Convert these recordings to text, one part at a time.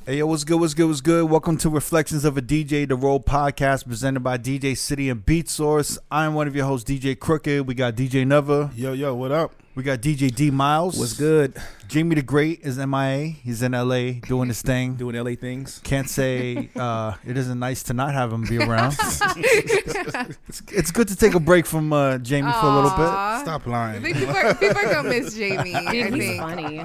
Hey, yo, what's good, what's good, what's good? Welcome to Reflections of a DJ, the R.O.A.D podcast presented by DJ City and Beat Source. I'm one of your hosts, DJ Crooked. We got DJ Never. Yo, what up? We got DJ D Miles. What's good? Jamie the Great is MIA. He's in LA doing his thing. Doing LA things. Can't say it isn't nice to not have him be around. It's good to take a break from Jamie for a little bit. Stop lying. People are gonna miss Jamie. He's funny.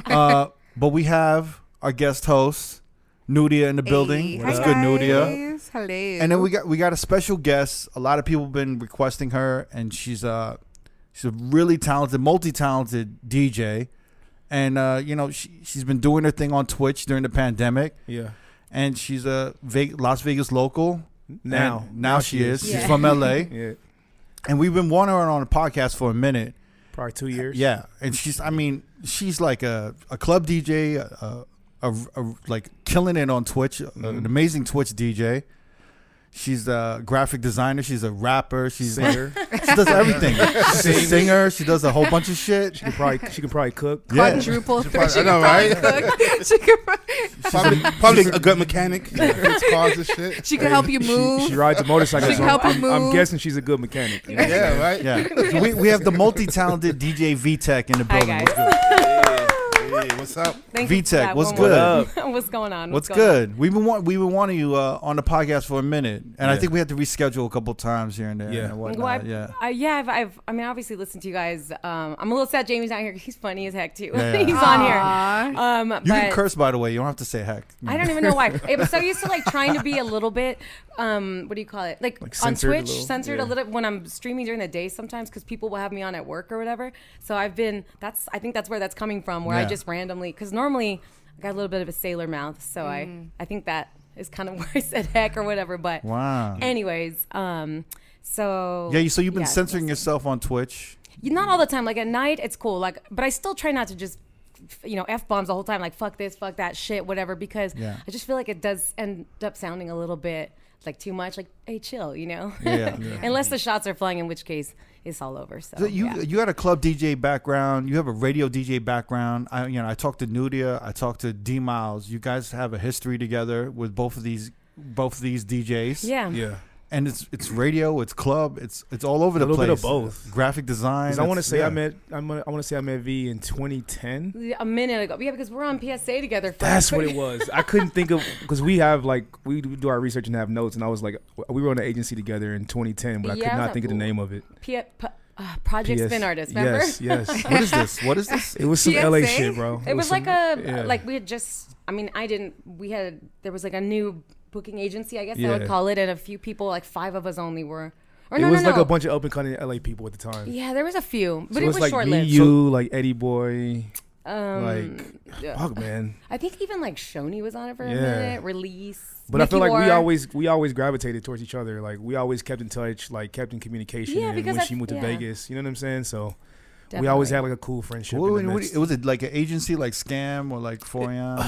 But we have our guest host, Nudia, in the building. What's good, Nudia? Hello. And then we got a special guest. A lot of people have been requesting her, and she's a really talented, multi-talented DJ. And she's been doing her thing on Twitch during the pandemic. Yeah. And she's a Las Vegas local. Now she is. Yeah. She's from LA. Yeah. And we've been wanting her on the podcast for a minute. Probably 2 years. Yeah. And she's like a club DJ, like killing it on Twitch, an amazing Twitch DJ. She's a graphic designer. She's a rapper. She's singer. She does everything. She's a singer. She does a whole bunch of shit. She can probably cook. Quadruple. I know, right? Probably a good mechanic. Fix cars and shit. She can help you move. She rides a motorcycle. She can help you move. I'm guessing she's a good mechanic. Yeah, right? Yeah. So we have the multi-talented DJ Vtech in the Hi, building. guys. Hey, what's up? Thank you for Vtech, that what's one good? word. What's going on? What's going on? good? We've been wanting you on the podcast for a minute, and I think we had to reschedule a couple times here and there. Yeah. And whatnot. Well, I've obviously listened to you guys. I'm a little sad Jamie's not here. He's funny as heck too. Yeah, yeah. He's on here. You but can curse, by the way. You don't have to say heck. I don't even know why. I'm so used to like trying to be a little bit, what do you call it? Like on censored Twitch, a a little when I'm streaming during the day sometimes because people will have me on at work or whatever. So I think that's where that's coming from, where I just randomly, because normally I got a little bit of a sailor mouth. So I think that is kind of where I said heck or whatever. But Wow. anyways, so. Yeah, so you've been censoring yourself on Twitch. Not all the time. Like at night, it's cool. Like, but I still try not to just, F-bombs the whole time. Like, fuck this, fuck that shit, whatever. Because I just feel like it does end up sounding a little bit like too much. Like, hey, chill, Yeah. Unless the shots are flying, in which case it's all over. So You had a club DJ background. You have a radio DJ background. I talked to Nudia. I talked to D Miles. You guys have a history together with both of these DJs. Yeah. Yeah. And it's radio, it's club, it's all over the place. A little bit of both. Graphic design. I want to say I met V in 2010. A minute ago. Yeah, because we're on PSA together. That's what it was. I couldn't think of, because we do our research and have notes, and I was like, we were on an agency together in 2010, but I could not think of the name of it. Project Spin Artist, remember? Yes. What is this? It was some PSA? LA shit, bro. It was like we had just, there was like a new booking agency, I guess I would call it, and a few people, like 5 of us only were. Or it was like a bunch of up and coming LA people at the time. Yeah, there was a few, but so it was like short lived. you, like Eddie Boy, fuck man. I think even like Shoney was on it for a minute. Release. But Mickey I feel like Moore. we always gravitated towards each other. Like we always kept in touch, like kept in communication. Yeah, and because when she moved to Vegas, you know what I'm saying? So Definitely. we always had like a cool friendship. Was it like an agency like Scam or like 4am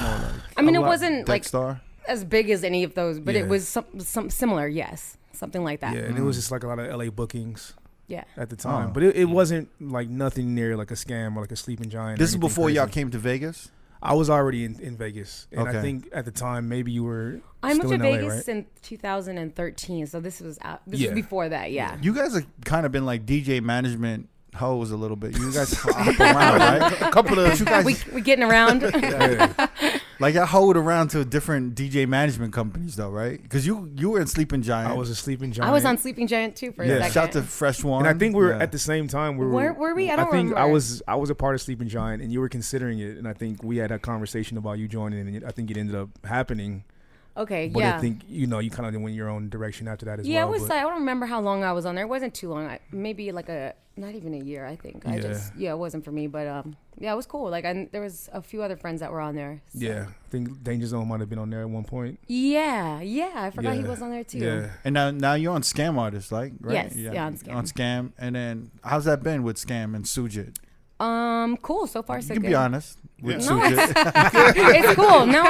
or like? It wasn't like Star? as big as any of those, but it was some similar. Yes, something like that. Yeah, and it was just like a lot of LA bookings. Yeah. At the time, but it wasn't like nothing near like a Scam or like a Sleeping Giant. This is before crazy. y'all came to Vegas? I was already in Vegas, and Okay. I think at the time maybe you were. I moved still to in LA, Vegas right? in 2013, so this was was before that. Yeah. You guys have kind of been like DJ management hoes a little bit. You guys hop around, right? A couple of you guys, we getting around. like I hoed around to different DJ management companies though, right? Because you were in Sleeping Giant. I was a Sleeping Giant. I was on Sleeping Giant too for a second. Shout to Fresh One. And I think we were at the same time. Where were we? I don't think remember. I was a part of Sleeping Giant, and you were considering it. And I think we had a conversation about you joining, and I think it ended up happening. Okay, but yeah. I think you kind of went your own direction after that as well. Yeah, it was. I don't remember how long I was on there. It wasn't too long. Maybe like not even a year. I think. It wasn't for me. But it was cool. Like there was a few other friends that were on there. So. Yeah, I think Danger Zone might have been on there at one point. Yeah. I forgot he was on there too. Yeah. And now you're on Scam Artist, right? Yes. Yeah, on Scam. On Scam, and then how's that been with Scam and Sujit? Cool. So far, so You can good. be honest. With No, Sujit. it's cool. No,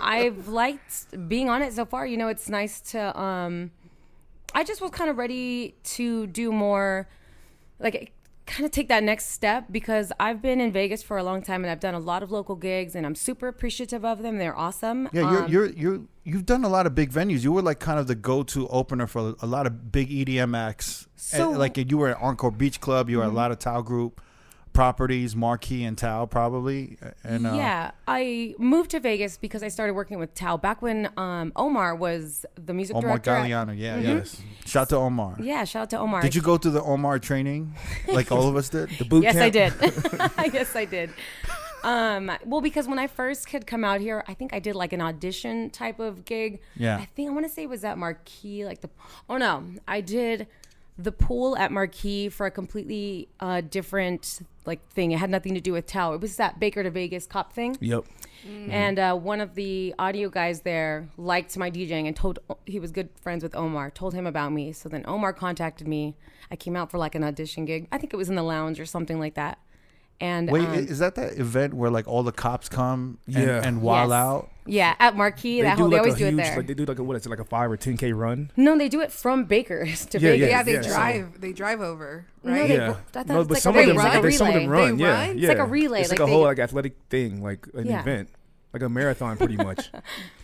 I've liked being on it so far. It's nice to I just was kind of ready to do more, like kind of take that next step because I've been in Vegas for a long time and I've done a lot of local gigs and I'm super appreciative of them. They're awesome. Yeah, you've done a lot of big venues. You were like kind of the go-to opener for a lot of big EDM acts. So, like you were at Encore Beach Club. You were at a lot of Tao Group properties, Marquee and Tao probably. And yeah, I moved to Vegas because I started working with Tao back when Omar was the music director. Omar Galliano, yes. Shout out to Omar. Yeah, shout out to Omar. Did you go through the Omar training like all of us did? The boot yes, camp? I did. Yes, I did. Well, because when I first had come out here, I think I did like an audition type of gig. Yeah. I want to say it was at Marquee, I did the pool at Marquee for a completely different like thing. It had nothing to do with Tao. It was that Baker to Vegas cop thing. Yep. Mm-hmm. And one of the audio guys there liked my DJing and he was good friends with Omar, told him about me. So then Omar contacted me. I came out for like an audition gig. I think it was in the lounge or something like that. And wait, is that event where like all the cops come and wild yes. out? Yeah, at Marquee. They always do it there. Like they do like like a 5 or 10K run? No, they do it from Bakers to Vegas. Yeah, they drive over, right? No, I thought but it's some like of a them relay. some of them run. They Yeah, run? yeah. It's like a relay. It's like like a whole like athletic thing, like an event. Like a marathon, pretty much.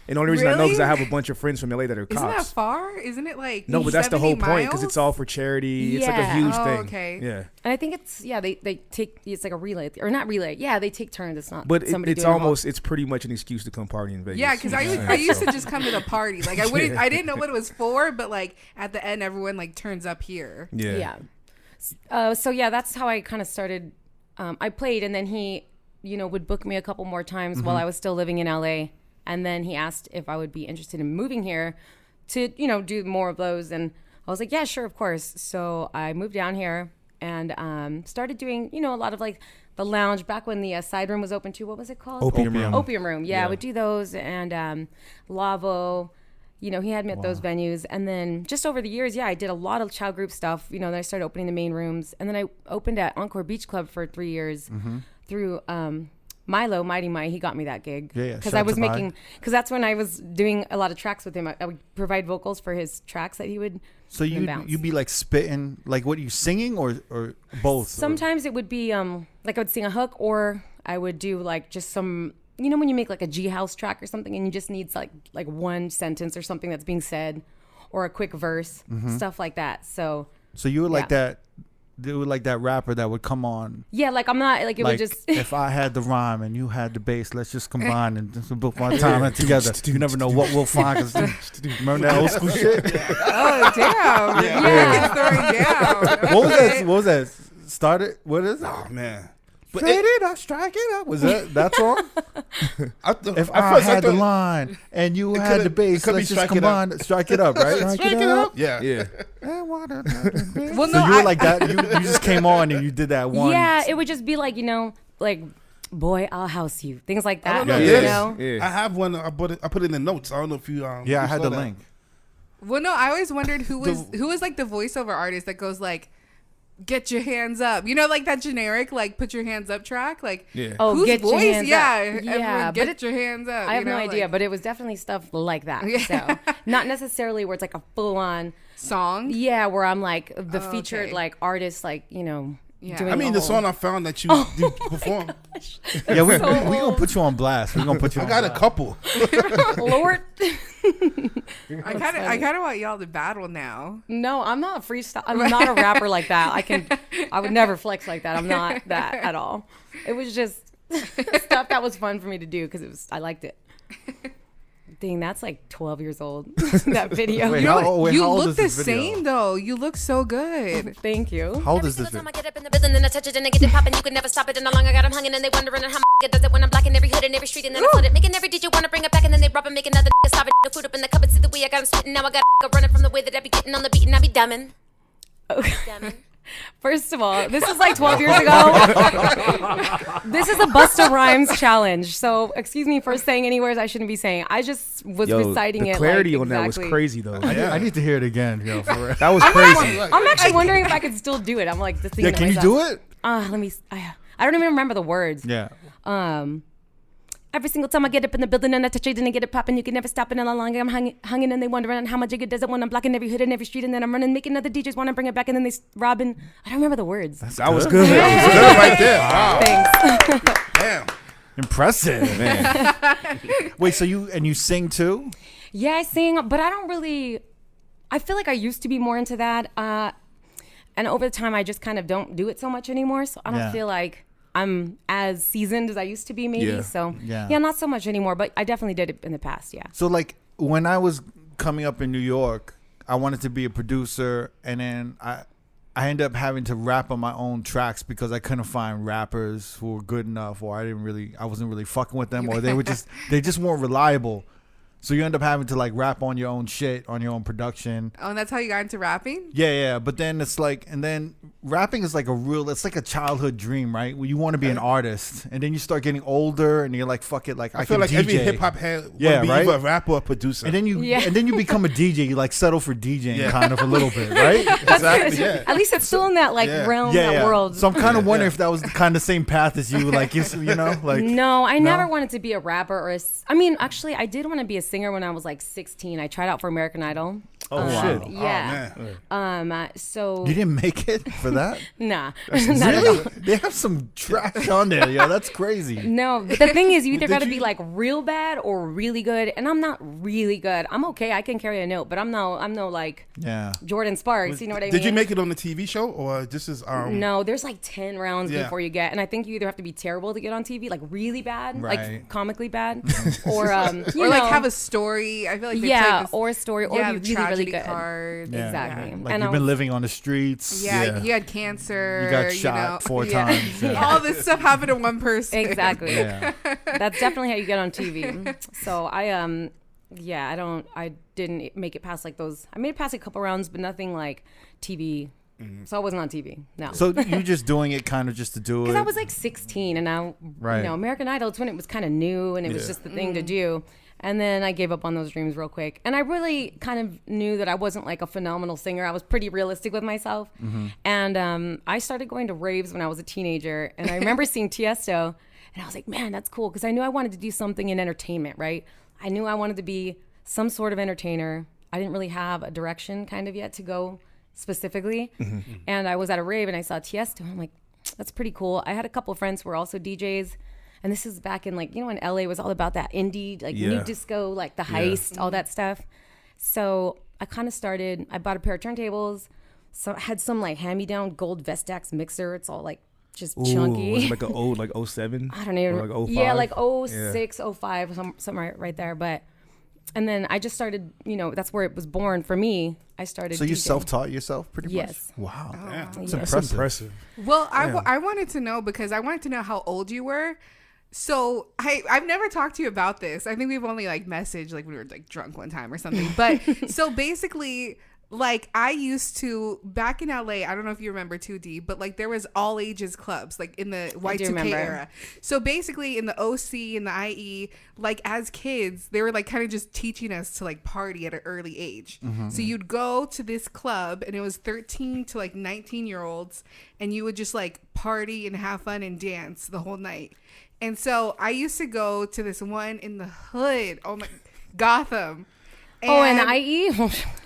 And the only reason I know because I have a bunch of friends from LA that are cops. Isn't that far? Isn't it like no? But that's the whole 70 point because miles? it's all for charity. It's like a huge thing. Okay. Yeah. And I think it's they take it's like a relay or not relay. Yeah, they take turns. It's not. But somebody it's doing it all. almost it's pretty much an excuse to come party in Vegas. Yeah, because I used to just come to the party. Like I didn't know what it was for, but like at the end, everyone like turns up here. Yeah. So yeah, that's how I kind of started. I played, and then he, would book me a couple more times while I was still living in LA. And then he asked if I would be interested in moving here to, do more of those. And I was like, yeah, sure, of course. So I moved down here and started doing, a lot of like the lounge back when the side room was open too. What was it called? Opium Room. Opium Room. Yeah, I would do those. And Lavo, he had me at those venues. And then just over the years, I did a lot of child group stuff. Then I started opening the main rooms. And then I opened at Encore Beach Club for 3 years through Milo, Mighty Mike, he got me that gig. Yeah. Because I was because that's when I was doing a lot of tracks with him. I would provide vocals for his tracks that he would. So you'd be like spitting, like what, you singing or both? Sometimes it would be like I would sing a hook, or I would do like just some, when you make like a G house track or something and you just need like one sentence or something that's being said, or a quick verse, stuff like that. So you were like that. They were like that rapper that would come on. Yeah, like I'm not like it would just. If I had the rhyme and you had the bass, let's just combine and just put one time and together. You never know what we'll find. Remember that old school shit? Oh damn! Yeah, it's throwing down. What was that? Started. What is it? Oh man. Straight it up, strike it up. Was that song? If I first had the line and you had the bass, let's just combine, strike it up, right? Strike it up. Yeah. Well, So you were like that. You just came on and you did that one. Yeah, it would just be like like, boy, I'll house you, things like that. Yeah. I have one. I put it in the notes. I don't know if you. Yeah, I had the link. Well, no, I always wondered who was like the voiceover artist that goes like, "Get your hands up," like that generic like "put your hands up" track, like whose get voice? your hands yeah, up. Yeah, get your hands up. I have no idea, but it was definitely stuff like that. So not necessarily where it's like a full on song. Yeah, where I'm like the featured like artist, like doing. I mean, the song I found that you performed. Yeah, we're gonna put you on blast. We're gonna put you. I got a couple. Lord. I kind of want y'all to battle now. No, I'm not a freestyle. I'm not a rapper like that. I would never flex like that. I'm not that at all. It was just stuff that was fun for me to do because I liked it. Dang, that's like 12 years old. That video. Wait, You how old look is the this video? same though. You look so good. Thank you. How old is this video? I get up in the business and I touch it and I get it poppin'. You can never stop it. And how long I got them hanging and they wondering how it does it when I'm blocking every hood and every street and then I flood it. Making every DJ wanna bring it back and then they rob and make another stop it. The food up in the cupboard, see the way I got them spitting. Now I got running from the way that I be getting on the beat and I be dumbing. Dumbing. First of all, this is like 12 years ago. This is a Busta Rhymes challenge. So excuse me for saying any words I shouldn't be saying. I just was reciting the it. clarity like, on that was crazy though. I need to hear it again. For real. That was crazy. I'm actually wondering if I could still do it. I'm like, just thinking to Can you myself, do it? Let me. I don't even remember the words. Yeah. I Every single time I get up in the building and I touch it and I get it popping, you can never stop it. And all along I'm hanging and they wondering how much it does it when I'm blocking every hood and every street. And then I'm running, making other DJs want to bring it back. And then they robbing. I don't remember the words. That was good. That was good right there. Wow. Thanks. Damn. Impressive, man. Wait, so you sing too? Yeah, I sing, but I don't really. I feel like I used to be more into that, and over the time I just kind of don't do it so much anymore. So I don't feel like I'm as seasoned as I used to be, maybe. Yeah. So yeah, not so much anymore. But I definitely did it in the past. Yeah. So like when I was coming up in New York, I wanted to be a producer, and then I ended up having to rap on my own tracks because I couldn't find rappers who were good enough, or I wasn't really fucking with them, or they just weren't reliable. So you end up having to like rap on your own shit, on your own production. Oh, and that's how you got into rapping? Yeah. But then it's like, and then rapping is like it's like a childhood dream, right? Where you want to be an artist, and then you start getting older, and you're like, fuck it, like I feel can like DJ. every hip hop head would be right? either a rapper or a producer. And then you become a DJ. You like settle for DJing kind of a little bit, right? Exactly. Yeah. At least it's still in that like realm, that world. So I'm kind of wondering if that was kind of the same path as you, like, you know, like. No, I never wanted to be a rapper or I mean, actually, I did want to be a singer when I was like 16. I tried out for American Idol. Oh shit! Yeah. Oh, man. So You didn't make it for that? nah. Not at all. Really? They have some trash on there, yo. That's crazy. No, but the thing is, you either got to be like real bad or really good, and I'm not really good. I'm okay. I can carry a note, but I'm no like Jordan Sparks. You know what I mean? Did you make it on the TV show, or this is No, there's like 10 rounds before you get, and I think you either have to be terrible to get on TV, like really bad, like comically bad, or like have a story. I feel like they take this, or a story, or be really good. Card. Yeah. Exactly. Like and you've been living on the streets. Yeah, you had cancer. You got shot 4 times. Yeah. All this stuff happened to one person. Exactly. Yeah. That's definitely how you get on TV. So I didn't make it past like those. I made it past a couple rounds, but nothing like TV. So I wasn't on TV. No. So you just doing it kind of just to do it? Because I was like 16, and now American Idol, it's when it was kind of new, and it was just the thing to do. And then I gave up on those dreams real quick. And I really kind of knew that I wasn't like a phenomenal singer. I was pretty realistic with myself. And I started going to raves when I was a teenager. And I remember seeing Tiesto, and I was like, man, that's cool. Because I knew I wanted to do something in entertainment, right? I knew I wanted to be some sort of entertainer. I didn't really have a direction kind of yet to go specifically. And I was at a rave, and I saw Tiesto. And I'm like, that's pretty cool. I had a couple of friends who were also DJs. And this is back in like, you know, when LA was all about that indie, like new disco, like the heist, all that stuff. So I kind of started, I bought a pair of turntables. So I had some like hand-me-down gold Vestax mixer. It's all like just chunky. Was it like an old, like 07? I don't even, or like 05? Yeah, like 06, 05, something right there. But, and then I just started, you know, that's where it was born for me. I started. So you DJing. Self-taught yourself pretty much? Yes. Wow. Damn. That's That's impressive. Well, I wanted to know because I wanted to know how old you were. So I've never talked to you about this. I think we've only like messaged like we were like drunk one time or something. But so basically, like I used to back in LA. I don't know if you remember 2D, but like there was all ages clubs like in the Y2K era. So basically in the OC and the IE, like as kids, they were like kind of just teaching us to like party at an early age. So you'd go to this club and it was 13 to like 19-year-olds, and you would just like party and have fun and dance the whole night. And so I used to go to this one in the hood. Oh my, Gotham. And IE?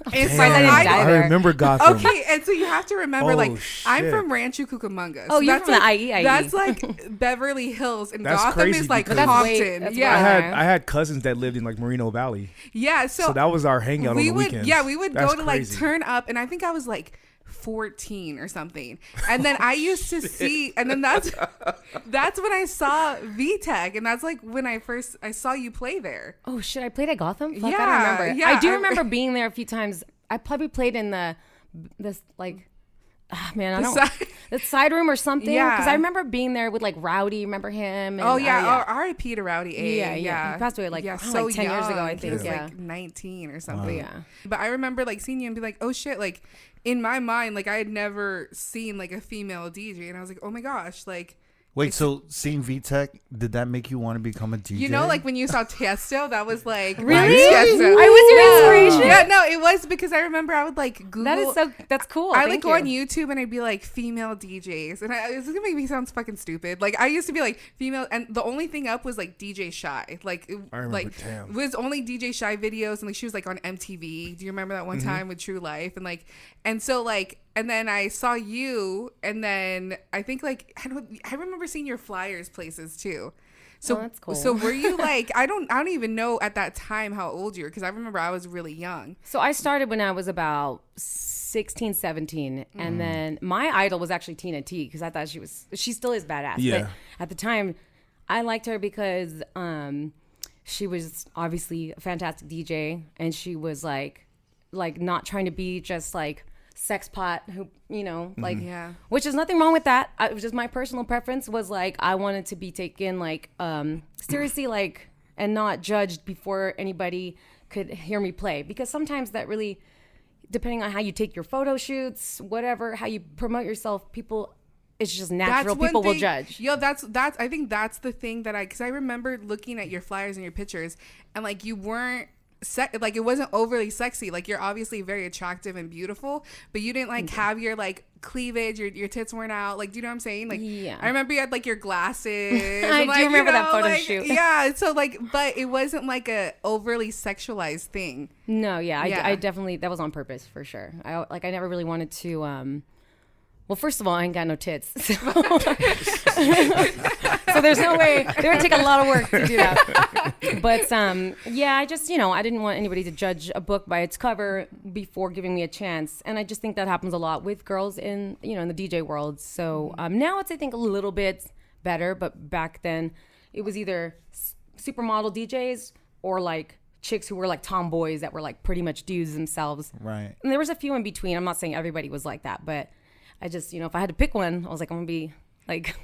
I remember Gotham. Okay, and so you have to remember, I'm from Rancho Cucamonga. Oh, So you're that's from like, the IE. That's like Beverly Hills, and That's Gotham crazy is like because- Compton. That's Yeah, I had cousins that lived in like Moreno Valley. yeah. So that was our hangout on the weekends. Yeah, we would That's go to like crazy. turn up, and I think I was like 14 or something. And then I used to see, and then that's when I saw Vtech, and that's like when I saw you play there. Oh shit! I played at Gotham. Fuck, Yeah, I don't remember. yeah, I do remember being there a few times. I probably played in this like, the side room or something. Yeah. Because I remember being there with like R.O.A.D. Remember him? And, Oh yeah, R.I.P. to Rowdy A. Yeah. He passed away like, so like 10 years ago, I He think. was Yeah. like 19 or something. Yeah. But I remember like seeing you and be like, oh shit, like in my mind, like I had never seen like a female DJ, and I was like, oh my gosh, like Wait, so seeing Vtech, did that make you want to become a DJ? You know, like when you saw Tiesto, that was like Really? Tiesto. I was your inspiration. Yeah, no, it was because I remember I would like Google. That's cool. I Thank like go on you. YouTube and I'd be like female DJs, and this is gonna make me sound fucking stupid. Like I used to be like female, and the only thing up was like DJ Shy. Like I remember, like damn. it was only DJ Shy videos, and like she was like on MTV. Do you remember that one time with True Life? And so like. And then I saw you, and then I think like I remember seeing your flyers places too. So that's cool. So were you like I don't even know at that time how old you were, because I remember I was really young. So I started when I was about 16, 17, and then my idol was actually Tina T, because I thought she still is badass. Yeah. But at the time, I liked her because she was obviously a fantastic DJ, and she was like not trying to be just like sex pot who Yeah. which is nothing wrong with that. It was just my personal preference was like I wanted to be taken like seriously, like, and not judged before anybody could hear me play, because sometimes that really, depending on how you take your photo shoots, whatever, how you promote yourself, people, it's just natural, people will judge. Yo, that's I think that's the thing that because I remember looking at your flyers and your pictures, and like you weren't like it wasn't overly sexy. Like you're obviously very attractive and beautiful, but you didn't like have your like cleavage, your tits weren't out. Like, do you know what I'm saying? Like, Yeah. I remember you had like your glasses. I and, do remember that photo like, shoot. Yeah. So like, but it wasn't like a overly sexualized thing. No, yeah, Yeah. I definitely, that was on purpose for sure. I never really wanted to. Well, first of all, I ain't got no tits, so, so there's no way. It would take a lot of work to do that. But yeah, I just, I didn't want anybody to judge a book by its cover before giving me a chance, and I just think that happens a lot with girls in in the DJ world. So now it's, I think, a little bit better, but back then it was either supermodel DJs or like chicks who were like tomboys that were like pretty much dudes themselves. Right. And there was a few in between. I'm not saying everybody was like that, but I just, if I had to pick one, I was like, I'm gonna be like,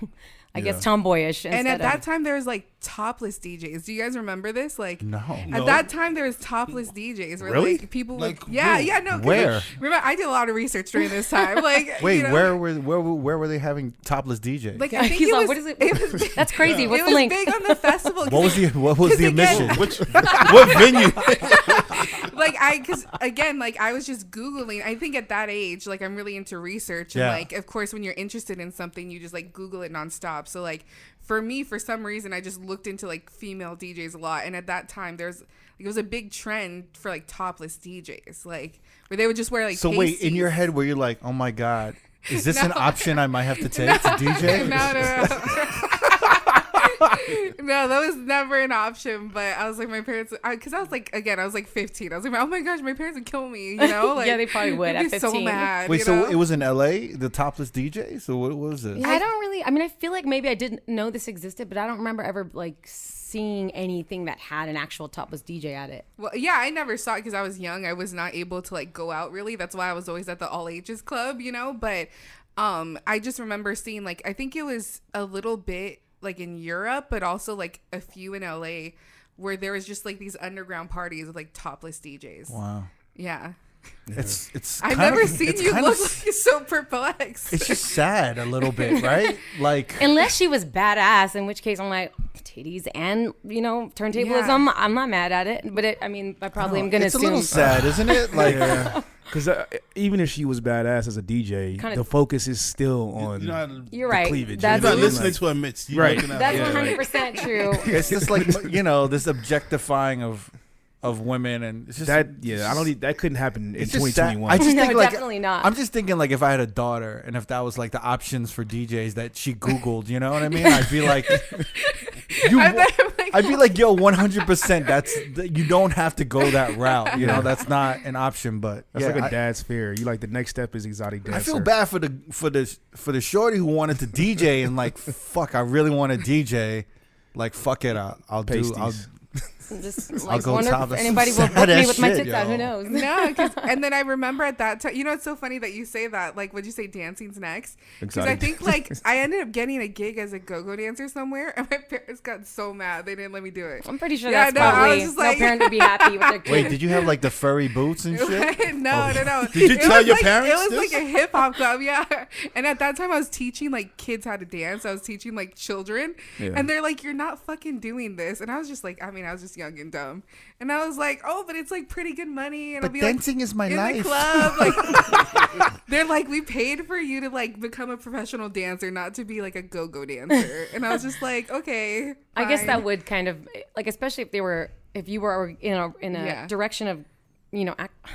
I guess tomboyish. And at that time, there was like topless DJs. Do you guys remember this? Like, No. At that time, there was topless DJs where Really? like people would, Like, yeah, who? no. 'cause Where? Remember, I did a lot of research during this time. Like, Wait, where were they having topless DJs? Like, I think He's it like, was, what is it? That's crazy. What's it the was link? big on the festival. what was the again- admission? What venue? Like because again, like I was just Googling. I think at that age, like I'm really into research, and Yeah. like of course when you're interested in something, you just like Google it nonstop. So like for me, for some reason, I just looked into like female DJs a lot, and at that time, it was a big trend for like topless DJs, like where they would just wear like. So wait, in pasties. your head, where you're like, oh my god, is this an No. option I might have to take to DJ? No. No, that was never an option. But I was like, my parents, because I was like, again, I was like 15. I was like, oh my gosh, my parents would kill me. Like, Yeah, they probably would I'd at be so 15. mad. Wait, you so know? it was in LA, the topless DJ? So what was this? I don't really. I mean, I feel like maybe I didn't know this existed, but I don't remember ever like seeing anything that had an actual topless DJ at it. Well, yeah, I never saw it because I was young. I was not able to like go out really. That's why I was always at the all ages club, But I just remember seeing like I think it was a little bit like in Europe, but also like a few in LA where there was just like these underground parties with like topless DJs. Wow. Yeah. It's I've kinda- never seen it's you kinda look like you're so perplexed. It's just sad a little bit, right? Like, Unless she was badass, in which case I'm like titties and turntablism. Yeah. I'm not mad at it, but I probably am gonna it's a assume. little sad, isn't it? Like, Because even if she was badass as a DJ, Kinda- the focus is still on You're not, You're the right. cleavage. That's you're not Like- listening to her mitts. You're Right. looking at That's her. 100% true. it's just like this objectifying of women, and it's just that. Yeah, I don't. That couldn't happen in it's just sad. 2021. I just No, think like definitely not. I'm just thinking like if I had a daughter and if that was like the options for DJs that she Googled, you know what I mean? I'd be like, I'd be like, yo, 100%. You don't have to go that route. You know, that's not an option. But That's yeah, like a I- dad's fear. You like the next step is exotic dancer. I feel bad for the shorty who wanted to DJ and like, fuck, I really want to DJ. Like, fuck it, I'll do. Pasties. Just I'll like go wonder top if of some anybody will book sad-ass me with my shit, tits out. yo. Who knows? No, and then I remember at that time, it's so funny that you say that. Like, would you say dancing's next? Because I think I ended up getting a gig as a go-go dancer somewhere, and my parents got so mad they didn't let me do it. I'm pretty sure Yeah, that's no, I probably was just no like- parent would be happy with their kid. Wait, did you have like the furry boots and shit? No. Did you It tell was your like, parents It was this? like a hip hop club, yeah. And at that time, I was teaching like kids how to dance. I was teaching like children, and they're like, "You're not fucking doing this." And I was just like, I was just young and dumb, and I was like, "Oh, but it's like pretty good money." And But I'll be dancing is my in life. the club, like they're like, "We paid for you to like become a professional dancer, not to be like a go-go dancer." And I was just like, "Okay." I guess fine. that would kind of like, especially if you were in a Yeah. direction of, I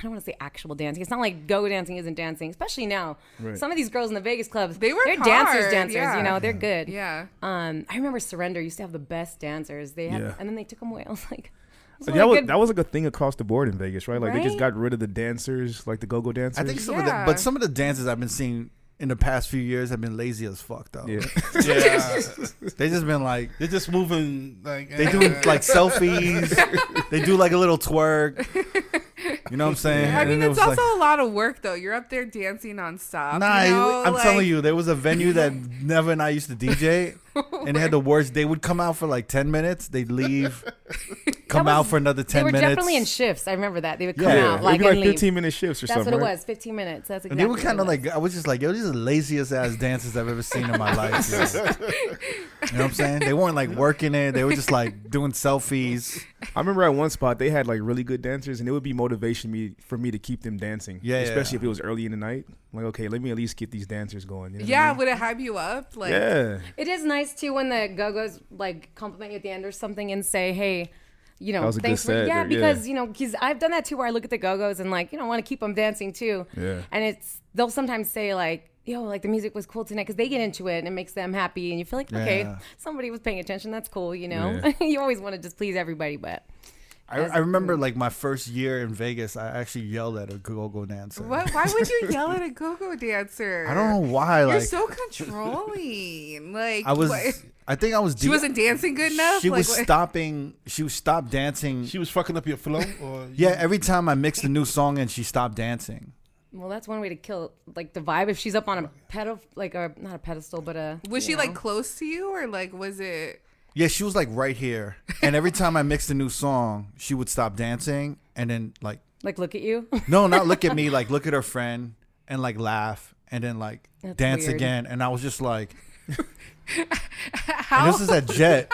don't want to say actual dancing. It's not like go dancing isn't dancing, especially now. Right. Some of these girls in the Vegas clubs, They work they're hard, dancers. yeah. They're good. Yeah. I remember Surrender used to have the best dancers. They had, Yeah. and then they took them away. I was like, So that was like a thing across the board in Vegas, right? Like they just Right? got rid of the dancers, like the go-go dancers. I think Yeah. but some of the dances I've been seeing in the past few years have been lazy as fuck though. Yeah. Yeah. They just been like They're just moving like they do like selfies. They do like a little twerk. You know what I'm saying? I And mean, then it it's was also like, a lot of work, though. You're up there dancing nonstop. nah, you know? I'm Like, telling you, there was a venue that Neva and I used to DJ, and they had the worst. They would come out for like 10 minutes, they'd leave, come out for another 10 they were minutes. definitely in shifts. I remember that they would come Yeah. out It'd like be like and leave. 15-minute shifts or That's something. what it right? was. 15 minutes. That's exactly. And they were kind of what it like, I was just like, yo, these are the laziest ass dances I've ever seen in my life. Yo. You know what I'm saying? They weren't like working it. They were just like doing selfies. I remember at one spot they had like really good dancers, and it would be motivation for me to keep them dancing. Yeah, especially yeah. if it was early in the night. Like, okay, let me at least get these dancers going. You know what I Yeah, mean? would it hype you up? Like, Yeah. It is nice too when the go-go's like compliment you at the end or something and say, "Hey, That was a thanks good for set yeah," there, because because I've done that too where I look at the go-go's and like want to keep them dancing too. Yeah. And they'll sometimes say like, "Yo, like the music was cool tonight," because they get into it and it makes them happy and you feel like okay, Yeah. somebody was paying attention. That's cool, you know. Yeah. You always want to just please everybody, but I remember like my first year in Vegas, I actually yelled at a go-go dancer. what? Why would you yell at a go-go dancer? I don't know why. You're Like so controlling. Like, I was, what? I think I was. She wasn't dancing good enough. She like, was what? stopping. She would stop dancing. she was fucking up your flow, or Yeah, every time I mixed a new song and she stopped dancing. well, that's one way to kill like the vibe. If she's up on a not a pedestal, but a Was she you like know. close to you, or like was it? Yeah, she was like right here. And every time I mixed a new song, she would stop dancing and then like look at you? no, not look at me, like look at her friend and like laugh and then like That's dance weird. again. And I was just like, How? and this is at Jet.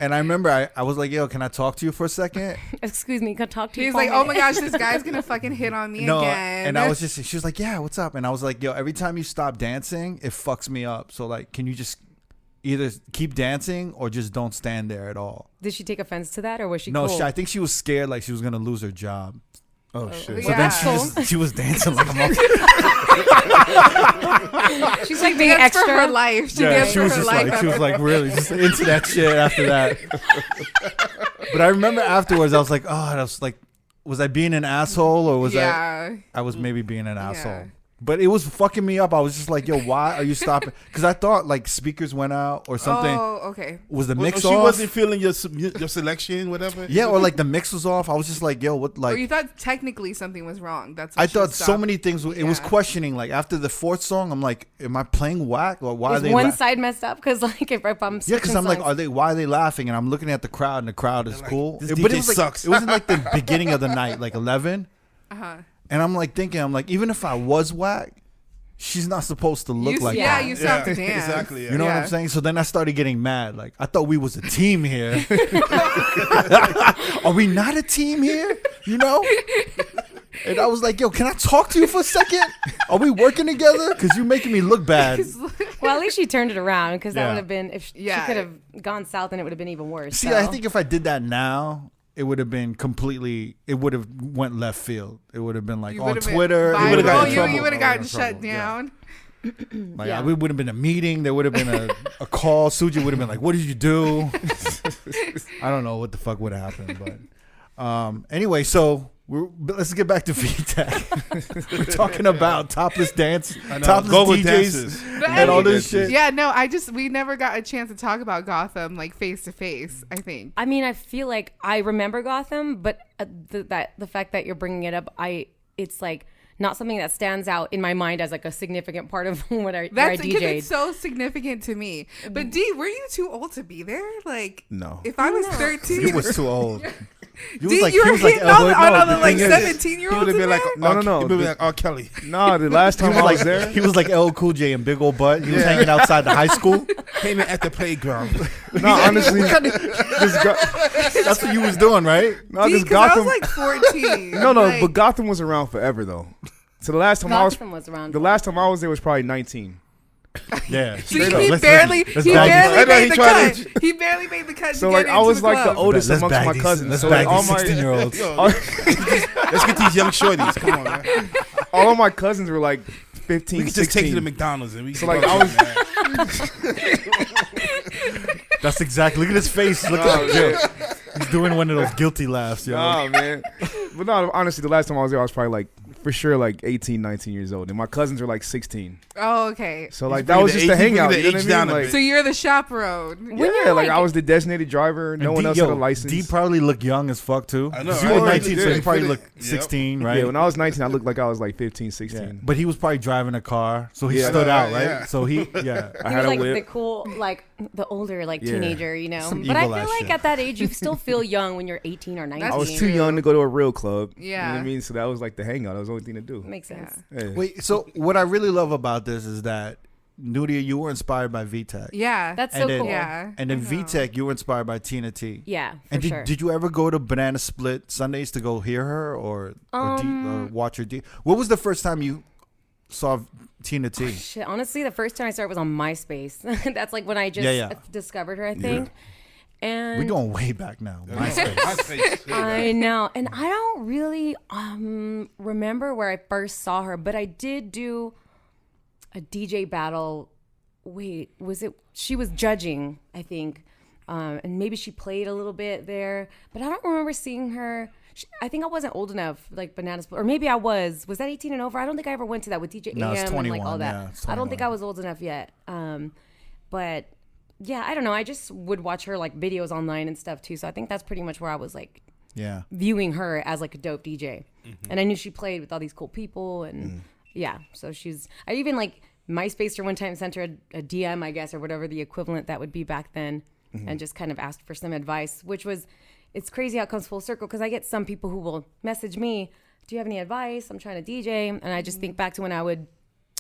And I remember I was like, yo, can I talk to you for a second? Excuse me, can I talk to you? He's for a like, oh my minute?" gosh, this guy's gonna fucking hit on me No, again. and I was just, she was like, yeah, what's up? And I was like, yo, every time you stop dancing, it fucks me up. So like, can you just either keep dancing or just don't stand there at all? Did she take offense to that, or was she No, cool? I think she was scared, like she was gonna lose her job. Oh shit. So Yeah. then she was dancing like a monkey. She's like being dance for extra. her life. She Yeah, danced she for was her just life. like, she was like really just into that shit after that. But I remember afterwards, I was like, oh, I was like, was I being an asshole or was yeah. I was maybe being an Yeah. asshole. But it was fucking me up. I was just like, yo, why are you stopping? Because I thought like speakers went out or something. Oh, okay. Was the Well, mix she off? wasn't feeling your selection, whatever. Yeah, or like the mix was off. I was just like, yo, what? Or Like, you thought technically something was wrong. That's what I she thought was so stopped. many things. It was Yeah. questioning. Like after the fourth song, I'm like, am I playing whack or why are Is they? one side messed up? Because like if I'm Yeah, because I'm like, songs- why are they laughing? And I'm looking at the crowd, and the crowd is like, cool. this But DJ it was like, sucks. It wasn't like the beginning of the night, like 11. Uh-huh. And I'm like thinking, I'm like, even if I was whack, she's not supposed to look You, like yeah, that. you still have to dance. Exactly. Yeah. You know what Yeah. I'm saying? So then I started getting mad. Like I thought we was a team here. Are we not a team here? You know? And I was like, yo, can I talk to you for a second? Are we working together? Because you're making me look bad. well, at least she turned it around because that Yeah. would have been if Yeah. she could have gone south and it would have been even worse. See, so. I think if I did that now, it would have been completely. It would have went left field. It would have been like You on would've been Twitter. It viral. would have gotten in you, trouble. you would have I gotten would've in shut trouble. Yeah. down. Like Yeah. we would have been a meeting. There would have been a call. Suji would have been like, "What did you do?" I don't know what the fuck would have happened, but anyway. So But let's get back to VTech. We're talking about topless dance, topless Go with DJs, dances. and all this shit. Yeah, no, we never got a chance to talk about Gotham like face to face, I think. I mean, I feel like I remember Gotham, but the fact that you're bringing it up, it's like not something that stands out in my mind as like a significant part of where I That's because DJ'd. it's so significant to me. But D, were you too old to be there? Like, No. if I was 13, You was too old. You D, was you were hitting on the the like thing is, 17-year-olds. He would have been like, No. He would be like R. Kelly. No, the last time I was there, He was like LL Cool J and big old butt. He was hanging outside the high school. Came in at the playground. no, honestly, That's what you was doing, right? no, D, this because I Gotham. was like 14. no, like, but Gotham was around forever though. So the last time Gotham was around. the last time I was there was probably 19. Yeah. See, straight up. he Let's barely bag made the tried cut. He barely made the cut. So to like get I into was the like the club. oldest Let's amongst bag my these- cousins. Let's So bag like all these my 16-year-olds. Let's get these young shorties. Come on, man. all of my cousins were like 15, We can just 16. take you to McDonald's and we So, can like, go I was- That's exactly. Look at his face. Look at him. He's doing one of those guilty laughs, yo. Oh man. But no, honestly, the last time I was there, I was probably like for sure like 18, 19 years old, and my cousins were like 16. Oh, okay. So like He's that bringing was the just a age- he's hangout. bringing You the know age what I down mean? a Like, bit. So you're the chaperone. yeah, like I was the designated driver. No And one D, else had a license. D probably looked young as fuck too. I know, 'Cause you were right? 19, so he probably Yep. looked 16, right? Yeah, when I was 19, I looked like I was like 15, 16. Yeah. But he was probably driving a car, so he Yeah. stood out, right? Yeah. So he, yeah. I He had was a like the whip. cool, like the older, like Yeah. teenager, you know. Some But I evil feel ass like shit. at that age, you still feel young when you're 18 or 19. I was That's too true. young to go to a real club. You know Yeah. what I mean? So that was like the hangout. That was the only thing to do. Makes sense. Yeah. Wait, so what I really love about this is that Nudia, you were inspired by Vtech. Yeah. That's so And then- cool. yeah. And then I know. Vtech, you were inspired by Tina T. Yeah, for And sure. did you ever go to Banana Split Sundays to go hear her or watch her? What was the first time you saw Tina T? Shit, honestly, the first time I started was on MySpace. That's like when I just Yeah. discovered her, I think. And We're going way back now. MySpace. MySpace. I know. And I don't really remember where I first saw her, but I did do a DJ battle. Wait, was it? She was judging, I think. And maybe she played a little bit there, but I don't remember seeing her. I think I wasn't old enough, like Banana Split, or maybe I was. Was that 18 and over? I don't think I ever went to that with DJ No, it's AM and 21, like all that. yeah, it's I don't think 21. I was old enough yet. But yeah, I don't know. I just would watch her like videos online and stuff too. So I think that's pretty much where I was like Yeah. viewing her as like a dope DJ. And I knew she played with all these cool people and yeah. So I even like MySpace her one time, sent her a DM, I guess, or whatever the equivalent that would be back then, and just kind of asked for some advice, which was, it's crazy how it comes full circle because I get some people who will message me, do you have any advice? I'm trying to DJ. And I just think back to when I would,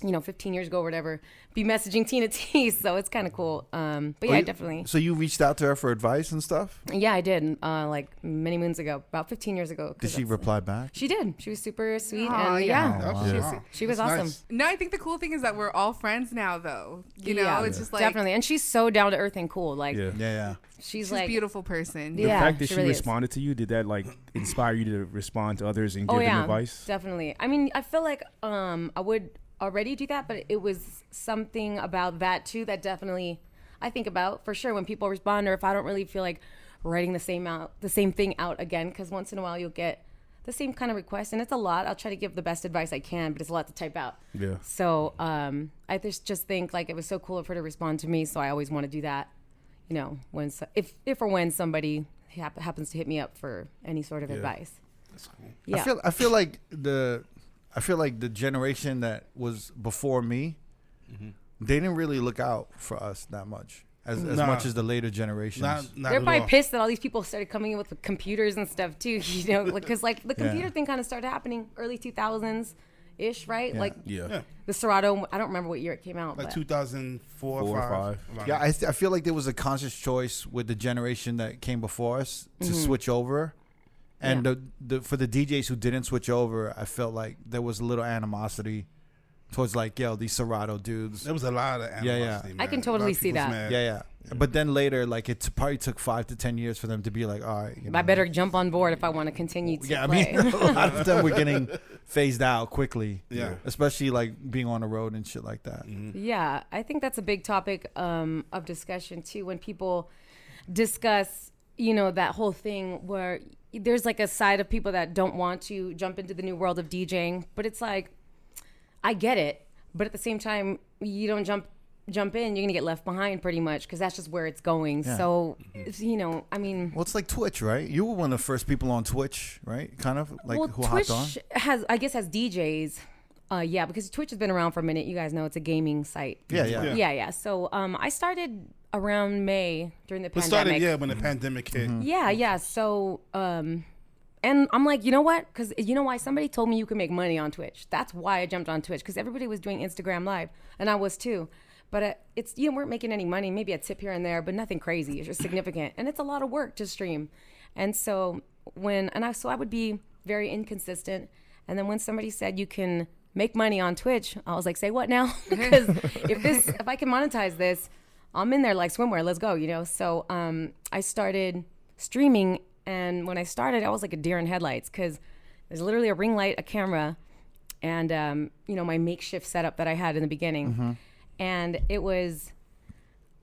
15 years ago or whatever, be messaging Tina T. So it's kind of cool. But yeah, definitely. So you reached out to her for advice and stuff? Yeah, I did. Like many moons ago, about 15 years ago. 'cause Did she that's- reply back? She did. She was super sweet. Aw, And yeah. yeah, she was That's awesome. nice. No, I think the cool thing is that we're all friends now, though. You know, Yeah, it's just like definitely. And she's so down to earth and cool. Like, Yeah. Yeah. she's she's like, a beautiful person. The Yeah, fact that she she really is. responded to you, did that like inspire you to respond to others and give oh them yeah, advice? definitely. I mean, I feel like I would already do that, but it was something about that too that definitely I think about for sure when people respond, or if I don't really feel like writing the same thing out again, because once in a while you'll get the same kind of request, and it's a lot. I'll try to give the best advice I can, but it's a lot to type out. Yeah. So I just think like it was so cool of her to respond to me, so I always want to do that. When if or when somebody happens to hit me up for any sort of advice. That's cool. Yeah. I feel like the generation that was before me, they didn't really look out for us that much as Nah. much as the later generations. Not They're at probably all. pissed that all these people started coming in with the computers and stuff too, because like the computer thing kind of started happening early 2000s ish, right? Yeah. Like Yeah. the Serato, I don't remember what year it came out, Like but 2004 4 or or 5. 5. Yeah, I feel like there was a conscious choice with the generation that came before us to switch over. And for the DJs who didn't switch over, I felt like there was a little animosity towards like, yo, these Serato dudes. There was a lot of animosity, Yeah. man. I can A lot totally of see people was that. mad. Yeah. But then later, like it probably took 5 to 10 years for them to be like, all right. I better jump on board if I want to continue to Yeah, I play. mean, a lot of them were getting phased out quickly. Yeah. Especially like being on the road and shit like that. Yeah, I think that's a big topic of discussion too when people discuss, that whole thing where there's like a side of people that don't want to jump into the new world of DJing, but it's like, I get it, but at the same time, you don't jump in, you're gonna get left behind pretty much, because that's just where it's going. Yeah. So, you know, I mean, Well, it's like Twitch, right? You were one of the first people on Twitch, right? Kind of like who Twitch hopped on. has DJs. Yeah, because Twitch has been around for a minute. You guys know it's a gaming site. Yeah. So I started around May during the It pandemic. started, when the pandemic hit. Yeah. So, and I'm like, you know what? Because you know why? Somebody told me you could make money on Twitch. That's why I jumped on Twitch, because everybody was doing Instagram Live, and I was too. But it's, you weren't making any money, maybe a tip here and there, but nothing crazy or significant. And it's a lot of work to stream. And so I would be very inconsistent. And then when somebody said you can make money on Twitch, I was like, say what now? Because if I can monetize this, I'm in there like swimwear, let's go, you know? So I started streaming, and when I started, I was like a deer in headlights, because there's literally a ring light, a camera, and my makeshift setup that I had in the beginning. And it was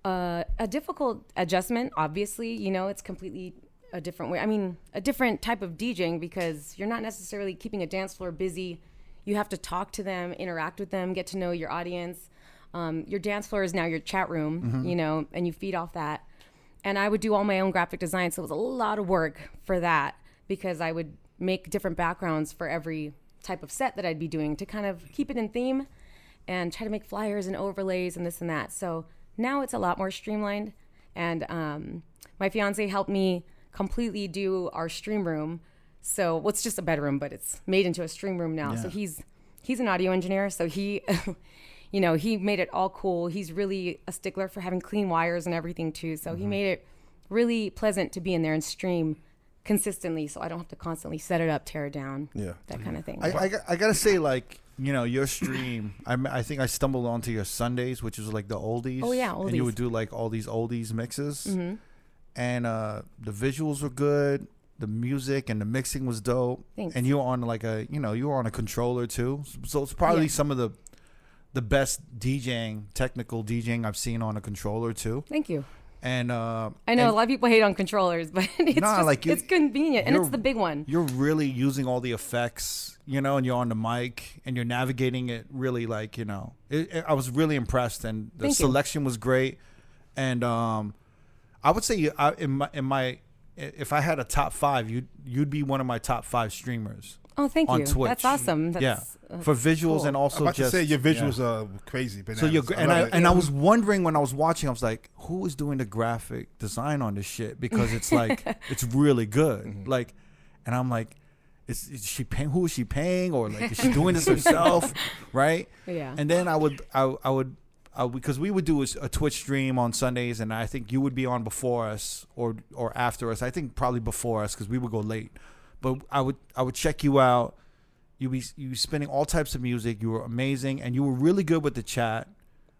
a difficult adjustment, obviously. You know, it's completely a different way. I mean, a different type of DJing, because you're not necessarily keeping a dance floor busy. You have to talk to them, interact with them, get to know your audience. Your dance floor is now your chat room, you know, and you feed off that. And I would do all my own graphic design, so it was a lot of work for that, because I would make different backgrounds for every type of set that I'd be doing to kind of keep it in theme, and try to make flyers and overlays and this and that. So now it's a lot more streamlined. And my fiance helped me completely do our stream room. So it's just a bedroom, but it's made into a stream room now. Yeah. So he's an audio engineer. So he, he made it all cool. He's really a stickler for having clean wires and everything too. So he made it really pleasant to be in there and stream consistently. So I don't have to constantly set it up, tear it down, that kind of thing. I got to say, like, your stream, I think I stumbled onto your Sundays, which was like the oldies. Oh, yeah, oldies. And you would do like all these oldies mixes. And the visuals were good. The music and the mixing was dope. Thanks. And you were on like you were on a controller too. So it's probably some of the best technical DJing I've seen on a controller too. Thank you. And I know a lot of people hate on controllers, but it's convenient, and it's the big one. You're really using all the effects, and you're on the mic and you're navigating it really, like, I was really impressed, and the selection was great. And I would say if I had a top 5, you'd be one of my top 5 streamers. Oh, thank on you. Twitch. That's awesome. That's, for visuals cool. And also I'm about just to say your visuals are crazy. So I was wondering when I was watching, I was like, who is doing the graphic design on this shit? Because it's like it's really good. Like, and I'm like, is she paying? Who is she paying? Or like, is she doing this herself? Right? Yeah. And then I would because we would do a Twitch stream on Sundays, and I think you would be on before us or after us. I think probably before us, because we would go late. But I would check you out. You were spinning all types of music. You were amazing, and you were really good with the chat.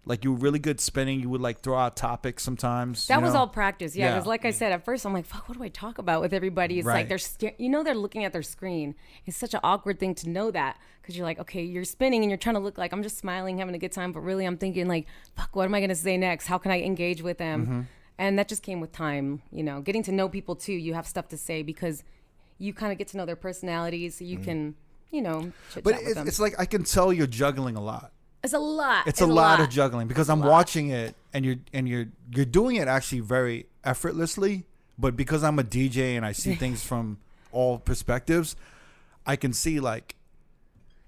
Like, you were really good spinning. You would like throw out topics sometimes. That was all practice, yeah. Because like I said, at first I'm like, fuck, what do I talk about with everybody? It's like they're looking at their screen. It's such an awkward thing to know that, because you're like, okay, you're spinning and you're trying to look like I'm just smiling, having a good time, but really I'm thinking like, fuck, what am I gonna say next? How can I engage with them? And that just came with time, getting to know people too. You have stuff to say because you kind of get to know their personalities, so you can, But it's like, I can tell you're juggling a lot. It's a lot. It's a lot of juggling, because I'm watching it, and you're doing it actually very effortlessly. But because I'm a DJ and I see things from all perspectives, I can see, like,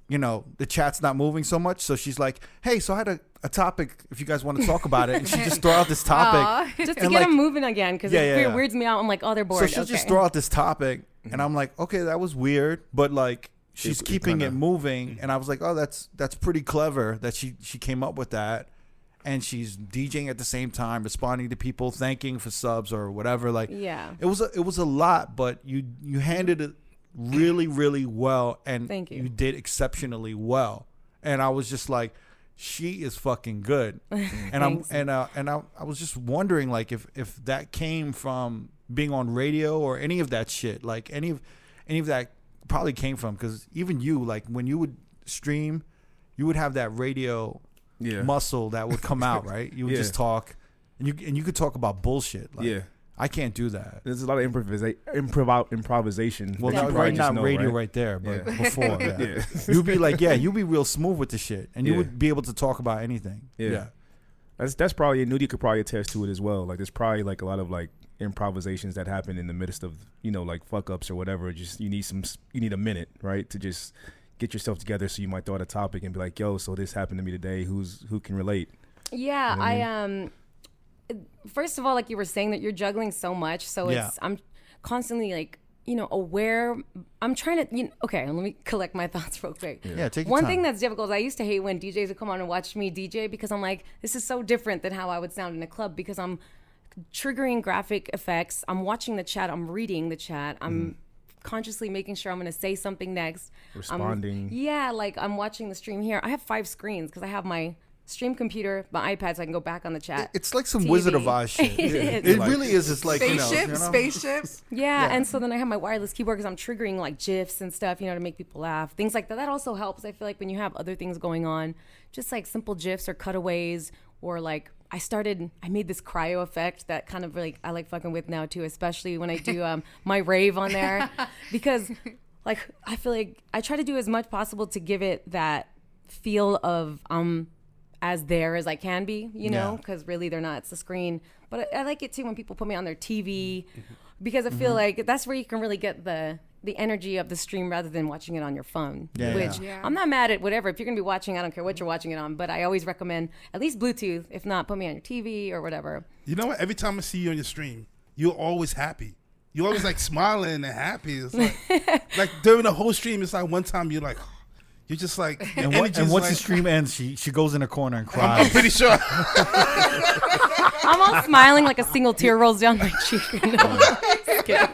the chat's not moving so much. So she's like, hey, so I had a topic if you guys want to talk about it. And she just throw out this topic. Just to get them moving again, because it weirds me out. I'm like, oh, they're bored. So she'll just throw out this topic, and I'm like, okay, that was weird. But, like, she's keeping it moving. And I was like, oh, that's pretty clever that she came up with that. And she's DJing at the same time, responding to people, thanking for subs or whatever. Like, it was a lot, but you handled it really, really well, and thank you. You did exceptionally well. And I was just like, she is fucking good. And I was just wondering, like, if that came from being on radio or any of that shit, like any of that probably came from, because even you, like, when you would stream, you would have that radio muscle that would come out, right? You would just talk, and you could talk about bullshit. Like, I can't do that. There's a lot of improvisation. Well, that you not, probably right just now, know, radio right? right there, but Yeah. before, Yeah. you'd be like, you'd be real smooth with the shit, and you Yeah. would be able to talk about anything. Yeah. That's probably, Nudie could probably attest to it as well. Like, there's probably like a lot of like improvisations that happen in the midst of, like fuck ups or whatever. Just you need a minute, right, to just get yourself together. So you might throw out a topic and be like, yo, so this happened to me today. Who can relate? Yeah, You know what I first of all, like you were saying, that you're juggling so much, so I'm constantly like, aware. I'm trying to, okay, let me collect my thoughts real quick. Yeah, take your One time. thing that's difficult is I used to hate when DJs would come on and watch me DJ, because I'm like, this is so different than how I would sound in a club, because I'm triggering graphic effects. I'm watching the chat. I'm reading the chat. I'm consciously making sure I'm going to say something next. Responding. Like I'm watching the stream here. I have 5 screens because I have my stream computer, my iPad, so I can go back on the chat. It's like some TV. Wizard of Oz shit. It It really is. It's like Spaceships. Yeah, and so then I have my wireless keyboard because I'm triggering like GIFs and stuff, to make people laugh, things like that. That also helps. I feel like when you have other things going on, just like simple GIFs or cutaways, or like I made this cryo effect that kind of like I like fucking with now too, especially when I do my rave on there, because like I feel like I try to do as much possible to give it that feel of as there as I can be, because really they're not. It's the screen. But I like it too when people put me on their TV, because I feel like that's where you can really get the energy of the stream rather than watching it on your phone. Which I'm not mad at whatever. If you're going to be watching, I don't care what you're watching it on, but I always recommend at least Bluetooth. If not, put me on your TV or whatever. You know what? Every time I see you on your stream, you're always happy. You're always like smiling and happy. It's like during the whole stream, it's like one time you're like, you're just like, And once the stream ends, she goes in a corner and I'm cries. pretty sure. I'm all smiling like a single tear rolls down my cheek. Just kidding.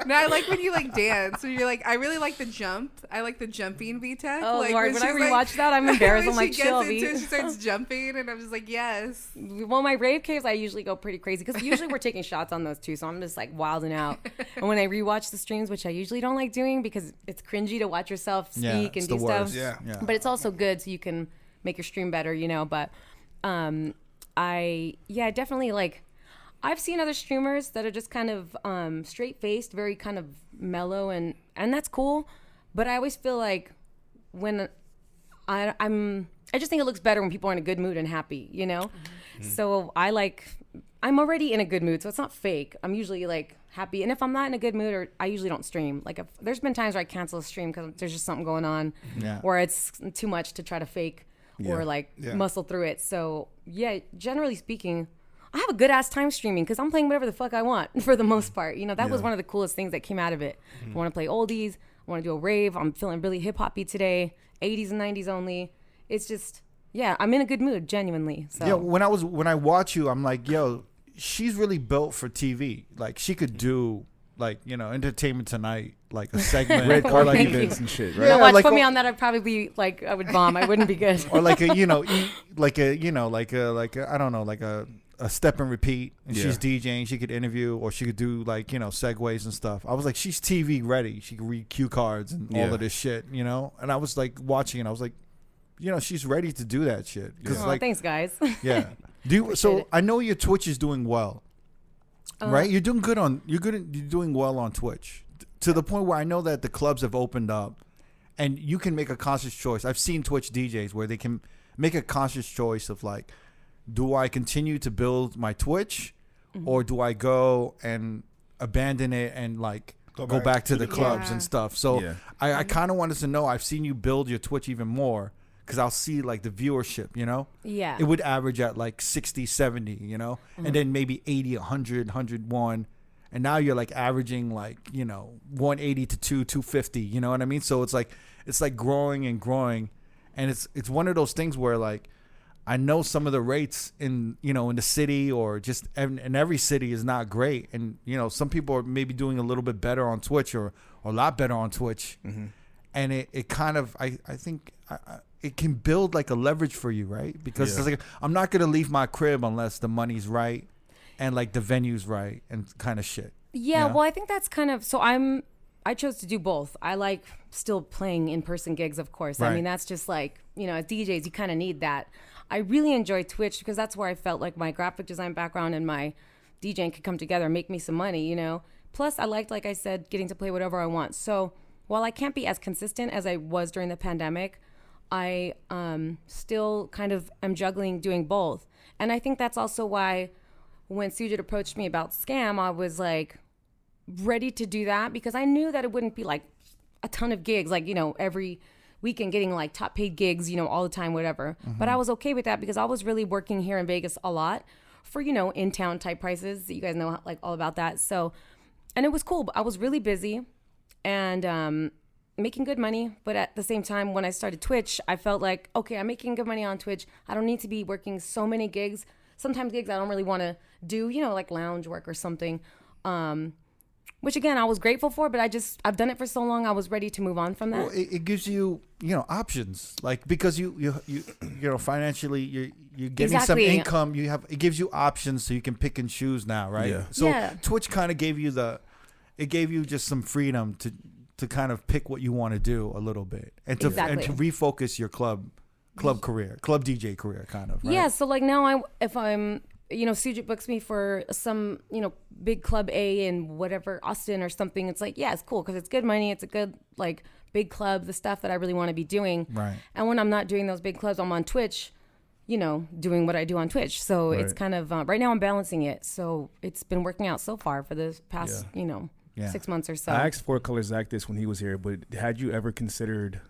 No, I like when you like dance. So you're like, I really like the jump. I like the jumping Vtech. Oh, like, Lord, when I she's rewatch that, I'm embarrassed. when I'm like, she chill, gets into V. it, she starts jumping, and I'm just like, yes. Well, my rave caves, I usually go pretty crazy because usually we're taking shots on those too, so I'm just like wilding out. And when I rewatch the streams, which I usually don't like doing because it's cringy to watch yourself speak and do stuff. Yeah. But it's also good so you can make your stream better, But I definitely like. I've seen other streamers that are just kind of straight faced, very kind of mellow, and that's cool. But I always feel like when I just think it looks better when people are in a good mood and happy, So I'm already in a good mood, so it's not fake. I'm usually like happy, and if I'm not in a good mood, I usually don't stream. Like there's been times where I cancel a stream because there's just something going on, or it's too much to try to fake or muscle through it. So generally speaking, I have a good ass time streaming because I'm playing whatever the fuck I want for the most part. That was one of the coolest things that came out of it. I want to play oldies. I want to do a rave. I'm feeling really hip hoppy today. 80s and 90s only. It's just, I'm in a good mood, genuinely. So. Yeah, when I watch you, I'm like, yo, she's really built for TV. Like she could do Entertainment Tonight, like a segment, Red or carpet like events and shit, right? Yeah, like, put me on that. I'd probably be like, I would bomb. I wouldn't be good. or like a I don't know, like a step and repeat, and she's DJing. She could interview, or she could do segues and stuff. I was like, she's TV ready. She could read cue cards and all of this shit, And I was like watching, and I was like, she's ready to do that shit. Thanks, guys. Yeah. So I know your Twitch is doing well, right? You're doing good you're doing well on Twitch, to the point where I know that the clubs have opened up, and you can make a conscious choice. I've seen Twitch DJs where they can make a conscious choice of like, do I continue to build my Twitch, or do I go and abandon it and go back to the clubs and stuff? So I kind of wanted to know. I've seen you build your Twitch even more, because I'll see the viewership, Yeah. It would average at 60, 70, and then maybe 80, 100, 101. And now you're averaging 180 to 250, you know what I mean? So it's growing and growing. And it's one of those things where I know some of the rates in the city, or just in every city, is not great. And, some people are maybe doing a little bit better on Twitch, or a lot better on Twitch. Mm-hmm. And it kind of, I think it can build a leverage for you, right? Because it's I'm not going to leave my crib unless the money's right and the venue's right and kind of shit. Yeah, well, I think that's kind of, so I chose to do both. I like still playing in-person gigs, of course. Right. I mean, that's just as DJs, you kind of need that. I really enjoy Twitch because that's where I felt like my graphic design background and my DJing could come together and make me some money, you know. Plus, I liked, like I said, getting to play whatever I want. So while I can't be as consistent as I was during the pandemic, I still kind of am juggling doing both. And I think that's also why when Sujit approached me about Scam, I was like ready to do that because I knew that it wouldn't be like a ton of gigs, like, you know, every weekend getting like top paid gigs, you know, all the time, whatever. But I was okay with that because I was really working here in Vegas a lot for, you know, in town type prices. You guys know like all about that. So, and it was cool, but I was really busy and making good money. But at the same time, when I started Twitch, I felt like, okay, I'm making good money on Twitch. I don't need to be working so many gigs. Sometimes gigs I don't really want to do, you know, like lounge work or something. Which again, I was grateful for, but I've done it for so long. I was ready to move on from that. Well, it gives you, you know, options, like because you know, financially you're getting some Exactly. income. It gives you options, so you can pick and choose now, right? Yeah. So Yeah. Twitch kind of gave you just some freedom to kind of pick what you want to do a little bit and to refocus your club DJ career, kind of. Right? Yeah. So like now, if I'm, you know, Sujit books me for some, you know, big club A in whatever, Austin or something. It's like, yeah, it's cool because it's good money. It's a good, like, big club, the stuff that I really want to be doing. Right. And when I'm not doing those big clubs, I'm on Twitch, you know, doing what I do on Twitch. So it's kind of, right now I'm balancing it. So it's been working out so far for the past, you know, 6 months or so. I asked Four Color Zach this when he was here, but had you ever considered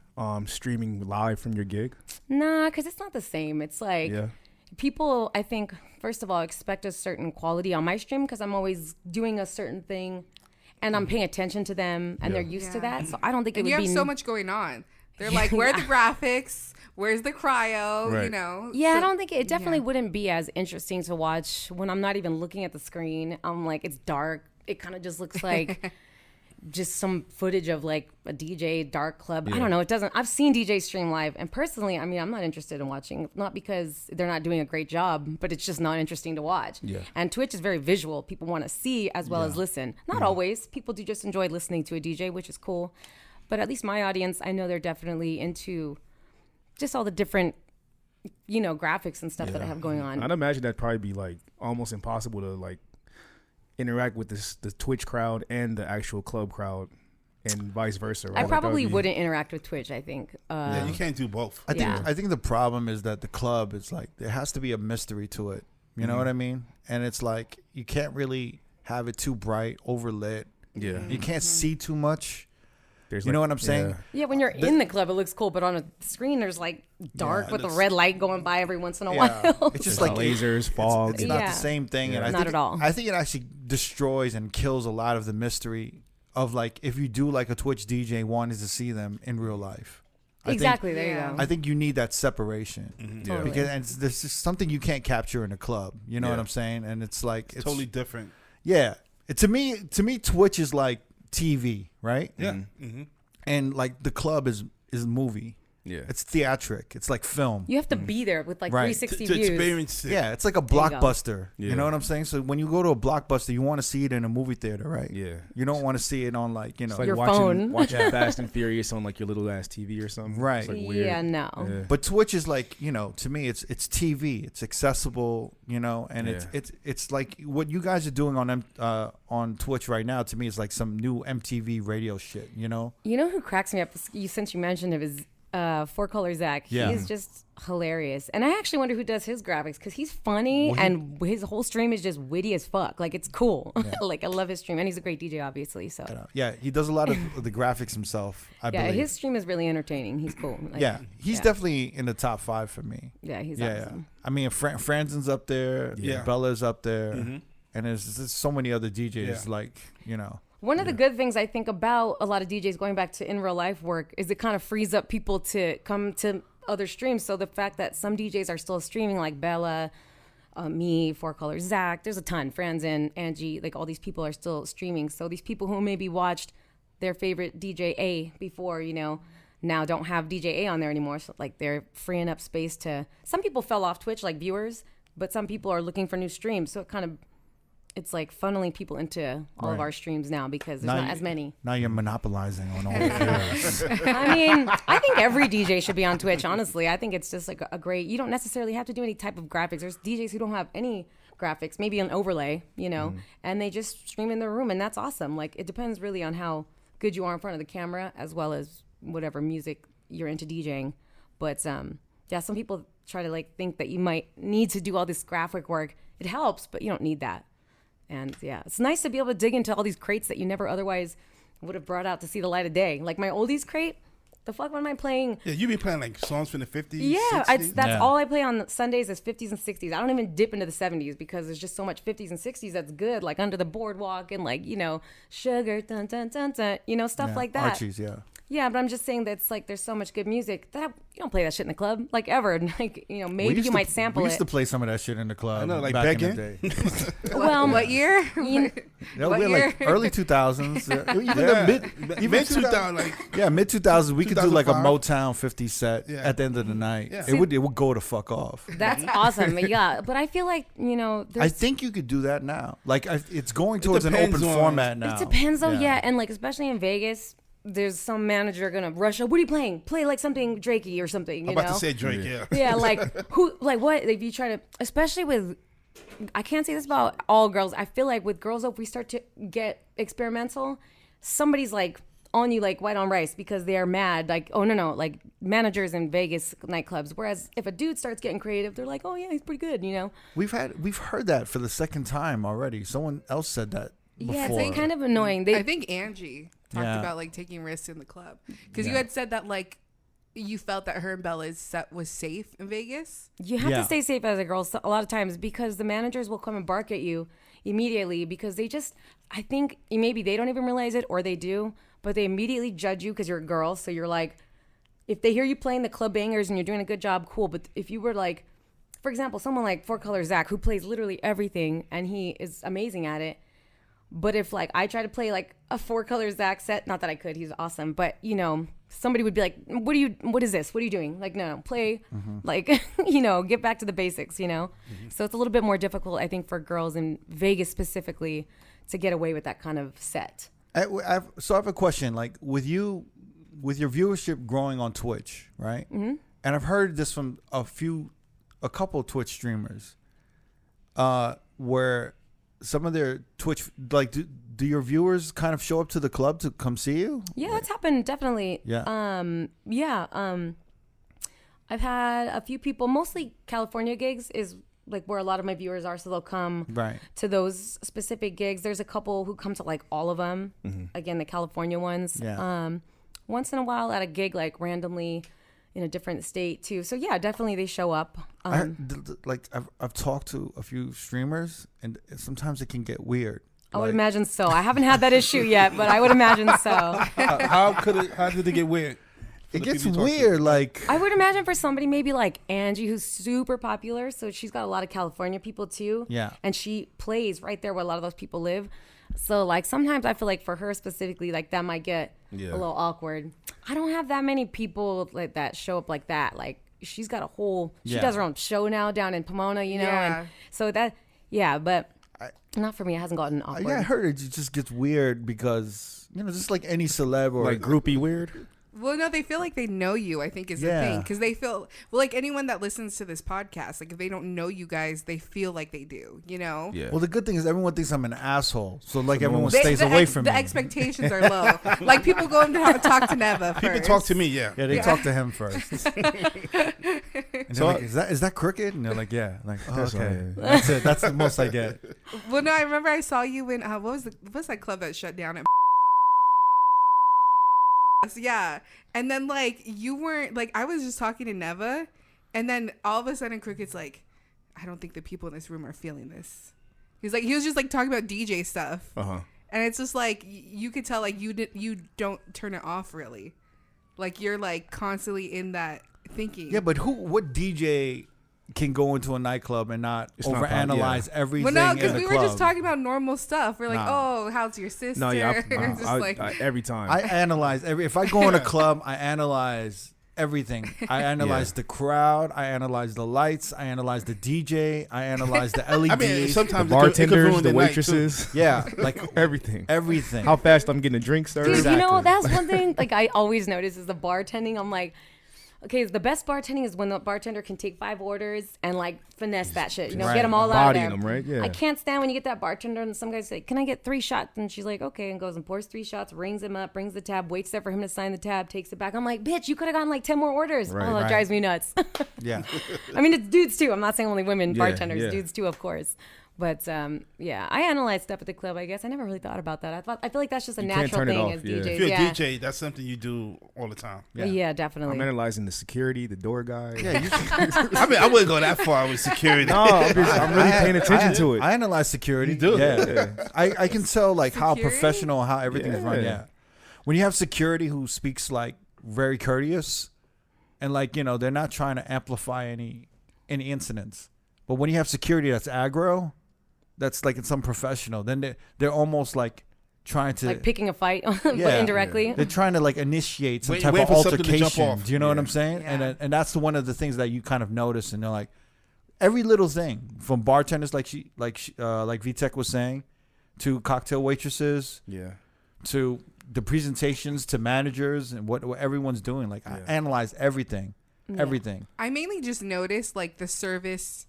streaming live from your gig? Nah, because it's not the same. It's like, people, I think, first of all, expect a certain quality on my stream because I'm always doing a certain thing and I'm paying attention to them and they're used to that. So I don't think it would be... And you have so much going on. They're like, where are the graphics? Where's the cryo? You know? Yeah, So, I don't think it definitely wouldn't be as interesting to watch when I'm not even looking at the screen. I'm like, it's dark. It kind of just looks like just some footage of like a DJ dark club. I don't know. It doesn't. I've seen DJs stream live, and personally, I mean, I'm not interested in watching. Not because they're not doing a great job, but it's just not interesting to watch. Yeah. And Twitch is very visual. People want to see as well as listen. Not always. People do just enjoy listening to a DJ, which is cool. But at least my audience, I know they're definitely into just all the different, you know, graphics and stuff that I have going on. I'd imagine that'd probably be like almost impossible to like interact with the Twitch crowd and the actual club crowd and vice versa, right? I Like, that probably would be- wouldn't interact with Twitch, I think. Yeah, you can't do both. I think the problem is that the club is like there has to be a mystery to it. You know what I mean? And it's like you can't really have it too bright, overlit. Yeah. You can't see too much. There's You know what I'm saying? Yeah, when you're in the club, it looks cool, but on a screen, there's like dark with a red light going by every once in a while. It's just There's like lasers, fog. It's not Yeah. the same thing, and I Not think at all. I think it actually destroys and kills a lot of the mystery of like if you do like a Twitch DJ wanting to see them in real life. Exactly, there you go. I think you need that separation Totally. because and there's just something you can't capture in a club. You know what I'm saying? And it's like it's Totally different. Yeah, to me, Twitch is like TV, right? Yeah. Mm-hmm. And like the club is movie. Yeah. It's theatric. It's like film. You have to be there with like Right. 360 To views. experience it. Yeah, it's like a There you go. blockbuster. Yeah. You know what I'm saying? So when you go to a blockbuster, you want to see it in a movie theater, right? Yeah. You don't want to see it on like, you know. It's like Your watching phone. Fast and Furious on like your little ass TV or something. Right. It's like weird. Yeah, no. Yeah. But Twitch is like, you know, to me it's TV. It's accessible, you know, and it's like what you guys are doing on Twitch right now to me is like some new MTV radio shit, you know? You know who cracks me up? Since you mentioned it, is Four Color Zach. Yeah. He is just hilarious. And I actually wonder who does his graphics because he's funny and his whole stream is just witty as fuck. Like, it's cool. Like, I love his stream. And he's a great DJ, obviously. So, Yeah, he does a lot of the graphics himself, I yeah, believe. his stream is really entertaining. He's cool. Like, Yeah, he's definitely in the top 5 for me. Yeah, he's Yeah. awesome. I mean, Franzen's up there. Yeah. Bella's up there. And there's so many other DJs, Yeah. like, you know. One of the good things I think about a lot of DJs going back to in real life work is it kind of frees up people to come to other streams. So the fact that some DJs are still streaming, like Bella, me, Four Color Zach, there's a ton, Franzen, Angie, like all these people are still streaming. So these people who maybe watched their favorite DJ A before, you know, now don't have DJ A on there anymore. So like they're freeing up space to, some people fell off Twitch like viewers, but some people are looking for new streams. So it kind of, it's like funneling people into all of our streams now because there's not as many. Now you're monopolizing on all the viewers. I mean, I think every DJ should be on Twitch, honestly. I think it's just like a great, you don't necessarily have to do any type of graphics. There's DJs who don't have any graphics, maybe an overlay, you know, and they just stream in their room, and that's awesome. Like, it depends really on how good you are in front of the camera, as well as whatever music you're into DJing. But yeah, some people try to like think that you might need to do all this graphic work. It helps, but you don't need that. And yeah, it's nice to be able to dig into all these crates that you never otherwise would have brought out to see the light of day. Like my oldies crate, the fuck am I playing? Yeah, you be playing like songs from the 50s, Yeah, 60s? that's all I play on Sundays is 50s and 60s. I don't even dip into the 70s because there's just so much 50s and 60s that's good, like Under the Boardwalk and like, you know, Sugar, dun dun dun dun, you know, stuff like that. Archie's, yeah. Yeah, but I'm just saying that it's like there's so much good music that you don't play that shit in the club, like ever. Like, you know, maybe you might sample We it. used to play some of that shit in the club. I know, like back in begging. the day. Well, What year? you- Yeah, What we were like year? early 2000s. Even Yeah. the Mid 2000, like yeah, mid 2000s. We could do like a 2005. Motown 50 set Yeah. at the end of the night. Yeah. It would go the fuck off. that's awesome. Yeah, but I feel like, you know, I there's think you could do that now. Like it's going towards an depends open on- format now. it depends though, Yeah. yeah. And like, especially in Vegas, there's some manager gonna rush up. What are you playing? Play like something Drakey or something, you I'm know? about to say Drake, yeah. Yeah, like who, like what? If you try to, especially with, I can't say this about all girls. I feel like with girls, if we start to get experimental, somebody's like on you like white on rice because they are mad. Like, oh no, like managers in Vegas nightclubs. Whereas if a dude starts getting creative, they're like, oh yeah, he's pretty good, you know? We've heard that for the second time already. Someone else said that before. Yeah, it's like kind of annoying. I think Angie talked Yeah. about like taking risks in the club because you Yeah. had said that like you felt that her and Bella's set was safe in Vegas. You have Yeah. to stay safe as a girl a lot of times because the managers will come and bark at you immediately because they just, I think maybe they don't even realize it or they do, but they immediately judge you because you're a girl. So you're like, if they hear you playing the club bangers and you're doing a good job, cool. But if you were like, for example, someone like Four Color Zach who plays literally everything and he is amazing at it. But if like I try to play like a Four Color Zach set, not that I could, he's awesome, but you know, somebody would be like, what is this? What are you doing? Like, no, play, like, you know, get back to the basics, you know? So it's a little bit more difficult, I think, for girls in Vegas specifically to get away with that kind of set. So I have a question. Like with your viewership growing on Twitch, right? Mm-hmm. And I've heard this from a couple of Twitch streamers, where some of their Twitch, like, do your viewers kind of show up to the club to come see you? Yeah, that's happened, definitely. Yeah. I've had a few people, mostly California gigs is like where a lot of my viewers are, so they'll come Right. to those specific gigs. There's a couple who come to like all of them, again, the California ones. Yeah. Once in a while at a gig, like randomly in a different state too. So yeah, definitely they show up. I've talked to a few streamers, and sometimes it can get weird. I would imagine so. I haven't had that issue yet, but I would imagine so. How did it get weird? For It the gets people you talk to? weird. Like I would imagine for somebody maybe like Angie, who's super popular. So she's got a lot of California people too. Yeah. And she plays right there where a lot of those people live. So like sometimes I feel like for her specifically, like that might get a little awkward. I don't have that many people like that show up like that. Like she's got a whole, she Yeah. does her own show now down in Pomona, you know? Yeah. And so that, yeah, but not for me. It hasn't gotten awkward. yeah, I heard it just gets weird because just like any celeb or Like groupie weird. Well, no, they feel like they know you, I think is the Yeah. thing. Because they feel, well, like anyone that listens to this podcast, like if they don't know you guys, they feel like they do, you know? Yeah. Well, the good thing is everyone thinks I'm an asshole, so like everyone They- stays the away ex- from the me. expectations are low. Like people go to talk to Neva first. People talk to me, yeah. Yeah, they talk to him first. And they're like, is that crooked? And they're like, yeah. Like, oh, That's okay. all, That's it. That's the most I get. Well, no, I remember I saw you in what's that club that shut down at? Yeah, and then like you weren't like I was just talking to Neva, and then all of a sudden Crooked's like, I don't think the people in this room are feeling this. He was just like talking about DJ stuff, Uh-huh. and it's just like you could tell like you don't turn it off really, like you're like constantly in that thinking. Yeah, but what DJ can go into a nightclub and not It's not overanalyze everything Well, no, in because the we club? were just talking about normal stuff. We're like, Nah. oh, how's your sister? No, yeah, It's just like, every time. I analyze if I go in a club, I analyze everything. I analyze the crowd. I analyze the lights. I analyze the DJ. I analyze the LEDs. I mean, sometimes the it could bartenders, ruin the night, too. waitresses, yeah, like everything. everything. How fast I'm getting a drink served. Dude, you know, Exactly. that's one thing like I always notice is the bartending. I'm like, okay, the best bartending is when the bartender can take 5 orders and like finesse that shit. You know, Right. get them all out of Bodying there. them, right? Yeah. I can't stand when you get that bartender and some guys say, "Can I get 3 shots?" And she's like, "Okay," and goes and pours 3 shots, rings him up, brings the tab, waits there for him to sign the tab, takes it back. I'm like, "Bitch, you could have gotten like 10 more orders." Right. Oh, that Right. drives me nuts. Yeah. I mean, it's dudes too. I'm not saying only women Yeah, bartenders, yeah. dudes too, of course. But yeah, I analyze stuff at the club. I guess I never really thought about that. I feel like that's just a You can't natural turn it thing off, as yeah. DJs. If you're yeah. a DJ, that's something you do all the time. Yeah, definitely. I'm analyzing the security, the door guy. Yeah. You I mean, I wouldn't go that far with security. No, I'm really paying attention to it. I analyze security. You do? Yeah. I can tell like how Security? professional, how everything is run. Yeah. Yeah. When you have security who speaks like very courteous, and like they're not trying to amplify any incidents, but when you have security that's aggro, that's like it's some professional. Then they're almost like trying to Like picking a fight, but Yeah. indirectly. They're trying to like initiate some Wait- type wait of for something to jump altercation. off. Do you know what Yeah. I'm saying? Yeah. And that's one of the things that you kind of notice, and they're like every little thing from bartenders, like Vtech was saying, to cocktail waitresses, Yeah. to the presentations, to managers, and what everyone's doing. Like I analyze everything, everything. I mainly just noticed like the service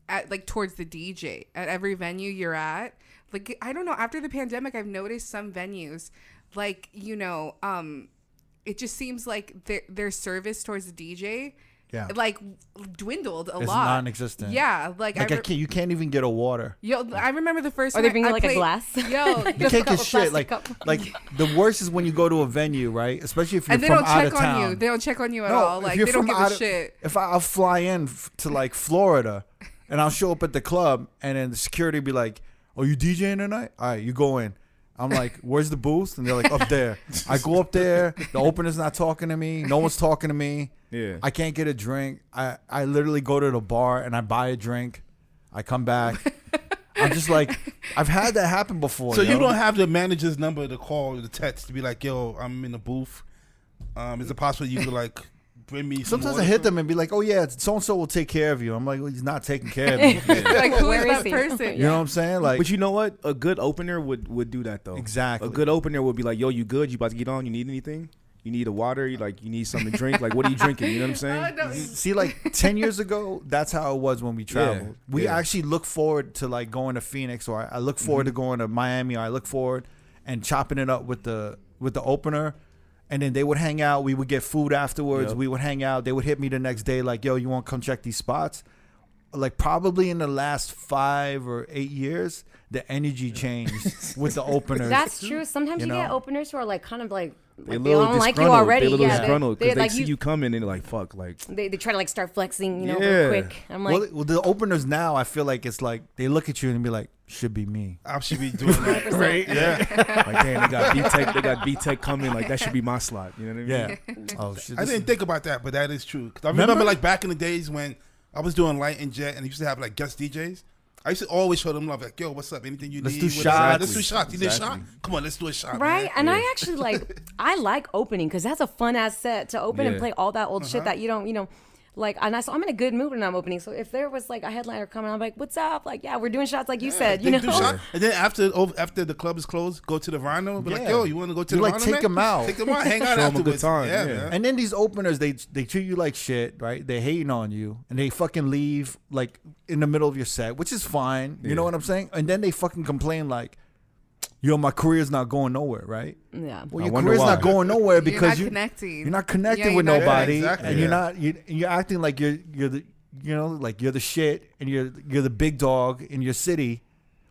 at like towards the DJ at every venue you're at. Like I don't know, after the pandemic I've noticed some venues like it just seems like their service towards the DJ like dwindled a It's lot. non-existent. Yeah, like You can't even get a water. I remember the first Or time they bring you I like a played- glass. Yo, You can't get shit. plastic Like cup. the worst is when you go to a venue, right? Especially if you're and they from don't out check of town. on you. They don't check on you at No, all. if Like you're they don't from give out a of- shit. If I'll fly in to like Florida, and I'll show up at the club, and then the security be like, "Oh, you DJing tonight? All right, you go in." I'm like, "Where's the booth?" And they're like, "Up there." I go up there. The opener's not talking to me. No one's talking to me. Yeah. I can't get a drink. I literally go to the bar and I buy a drink. I come back. I'm just like, I've had that happen before. So yo. you don't have the manager's number to call, the text to be like, "Yo, I'm in the booth. Is it possible you could like bring me?" some Sometimes I water?" hit them and be like, "Oh yeah, so and so will take care of you." I'm like, well, he's not taking care of me. Like who Where is is that he? person? You know what I'm saying? Like, But you know what? A good opener would do that though. Exactly. A good opener would be like, "Yo, you good? You about to get on? You need anything? You need a water? You need something to drink? Like, what are you drinking?" You know what I'm saying? see, like 10 years ago, that's how it was when we traveled. We yeah. actually look forward to like going to Phoenix, or I look forward to going to Miami, or I look forward and chopping it up with the opener. And then they would hang out. We would get food afterwards. Yep. We would hang out. They would hit me the next day like, "Yo, you want to come check these spots?" Like probably in the last 5 or 8 years, the energy changed with the openers. That's true. Sometimes You you, know? get openers who are like kind of like They they don't like you already. They a little Yeah, disgruntled because they like see you coming and they're like, "Fuck!" Like, they try to like start flexing, you know, Yeah. real quick. I'm like, well, the openers now, I feel like it's like they look at you and be like, "Should be me." I should be doing that. right? Yeah. Like, damn, they got Vtech. They got Vtech coming. Like, that should be my slot. You know what I mean? Yeah. Oh shit. I this didn't is- think about that, but that is true. 'Cause I Remember? remember like back in the days when I was doing Light and Jet, and I used to have like guest DJs. I used to always show them love, like, "Yo, what's up? Anything you Let's need? do What's shots." up? Let's do shots. You need a shot? Exactly. Come on, let's do a shot." right? man. And I actually I like opening because that's a fun ass set to open and Yeah. play all that old shit that you don't, like. And so I'm in a good mood when I'm opening. So if there was like a headliner coming, I'm like, "What's up?" Like, yeah, we're doing shots like you said, They you do know. shot. And then after the club is closed, go to the Rhino. Be like, Yeah. "Yo, you want to go to You, the like, Rhino?" take man? 'em out. Take them out. Hang out Show 'em a afterwards. good time, yeah. man. And then these openers, they treat you like shit, right? They hating on you, and they fucking leave like in the middle of your set, which is fine. You know what I'm saying? And then they fucking complain like, "Yo, my career's not going nowhere," right? Yeah. Well, I your wonder career's why. not going nowhere You're because not connecting. you're not connecting Yeah, with you're not- nobody, Yeah, exactly. and Yeah. you're acting like you're the like you're the shit, and you're the big dog in your city,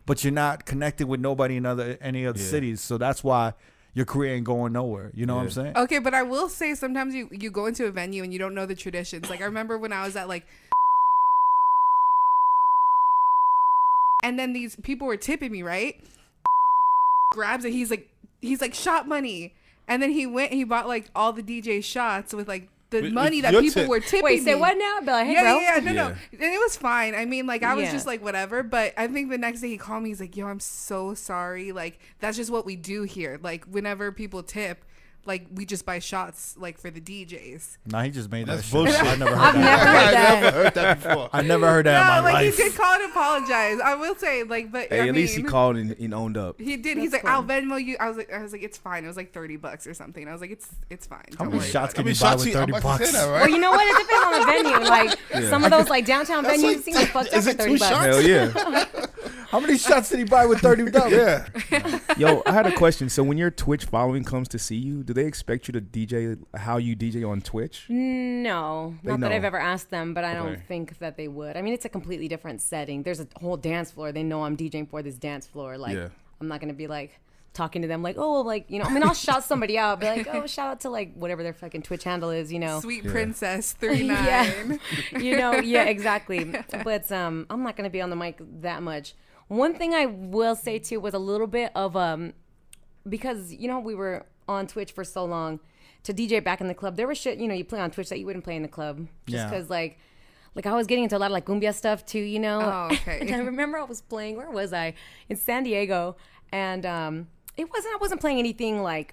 but you're not connected with nobody in any other cities. So that's why your career ain't going nowhere. You know what I'm Yeah. saying? Okay, but I will say sometimes you go into a venue and you don't know the traditions. Like I remember when I was at like, and then these people were tipping me, right? Grabs it. He's like shot money, and then he bought like all the DJ shots with like the With money that your people tip. were tipping. Wait, say me. what now? Be like, "Hey, Yeah, bro." yeah, no. Yeah. And it was fine. I mean, like, I was Yeah. just like, whatever. But I think the next day he called me. He's like, "Yo, I'm so sorry. Like, that's just what we do here. Like, whenever people tip, like we just buy shots like for the DJs. Nah, he just made that That's shit. bullshit. I never heard I've that. never heard I that. never heard that before. I never heard that in No, my like life. he did call and apologize. I will say, like, but Hey, I at least he mean, called and owned up. He did. He's That's like, I'll cool. Venmo you. I was like, it's fine. It was like $30 or something. I was like, it's fine. How Don't many worry shots about can it. you buy with I'm 30 about to say bucks? that, right? Well, you know what? It depends on the venue. Like some of those like downtown That's venues, like- things are fucked up is for it 2 $30. shots? Hell yeah. How many shots did he buy with $30? Yeah. Yo, I had a question. So when your Twitch following comes to see you, do they expect you to DJ how you DJ on Twitch? No, They not that know. I've ever asked them, but I don't Okay. think that they would. I mean, it's a completely different setting. There's a whole dance floor. They know I'm DJing for this dance floor. Like, Yeah. I'm not gonna be like talking to them like, oh, like, you know. I mean, I'll shout somebody out, be like, oh, shout out to like whatever their fucking Twitch handle is, you know. Sweet Yeah. Princess 39. Yeah. You know, yeah, exactly. But I'm not gonna be on the mic that much. One thing I will say too was a little bit of because you know we were on Twitch for so long to DJ back in the club. There was shit, you know, you play on Twitch that you wouldn't play in the club just Yeah. because like I was getting into a lot of like cumbia stuff too, you know. Oh, okay. And I remember I was playing. Where was I? In San Diego, and I wasn't playing anything like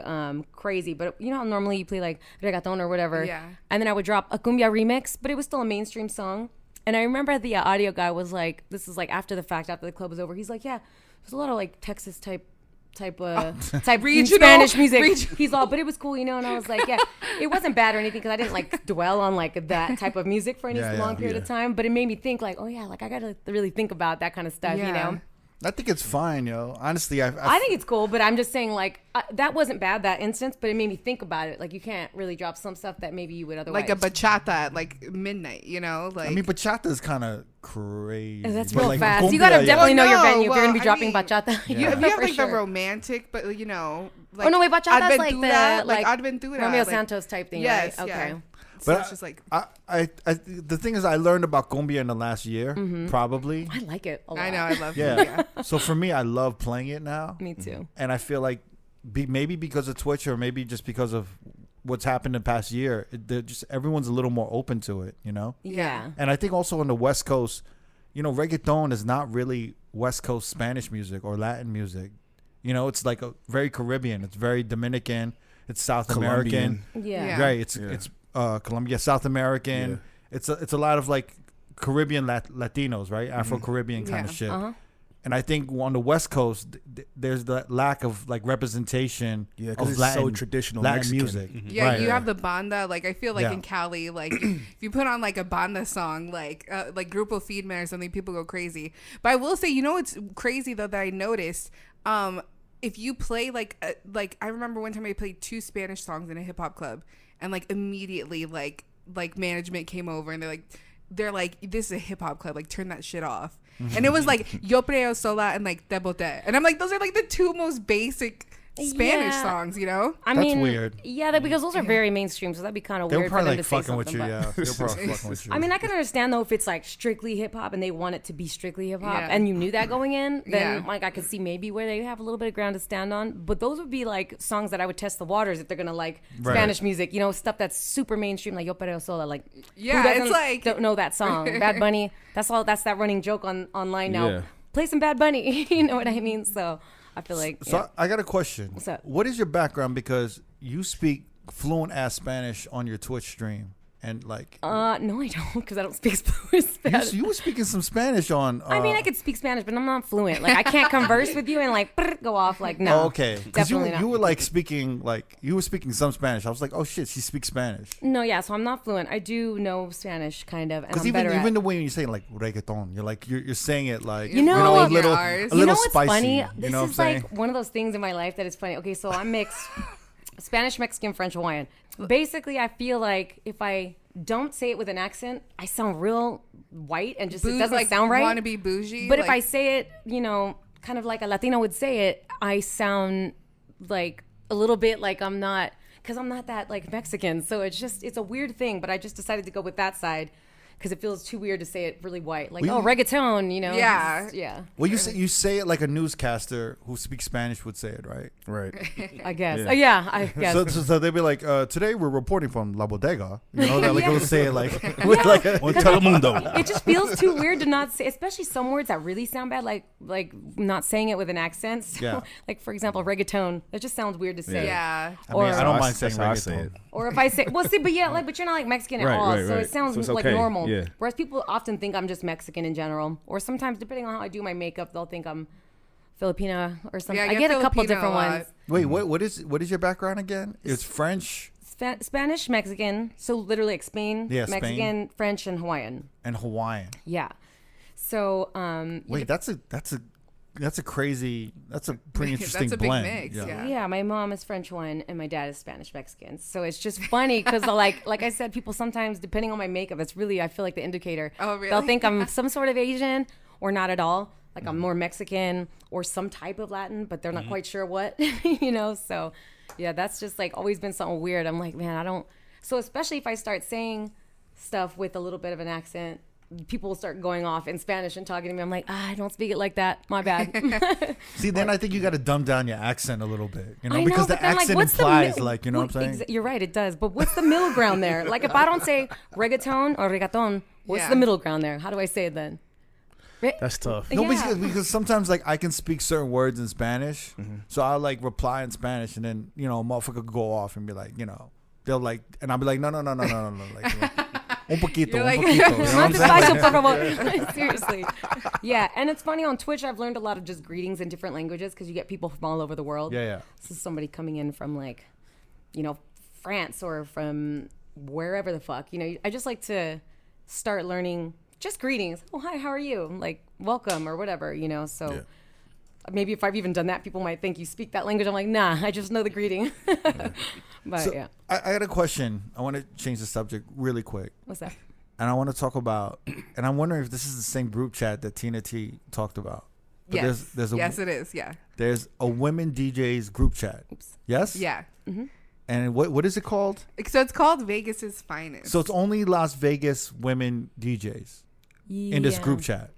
crazy, but you know how normally you play like reggaeton or whatever. Yeah. And then I would drop a cumbia remix, but it was still a mainstream song. And I remember the audio guy was like, this is like after the fact, after the club was over. He's like, yeah, there's a lot of like Texas type Regional- Spanish music. regional. He's all, but it was cool, you know. And I was like, yeah, it wasn't bad or anything because I didn't like dwell on like that type of music for any Yeah, long yeah. period of time. But it made me think like, oh yeah, like I gotta really think about that kind of stuff, you Yeah. know. I think it's fine, yo. Honestly, I think it's cool, but I'm just saying like that wasn't bad that instance, but it made me think about it. Like you can't really drop some stuff that maybe you would otherwise. Like a bachata at like midnight, you know? Like I mean, bachata is kind of crazy. that's but real like fast. cumbia, You gotta yeah. definitely know your Well, no, venue if you're gonna be well, I dropping mean, bachata. you have for like sure. the romantic, but you know, like Oh no, wait, bachata's like the like Adventura, Romeo like, Santos type thing, Yes, right? yeah. Okay. So But it's just like I the thing is, I learned about cumbia in the last year, probably. I like it a lot. I know I love Yeah. cumbia. So for me, I love playing it now, Me too. and I feel like maybe because of Twitch or maybe just because of what's happened in the past year, just everyone's a little more open to it, you know. Yeah. And I think also on the West Coast, you know, reggaeton is not really West Coast Spanish music or Latin music. You know, it's like a very Caribbean. It's very Dominican. It's South Colombian. American. Yeah. Yeah. Right. It's Yeah. it's Colombia, South American. It's a lot of like Caribbean Latinos, right? Afro Caribbean kind of Yeah. shit. Uh-huh. And I think on the West Coast, there's the lack of like representation Yeah, because of it's Latin, so traditional Latin Mexican. music. Yeah, Right. you have the banda. Like I feel like Yeah. in Cali, like if you put on like a banda song, like Grupo Feedman or something, people go crazy. But I will say, you know, what's crazy though that I noticed. If you play like I remember one time I played 2 Spanish songs in a hip hop club, and like immediately like management came over and they're like this is a hip hop club, like turn that shit off. And it was like Yo Preo Sola and like Te Bote. And I'm like, those are like the 2 most basic Spanish Yeah. songs, you know? I That's mean, weird. Yeah, because those are very mainstream, so that'd be kind of They were weird for them probably to like say fucking with something. you, but- yeah. They were probably fucking with you. I mean, I can understand though if it's like strictly hip hop and they want it to be strictly hip hop, Yeah. and you knew that going in, then Yeah. like I could see maybe where they have a little bit of ground to stand on. But those would be like songs that I would test the waters if they're gonna like Right. Spanish music, you know, stuff that's super mainstream, like Yo Perreo Sola, like Yeah, who doesn't- it's like- don't know that song. Bad Bunny, that's that running joke online now. Yeah. Play some Bad Bunny, you know what I mean? So I feel like So yeah. I got a question. What's up? What is your background? Because you speak fluent ass Spanish on your Twitch stream, and like no, I don't, because I don't speak Spanish. you were speaking some Spanish on. I mean, I could speak Spanish, but I'm not fluent. Like, I can't converse with you and like go off. Like, no. Oh, okay, because definitely not. you were like speaking you were speaking some Spanish. I was like, oh shit, she speaks Spanish. No, yeah. So I'm not fluent. I do know Spanish, kind of, and Because I'm better even at. the way you say like reggaeton, you're saying it like You know- a little Ours. a You little know what's spicy. funny? You This know what I'm is saying? like one of those things in my life that is funny. Okay, so I'm mixed, Spanish, Mexican, French, Hawaiian. Basically, I feel like if I don't say it with an accent, I sound real white and just it doesn't like, sound right. Want to be bougie? But if like, I say it, you know, kind of like a Latino would say it, I sound like a little bit like I'm not, because I'm not that like Mexican. So it's a weird thing. But I just decided to go with that side because it feels too weird to say it really white, like reggaeton, you know? Yeah. Yeah. Well, you say it like a newscaster who speaks Spanish would say it, right? Right. I guess. Yeah. I guess. So they'd be like, today we're reporting from La Bodega. You know, that like they'll say it like with like a, On Telemundo. It just feels too weird to not say, especially some words that really sound bad, like not saying it with an accent. So, Yeah. like for example, reggaeton. It just sounds weird to say. Yeah. I mean, I don't mind saying That's how I say reggaeton. it. Or if I say, well, see, but yeah, like, but you're not like Mexican at Right, all, right, so right. it sounds So it's like okay, normal. yeah. Whereas people often think I'm just Mexican in general, or sometimes depending on how I do my makeup, they'll think I'm Filipina or something. Yeah, I get a couple Filipino different a lot. ones. Wait, what is your background again? It's French Spanish, Mexican, so literally like Spain, Yeah, Spain. Mexican, French, and Hawaiian. and Hawaiian. Yeah. So Wait, that's a pretty interesting That's a big blend. mix, yeah. yeah, my mom is French one and my dad is Spanish Mexican. So it's just funny because like I said, people sometimes, depending on my makeup, it's really, I feel like the indicator. Oh, really? They'll think I'm some sort of Asian or not at all. Like I'm more Mexican or some type of Latin, but they're not quite sure what, you know? So yeah, that's just like always been something weird. I'm like, man, I don't. So especially if I start saying stuff with a little bit of an accent, people will start going off in Spanish and talking to me. I'm like, I don't speak it like that. My bad. See, then I think you got to dumb down your accent a little bit, you know, I know, because the but then, like, accent what's the implies, mil- like, you know what I'm saying? You're right, it does. But what's the middle ground there? Like, if I don't say reggaeton or regaton, what's Yeah. the middle ground there? How do I say it then? That's tough. No, Yeah. because sometimes like I can speak certain words in Spanish, so I'll like reply in Spanish, and then you know a motherfucker could go off and be like, you know, they'll like, and I'll be like, no, like, un poquito, You're un like- poquito. You know what I'm saying? Despacio, por favor. Seriously. Yeah, and it's funny on Twitch, I've learned a lot of just greetings in different languages because you get people from all over the world. Yeah. So somebody coming in from like, you know, France or from wherever the fuck, you know, I just like to start learning just greetings. Oh, hi, how are you? Like, welcome or whatever, you know, so maybe if I've even done that, people might think you speak that language. I'm like, nah, I just know the greeting. But So yeah. I got a question. I want to change the subject really quick, What's that? and I want to talk about, and I'm wondering if this is the same group chat that Tina T talked about. But Yes. there's a, Yes, it is. Yeah. There's a women DJs group chat. Yes. Yeah. And what is it called? So it's called Vegas's Finest. So it's only Las Vegas women DJs in this group chat.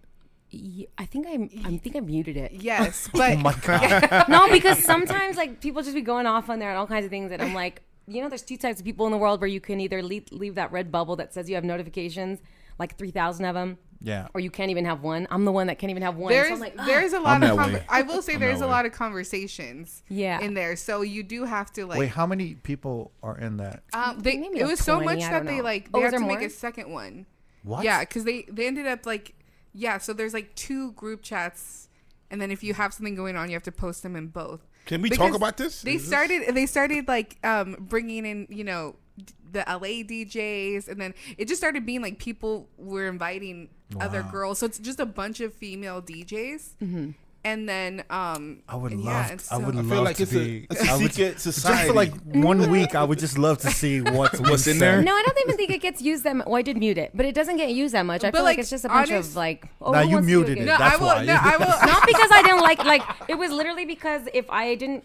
I think I muted it. Yes, but Oh my god! No, because sometimes like people just be going off on there and all kinds of things, and I'm like, you know, there's two types of people in the world where you can either leave that red bubble that says you have notifications, like 3,000 of them, Yeah. or you can't even have one. I'm the one that can't even have one. So there's I'm like, there's a lot I'm of that way. I will say I'm there's that a way. lot of conversations Yeah. in there, so you do have to like Wait, how many people are in that? Maybe it like was so 20, much I that don't they know. like Oh, they was had to there make more? a second one. What? Yeah, because they ended up like so there's like 2 group chats, and then if you have something going on, you have to post them in both. Can we Because talk about this? They Is this- started like bringing in, you know, the LA DJs, and then it just started being like people were inviting other Wow. girls. So it's just a bunch of female DJs. And then I would and love. and I so- would I love feel like to it's be. a I would- secret just society. for like 1 week, I would just love to see what's in there. No, I don't even think it gets used that much. Well, I did mute it, but it doesn't get used that much. I But, feel like like, it's just a bunch honest- of like. Oh, Now who you wants to do muted it. again? no, That's I will. why. No, I will. Not because I didn't like it was literally because if I didn't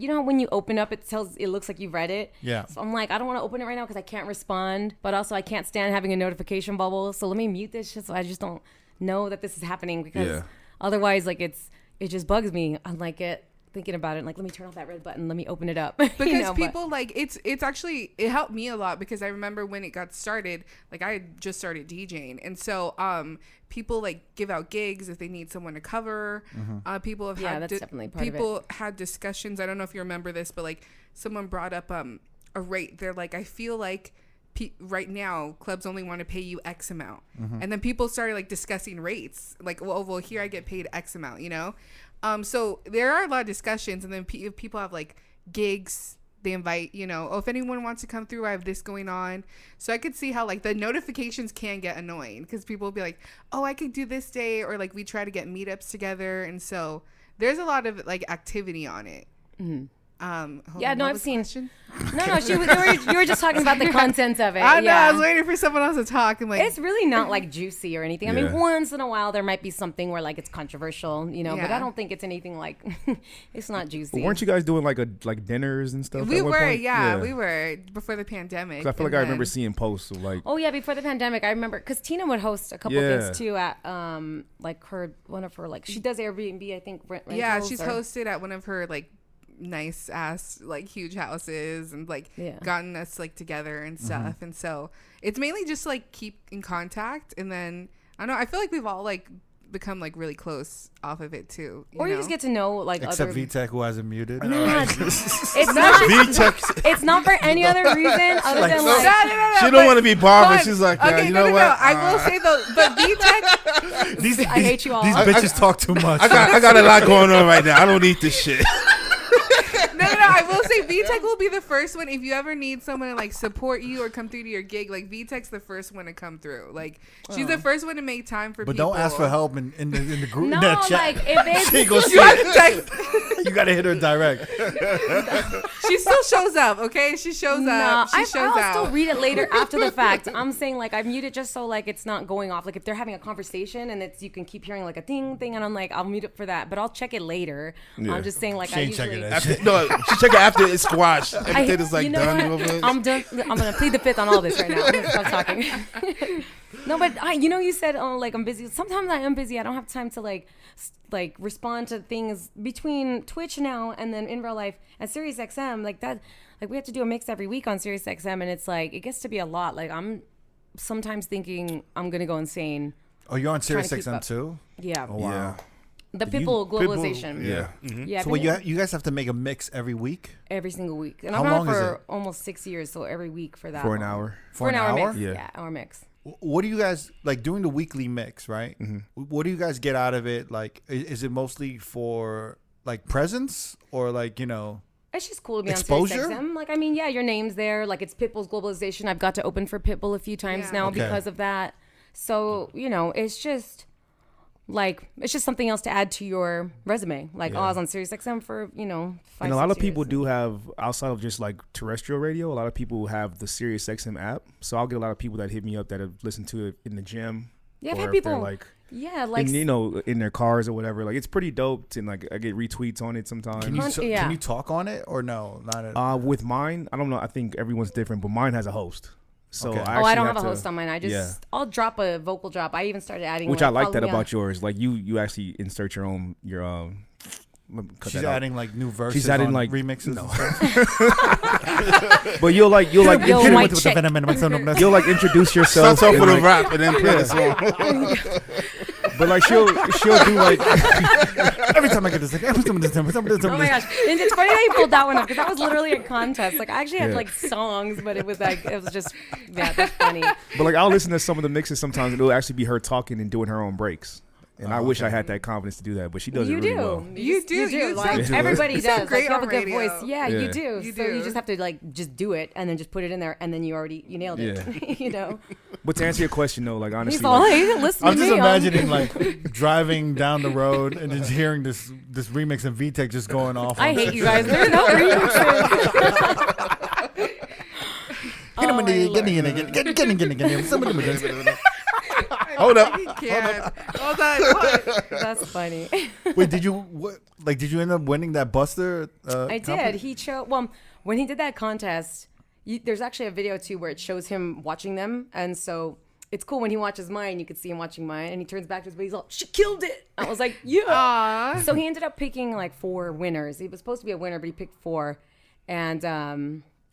you know when you open up it looks like you've read it. Yeah. So I'm like, I don't want to open it right now because I can't respond, but also I can't stand having a notification bubble, so let me mute this shit so I just don't know that this is happening, because Yeah. otherwise like it just bugs me. I'm like thinking about it, like, let me turn off that red button, let me open it up. Because You know, but- people like it's actually it helped me a lot, because I remember when it got started, like I had just started DJing, and so people like give out gigs if they need someone to cover. People have Yeah, had that's definitely part of it. people had discussions. I don't know if you remember this, but like someone brought up a rate. They're like, I feel like right now clubs only want to pay you X amount, and then people started like discussing rates, like, well here I get paid X amount, you know. So there are a lot of discussions, and then if people have like gigs, they invite, you know, if anyone wants to come through, I have this going on. So I could see how like the notifications can get annoying, because people will be like, oh, I could do this day, or like we try to get meetups together, and so there's a lot of like activity on it. Yeah, on, no, what I've was the seen. question? No, you were just talking about the content of it. I know. Yeah. I was waiting for someone else to talk. I'm like, It's really not like juicy or anything. I mean, Yeah. once in a while there might be something where like it's controversial, but Yeah. I don't think it's anything like it's not juicy. But weren't you guys doing like dinners and stuff? we at one were, point? yeah, we were before the pandemic. 'Cause I feel like and I remember then- seeing posts of like. Oh yeah, before the pandemic, I remember because Tina would host a couple Yeah. things too at like one of her like she does Airbnb, I think. Yeah, rentals she's or- hosted at one of her like nice ass like huge houses and like Yeah. gotten us like together and stuff. And so it's mainly just like keep in contact, and then I don't know. I feel like we've all like become like really close off of it too. Or you just get to know like Except other. Vtech, who hasn't muted. Nah, it's not. Vtech. It's not for any other reason other than so- like. No, She but- don't want to be Barbara. but- She's like, okay, you no, know no, what? no. I will say though, but VTech. These, I hate you all. These bitches talk too much. I got a lot going on right now. I don't need this shit. No, I will say VTech will be the first one if you ever need someone to like support you or come through to your gig. Like VTech's the first one to come through. Like she's the first one to make time for But people. don't ask for help in the group. No, in that chat. like if it's She goes, You have to text. you gotta hit her direct. She still shows up. Okay, she shows up. She shows I'll out. still read it later after the fact. I'm saying like I mute it just so like it's not going off. Like if they're having a conversation and it's you can keep hearing like a ding thing, and I'm like I'll mute it for that, but I'll check it later. Yeah. I'm just saying like She I ain't usually. checking that After, shit. no, she check it after it's squashed. I- Everything is like you know done. what? Over. I'm done. I'm gonna plead the fifth on all this right now. I'm gonna stop talking. No, but you said like I'm busy. Sometimes I am busy. I don't have time to like respond to things between Twitch now and then in real life and Sirius XM like that. Like we have to do a mix every week on Sirius XM, and it's like it gets to be a lot. Like I'm sometimes thinking I'm gonna go insane. Oh, you're on Sirius Trying to keep XM up. too? Yeah, Oh wow. Yeah. the Pitbull globalization. Yeah. Yeah, So you guys have to make a mix every week every single week, and How I've been on long is for it? almost 6 years. So every week for that For an long. hour. For an hour mix. Yeah. Yeah, hour mix. What do you guys like doing the weekly mix, right? What do you guys get out of it? Like, is it mostly for like presence or like, It's just cool to be Exposure? on Sirius XM. Like, I mean, yeah, your name's there. Like, it's Pitbull's globalization. I've got to open for Pitbull a few times Yeah. now Okay. because of that. So, it's just something else to add to your resume. Like, I was on Sirius XM for, 5, And a lot of 6 years. people do have, outside of just like terrestrial radio, a lot of people have the Sirius XM app. So I'll get a lot of people that hit me up that have listened to it in the gym. Yeah, I've or had if people. they're, like, Yeah, like in their cars or whatever. Like it's pretty dope, and like I get retweets on it sometimes. Yeah. Can you talk on it or no? Not at With mine, I don't know. I think everyone's different, but mine has a host. So Okay. I I don't actually have a to- host on mine. I just yeah. I'll drop a vocal drop. I even started adding Which I like follow that me on- about yours. Like you actually insert your own let me cut She's that out. adding like new verses. She's adding on like remixes. No. And stuff. But you'll like Yo, intro- mic check. you'll like introduce yourself. Starts off with and, a like, rap and then play the song. but like she'll do like Every time I get this, like, every time I get this, Oh my gosh. And it's funny that you pulled that one up because that was literally a contest. Like I actually had Yeah. like songs, but it was just that's funny. But like I'll listen to some of the mixes sometimes, and it'll actually be her talking and doing her own breaks. And I wish I had that confidence to do that, but she does You it really do. well. You do. You Like sound- everybody you does. sound great Like, you have a on good radio. voice. Yeah, Yeah. you do. You So you do. just have to like just do it and then just put it in there and then you nailed it. But to answer your question though, like honestly, He's all, like, hey, listen I'm to just me. imagining like driving down the road and just hearing this remix of VTech just going off. I on hate you guys. There's no remixes. Hold up. He can't. Hold on. What? That's funny. Wait, did you end up winning that Buster? I did. He chose. Well, when he did that contest, there's actually a video too where it shows him watching them, and so it's cool when he watches mine. You could see him watching mine, and he turns back to his buddy. He's all, "She killed it." I was like, "Yeah." Aw. So he ended up picking like 4 winners. He was supposed to be a winner, but he picked 4, and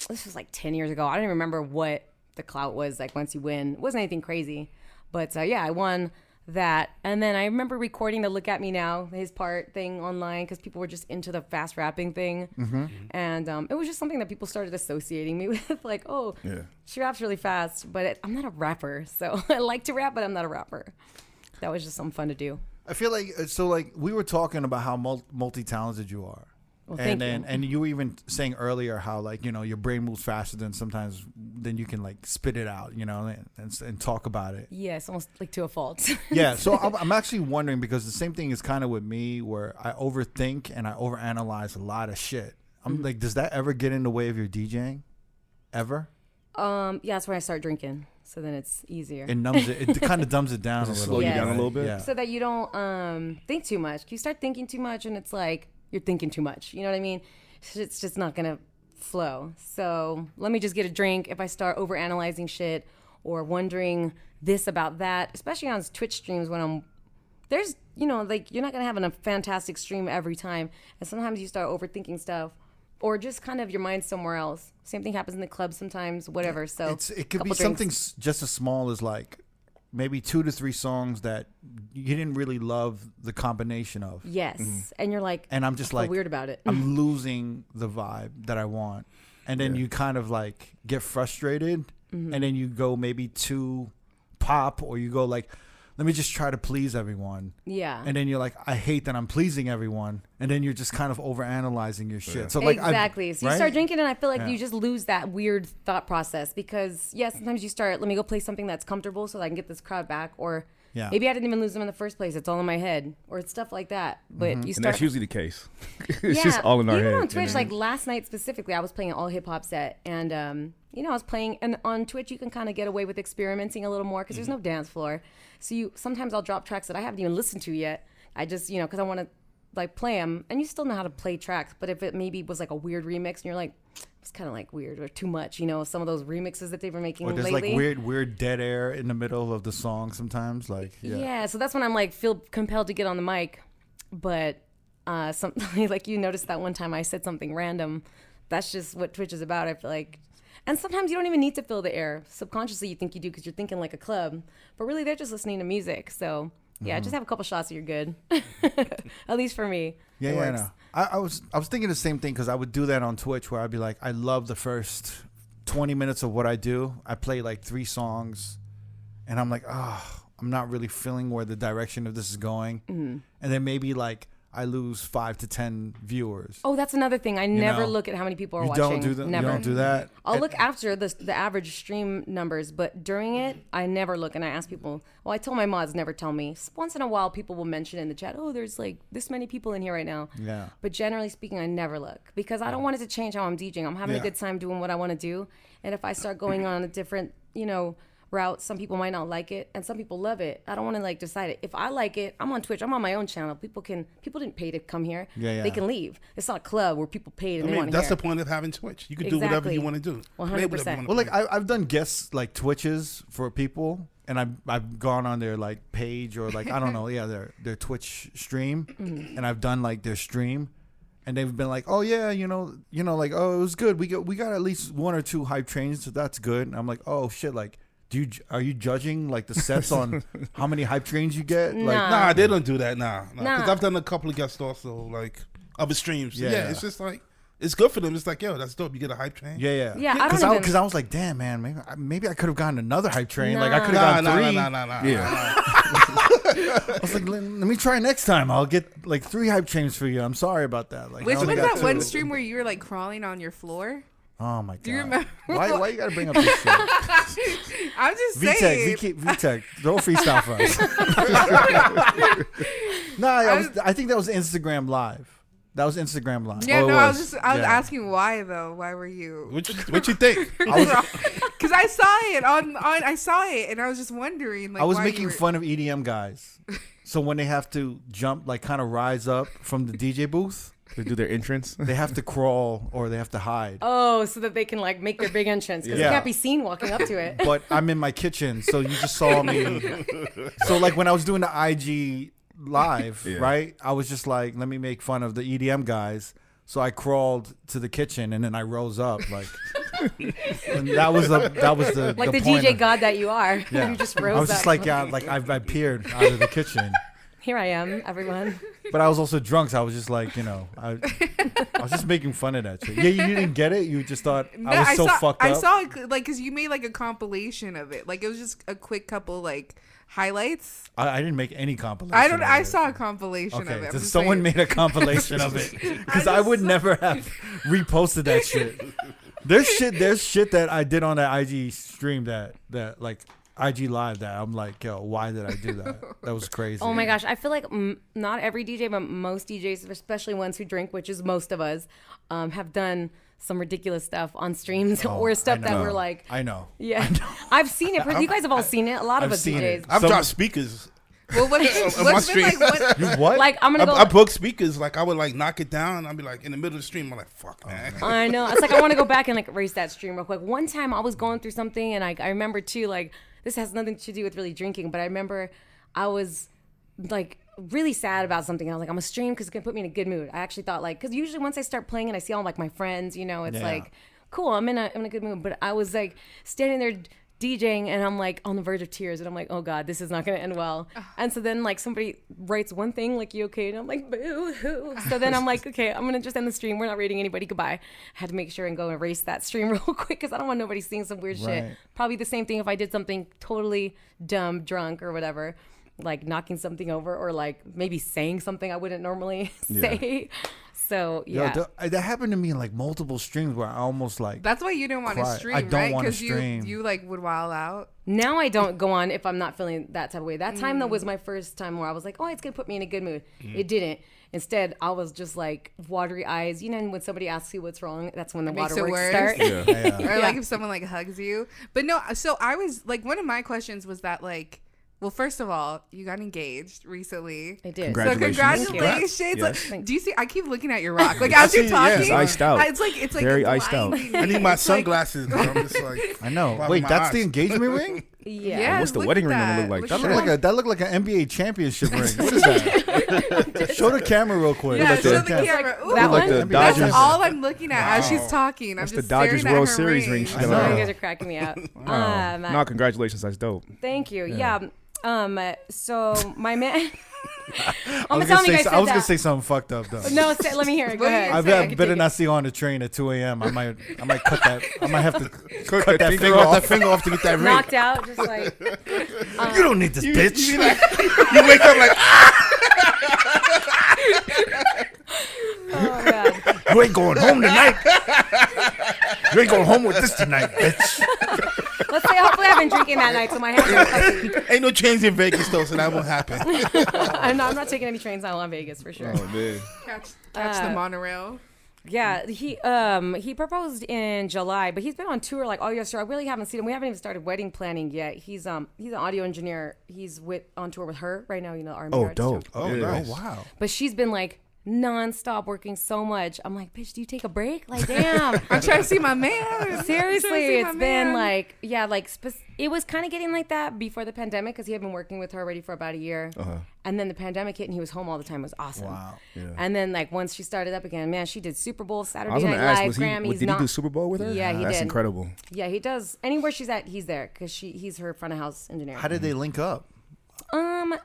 this was like 10 years ago. I don't even remember what the clout was like once you win. It wasn't anything crazy, but yeah, I won that. And then I remember recording the "Look at Me Now" his part thing online because people were just into the fast rapping thing, and it was just something that people started associating me with, like, oh, Yeah. she raps really fast, but I'm not a rapper, so I like to rap, but I'm not a rapper. That was just something fun to do. I feel like we were talking about how multi-talented you are. Well, thank you. And you were even saying earlier how like your brain moves faster than you can like spit it out, and talk about it. Yeah, it's almost like to a fault. Yeah, so I'm actually wondering because the same thing is kind of with me where I overthink and I overanalyze a lot of shit. I'm like, does that ever get in the way of your DJing? Ever? Yeah, that's when I start drinking. So then it's easier. It numbs it. It kind of dumbs it down a little. Slow you Yes. down a little bit. Yeah. So that you don't think too much. You start thinking too much, and it's like you're thinking too much. You know what I mean? It's just not gonna flow. So let me just get a drink. If I start overanalyzing shit or wondering this about that, especially on Twitch streams when there's, you know, like you're not gonna have a fantastic stream every time, and sometimes you start overthinking stuff. Or just kind of your mind's somewhere else. Same thing happens in the club sometimes, whatever. So it could be something just as small as like maybe 2 to 3 songs that you didn't really love the combination of. Yes, and you're like, And I'm just I feel like weird about it. I'm losing the vibe that I want, and then you kind of like get frustrated, and then you go maybe too pop, or you go like, let me just try to please everyone. Yeah. And then you're like, I hate that I'm pleasing everyone. And then you're just kind of overanalyzing your shit. So like, exactly. So you right? start drinking, and I feel like Yeah. you just lose that weird thought process because, sometimes you start, let me go play something that's comfortable so that I can get this crowd back. Or maybe I didn't even lose them in the first place. It's all in my head, or it's stuff like that. But you And start. that's usually the case. It's just all in our head. Even on Twitch, like last night specifically, I was playing an all hip hop set, and I was playing. And on Twitch, you can kind of get away with experimenting a little more because there's no dance floor. So sometimes I'll drop tracks that I haven't even listened to yet. I just because I want to like play them, and you still know how to play tracks. But if it maybe was like a weird remix, and you're like, it's kind of like weird or too much, some of those remixes that they've been making Or there's lately. like weird dead air in the middle of the song sometimes. Like So that's when I'm like feel compelled to get on the mic. But something like you noticed that one time I said something random. That's just what Twitch is about. I feel like. And sometimes you don't even need to fill the air. Subconsciously, you think you do because you're thinking like a club. But really, they're just listening to music. So, just have a couple shots and you're good. At least for me. Yeah, it yeah, works. no. I was thinking the same thing because I would do that on Twitch where I'd be like, I love the first 20 minutes of what I do. I play like 3 songs, and I'm like, I'm not really feeling where the direction of this is going. Mm-hmm. And then maybe like I lose 5 to 10 viewers. Oh, that's another thing. I never know, look at how many people are You watching. don't do that. Never. You don't do that. I'll look after the average stream numbers, but during it, I never look. And I ask people, I tell my mods never tell me. Once in a while, people will mention in the chat, there's like this many people in here right now. Yeah. But generally speaking, I never look because I don't want it to change how I'm DJing. I'm having a good time doing what I want to do. And if I start going on a different, route, some people might not like it and some people love it. I don't want to like decide it. If I like it, I'm on Twitch, I'm on my own channel. People didn't pay to come here. Yeah. They can leave. It's not a club where people paid and they want to that's hear. the point of having Twitch. You can do whatever Exactly. you want to do. 100%. Well, like I've done guest like Twitches for people, and I've gone on their like page or like I don't know, their Twitch stream, and I've done like their stream, and they've been like, oh yeah, like it was good. We got at least 1 or 2 hype trains, so that's good. And I'm like, oh shit, like. Are you judging like the sets on how many hype trains you get? Like, Nah, they don't do that. Nah. Because Nah. I've done a couple of guests also, like other streams. So, Yeah. it's just like it's good for them. It's like, yo, that's dope. You get a hype train. Yeah. Yeah, I don't even. Because I was like, damn, man, maybe I could have gotten another hype train. Like I could have gotten 3. Nah. Yeah. I was like, let me try next time. I'll get like 3 hype trains for you. I'm sorry about that. Like, Which I was only that got one 2. stream where you were like crawling on your floor? Oh my god! Do you remember? Why you gotta bring up this shit? I'm just saying. Vtech, don't freestyle for us. I think that was Instagram Live. That was Instagram Live. Yeah, Oh, it no, I was Yeah. asking why though. Why were you? What you think? Because I saw it I saw it, and I was just wondering. Like, I was why making you were, fun of EDM guys. So when they have to jump, like kind of rise up from the DJ booth, They do their entrance. they have to crawl or they have to hide. Oh, so that they can like make their big entrance because Yeah. they can't be seen walking up to it. But I'm in my kitchen, so you just saw me. So like when I was doing the IG live, Yeah. right? I was just like, let me make fun of the EDM guys. So I crawled to the kitchen and then I rose up, like, and that was the Like the point DJ of- god that you are. Yeah. You just rose I was just up. like, yeah, like I appeared out of the kitchen, Here I am, everyone. but I was also drunk, so I was just like, I was just making fun of that shit. Yeah, you didn't get it. You just thought I was so fucked up. I saw it like because you made like a compilation of it. Like it was just a quick couple like highlights. I didn't make any compilation. I of it. saw a compilation Okay, of it. so someone made a compilation of it because I would never have reposted that shit. There's shit that I did on that IG stream that like IG live that I'm like, yo, why did I do that? That was crazy. Oh my gosh, I feel like not every DJ, but most DJs, especially ones who drink, which is most of us, have done some ridiculous stuff on streams or stuff that we're like, I know. Yeah, I've seen it. You guys have all seen it. A lot of I've us seen DJs. it. I've dropped speakers. Well, what's been like? What, You what? Like I'm gonna go. I broke speakers. Like I would like knock it down. I'd be like in the middle of the stream. I'm like, fuck, man. I know. It's like I want to go back and like erase that stream real quick. One time I was going through something, and I remember too, like this has nothing to do with really drinking, but I remember I was like really sad about something. I was like, I'm gonna stream because it's gonna put me in a good mood. I actually thought like, because usually once I start playing and I see all like my friends, you know, it's like cool. I'm in a good mood. But I was like standing there DJing and I'm like on the verge of tears and I'm like, oh God, this is not gonna end well. And so then like somebody writes one thing like, you okay? And I'm like, boo hoo. So then I'm like, okay, I'm gonna just end the stream. We're not rating anybody. Goodbye. I had to make sure and go erase that stream real quick because I don't want nobody seeing some weird shit. Probably the same thing if I did something totally dumb, drunk or whatever, like knocking something over or like maybe saying something I wouldn't normally say. So yeah, Yo, that happened to me in like multiple streams where I almost like. that's why you don't want to Cry. stream, I don't right? wanna Because stream. you like would wild out. now I don't go on if I'm not feeling that type of way. That time though was my first time where I was like, oh, it's gonna put me in a good mood. It didn't. Instead, I was just like watery eyes. You know, and when somebody asks you what's wrong, that's when the Makes it waterworks worse. start. Or like if someone like hugs you. But no, so I was like, one of my questions was that like, well, first of all, you got engaged recently. I did. So Congratulations. congratulations. Yes. Like, do you see? I keep looking at your rock. Like as you're see, talking, yes. Iced out. It's like Very iced out. blinding. I need my It's like- sunglasses. 'cause I'm just like, I know. Bobbing Wait, my that's eyes. the engagement ring? Yeah. Yeah, What's the look wedding at ring gonna that. look like? That Look looked at like that looked like an NBA championship ring. What is that? Show the camera real quick. Yeah, Like show the- the camera. Ooh, that like one? the that's Dodgers. all I'm looking at as she's talking. That's I'm the just Dodgers staring at World her Series ring. ring. She I got know. You on. guys are cracking me up. No, congratulations. That's dope. Thank you. Yeah. So my man. I was gonna say something fucked up though. No, let me hear it. Go ahead. I Say it. I better can take not it. see you on the train at 2 a.m. I might cut that. I might have to cut that finger finger off off. that finger off to get that ring. Knocked out, just like. You don't need this, bitch. You wake up like, Oh God. You ain't going home tonight. You ain't going home with this tonight, bitch. Let's say hopefully I've been drinking that night, so my hands are fuzzy. ain't no trains in Vegas though, so that won't happen. I'm not taking any trains out on Vegas for sure. Oh man. Catch the monorail. Yeah, he proposed in July, but he's been on tour like all year. So I really haven't seen him. We haven't even started wedding planning yet. He's an audio engineer. He's on tour with her right now. You know, R&B Oh, artist. dope. Oh, Yeah. nice. Oh, wow. But she's been like nonstop working so much. I'm like, bitch, do you take a break? Like, damn. I'm trying to see my man. Seriously, it's my been man. like, yeah, like it was kind of getting like that before the pandemic because he had been working with her already for about a year. And then the pandemic hit and he was home all the time. It was awesome. Wow. Yeah. And then like once she started up again, man, she did Super Bowl, I Saturday was Night gonna ask, Live, Grammys. did he do Super Bowl with her? Yeah, he That's did. incredible. Yeah, he does. Anywhere she's at, he's there because he's her front of house engineer. How did they link up?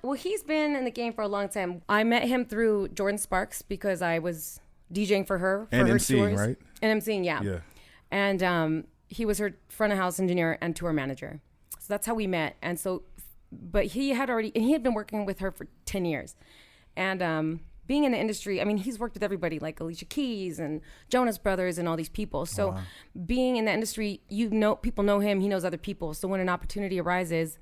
Well, he's been in the game for a long time. I met him through Jordan Sparks because I was DJing for her And her emceeing, tours. right? And emceeing, yeah. Yeah. And he was her front of house engineer and tour manager. So that's how we met. And so, but he had been working with her for 10 years. And being in the industry, I mean, he's worked with everybody like Alicia Keys and Jonas Brothers and all these people. So being in the industry, people know him, he knows other people. So when an opportunity arises,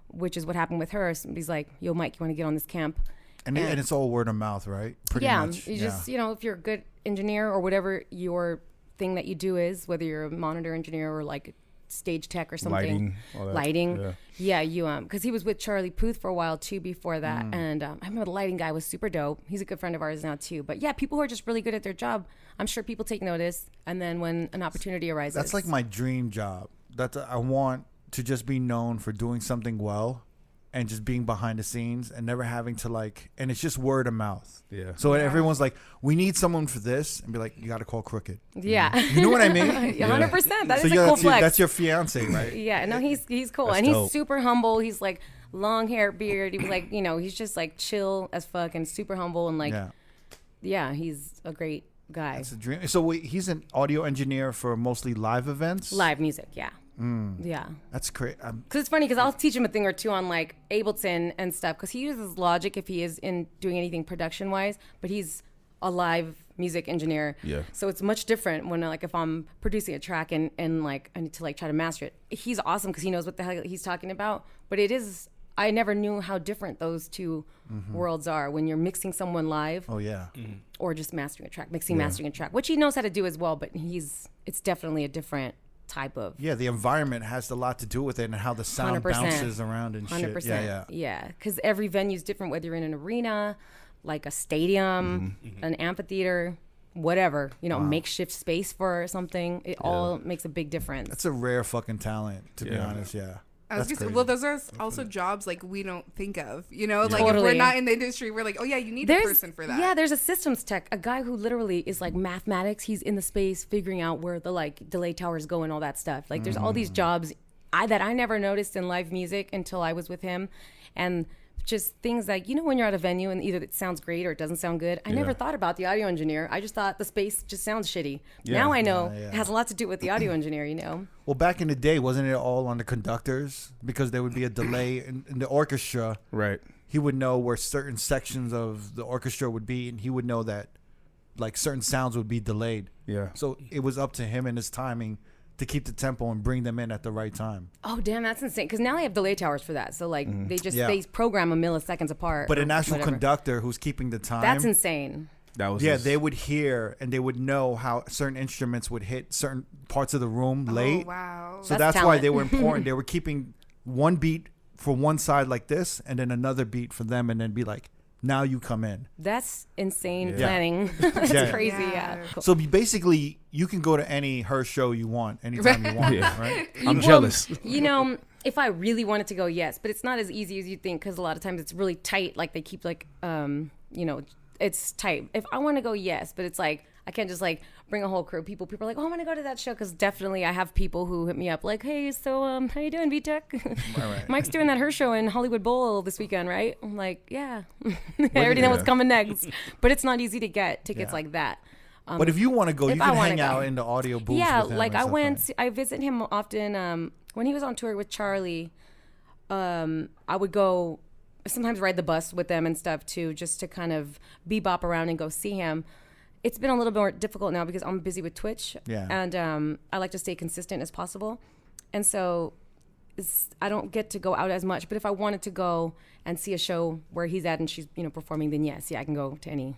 which is what happened with her, somebody's like, yo, Mike, you want to get on this camp? And it's all word of mouth, right? Pretty Yeah, much. you just, if you're a good engineer or whatever your thing that you do is, whether you're a monitor engineer or like stage tech or something. Lighting, all that. Lighting. Yeah, you because he was with Charlie Puth for a while too before that, and I remember the lighting guy was super dope. He's a good friend of ours now too. But yeah, people who are just really good at their job, I'm sure people take notice, and then when an opportunity arises, That's like my dream job. I want to just be known for doing something well and just being behind the scenes and never having to and it's just word of mouth. Yeah. So everyone's like, we need someone for this, and be like, you got to call Crooked. yeah, You know what I mean? 100%. That So is a cool flex. that's your fiance, right? Yeah, no, he's cool, That's and he's dope. super humble. He's like long hair, beard. He was like, he's just like chill as fuck and super humble and like, yeah, he's a great guy. That's a dream. So he's an audio engineer for mostly live events. Live music, yeah. Yeah. That's great. Because it's funny because I'll teach him a thing or two on like Ableton and stuff because he uses Logic if he is in doing anything production wise, but he's a live music engineer. Yeah. So it's much different when like if I'm producing a track and like I need to like try to master it. He's awesome because he knows what the hell he's talking about. But it is, I never knew how different those two worlds are when you're mixing someone live. Oh yeah. Or just mastering a track, mastering a track, which he knows how to do as well. But it's definitely a different type of. Yeah, the environment has a lot to do with it and how the sound 100%. bounces around and 100%. shit. Yeah, because every venue's different, whether you're in an arena, like a stadium, an amphitheater, whatever, makeshift space for something. It all makes a big difference. That's a rare fucking talent, to be honest. Yeah. I was That's gonna say, crazy. well, those are also jobs like we don't think of, like if Totally. we're not in the industry, we're like, oh yeah, you need a person for that. Yeah, there's a systems tech, a guy who literally is like mathematics. He's in the space figuring out where the like delay towers go and all that stuff. Like there's all these jobs that I never noticed in live music until I was with him. And just things like, when you're at a venue and either it sounds great or it doesn't sound good. I never thought about the audio engineer. I just thought the space just sounds shitty. Now I know it has a lot to do with the audio engineer, Well, back in the day, wasn't it all on the conductors? Because there would be a delay in the orchestra. Right. He would know where certain sections of the orchestra would be, and he would know that like certain sounds would be delayed. Yeah. So it was up to him and his timing to keep the tempo and bring them in at the right time. Oh, damn, that's insane. Because now they have delay towers for that. So, like, they program a milliseconds apart. But an actual whatever. conductor who's keeping the time. That's insane. That was they would hear and they would know how certain instruments would hit certain parts of the room late. Oh, wow. So That's that's why talent. they were important. They were keeping one beat for one side like this and then another beat for them and then be like, now you come in. That's insane Yeah. planning. That's Yeah. crazy, Yeah. yeah. So basically, you can go to any her show you want anytime you want, Yeah. right? I'm jealous. If I really wanted to go, yes, but it's not as easy as you think because a lot of times it's really tight. Like they keep like, it's tight. If I want to go, yes, but it's like I can't just like bring a whole crew. People are like, oh, I'm gonna go to that show because definitely I have people who hit me up like, hey, so how you doing, Vtech? Right. Mike's doing that her show in Hollywood Bowl this weekend, right? I'm like, yeah, I already know what's coming next. But it's not easy to get tickets like that. But if you want to go, you if I can wanna hang go. out in the audio booth. Yeah, with him like and I stuff went. I visit him often. When he was on tour with Charlie, I would go sometimes ride the bus with them and stuff too, just to kind of bebop around and go see him. It's been a little bit more difficult now because I'm busy with Twitch. Yeah. And I like to stay consistent as possible, and so I don't get to go out as much. But if I wanted to go and see a show where he's at and she's performing, then yes, I can go to any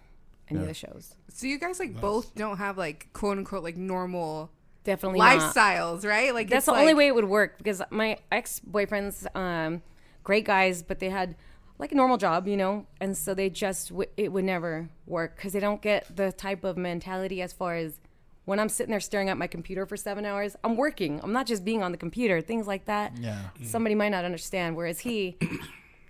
of the shows. So you guys both don't have like quote unquote like normal Definitely not. lifestyles, right? Like That's it's the like, only way it would work because my ex-boyfriends, great guys, but they had like a normal job, and so they just it would never work because they don't get the type of mentality as far as when I'm sitting there staring at my computer for 7 hours, I'm working. I'm not just being on the computer, things like that. Yeah. Somebody might not understand, whereas he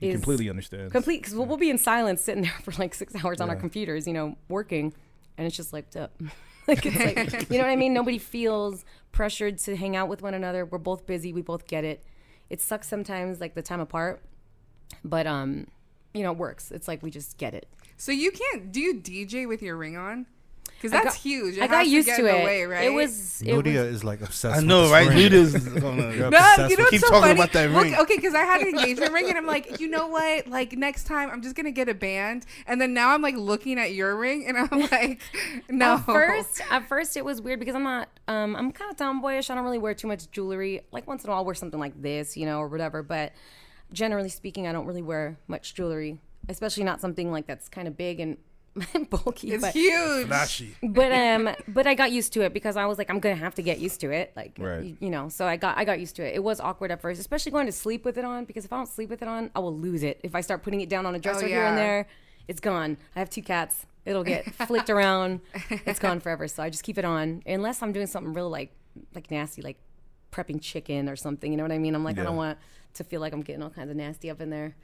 You is completely understand. complete because we'll be in silence sitting there for like 6 hours on our computers, working, and it's just like, like it's like, you know what I mean? Nobody feels pressured to hang out with one another. We're both busy. We both get it. It sucks sometimes, like the time apart, but it works. It's like we just get it. So you can't do you DJ with your ring on? Because that's huge. I got used to get in it. the way, right? It was. Nudia is like obsessed. I with know, this right? ring. Nuda's You're gonna. No, obsessed you know with- what's Keep so talking funny? about that ring. Okay, because I had an engagement ring, and I'm like, you know what? Like next time, I'm just gonna get a band. And then now I'm like looking at your ring, and I'm like, no. At first, it was weird because I'm not. I'm kind of tomboyish. I don't really wear too much jewelry. Like once in a while, I'll wear something like this, or whatever. But generally speaking, I don't really wear much jewelry, especially not something like that's kind of big and bulky. It's but, huge. Flashy. But I got used to it because I was like, I'm gonna have to get used to it, like Right. So I got used to it. It was awkward at first, especially going to sleep with it on, because if I don't sleep with it on, I will lose it. If I start putting it down on a dresser here and yeah. there, it's gone. I have 2 cats. It'll get flicked around. It's gone forever. So I just keep it on unless I'm doing something real like nasty, like prepping chicken or something. You know what I mean? I'm like, I don't want to feel like I'm getting all kinds of nasty up in there.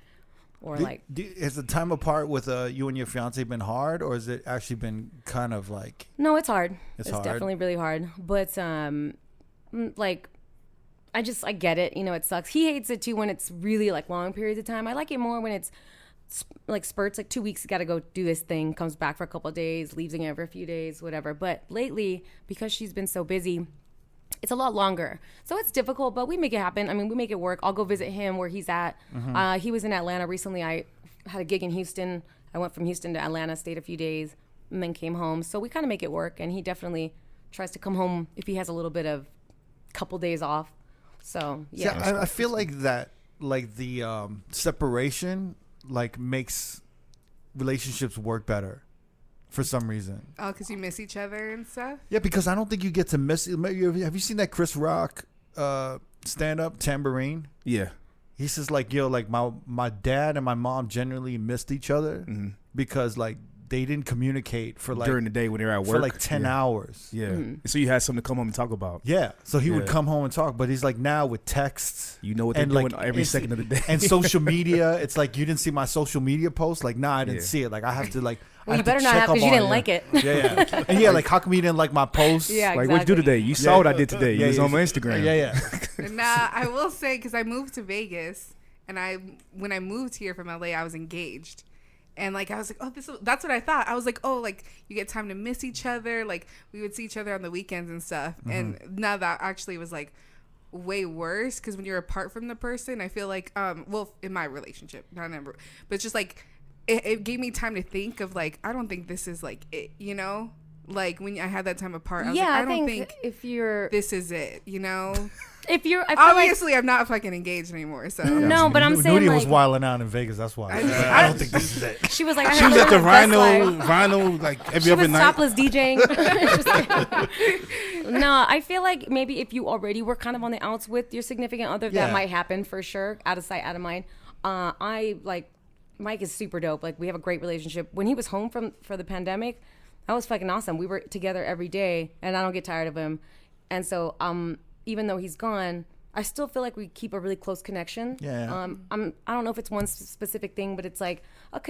Or Has the time apart with you and your fiance been hard, or has it actually been kind of like? No, it's hard. It's It's hard? definitely really hard. But like, I get it. It sucks. He hates it too when it's really like long periods of time. I like it more when it's like spurts, like 2 weeks, got to go do this thing, comes back for a couple of days, leaves again for a few days, whatever. But lately, because she's been so busy, it's a lot longer. So it's difficult, but we make it happen. I mean, we make it work. I'll go visit him where he's at. He was in Atlanta recently. I had a gig in Houston. I went from Houston to Atlanta, stayed a few days, and then came home. So we kind of make it work, and he definitely tries to come home if he has a little bit of couple days off. So yeah. See, I feel like that, like the separation, like makes relationships work better for some reason. Oh, because you miss each other and stuff? Yeah, because I don't think you get to miss. Have you seen that Chris Rock stand up Tambourine? Yeah. He says like, yo, like my dad and my mom generally missed each other because like they didn't communicate for like during the day when they're at work for like 10 hours. Yeah. So you had something to come home and talk about. Yeah. So he would come home and talk, but he's like now with texts. You know what they're doing every second of the day. And social media, it's like you didn't see my social media post. Like, nah, I didn't see it. Like I have to like. Well, you better not have because you didn't like it. Yeah. And like how come you didn't like my post? Yeah, like what'd you do today? You saw what I did today. You was on my Instagram. Yeah. Nah, I will say because I moved to Vegas, and when I moved here from LA, I was engaged. And like I was like, that's what I thought. I was like, oh, like you get time to miss each other. Like we would see each other on the weekends and stuff. And now that actually was like way worse because when you're apart from the person, I feel like, well, in my relationship, not ever, but it's just like it gave me time to think of like I don't think this is like it, you know. Like when I had that time apart, I was like, I don't think if you're this is it, you know. If you're obviously I'm not fucking engaged anymore, so no, but I'm saying Nudie like, was wilding out in Vegas. That's why I don't think this is it. She was like, She was at the Rhino like every other night. Topless DJing. No, I feel like maybe if you already were kind of on the outs with your significant other, that might happen for sure. Out of sight, out of mind. I like Mike is super dope. Like we have a great relationship. When he was home for the pandemic, that was fucking awesome. We were together every day, and I don't get tired of him. And so, even though he's gone, I still feel like we keep a really close connection. Yeah. I don't know if it's one specific thing, but it's like a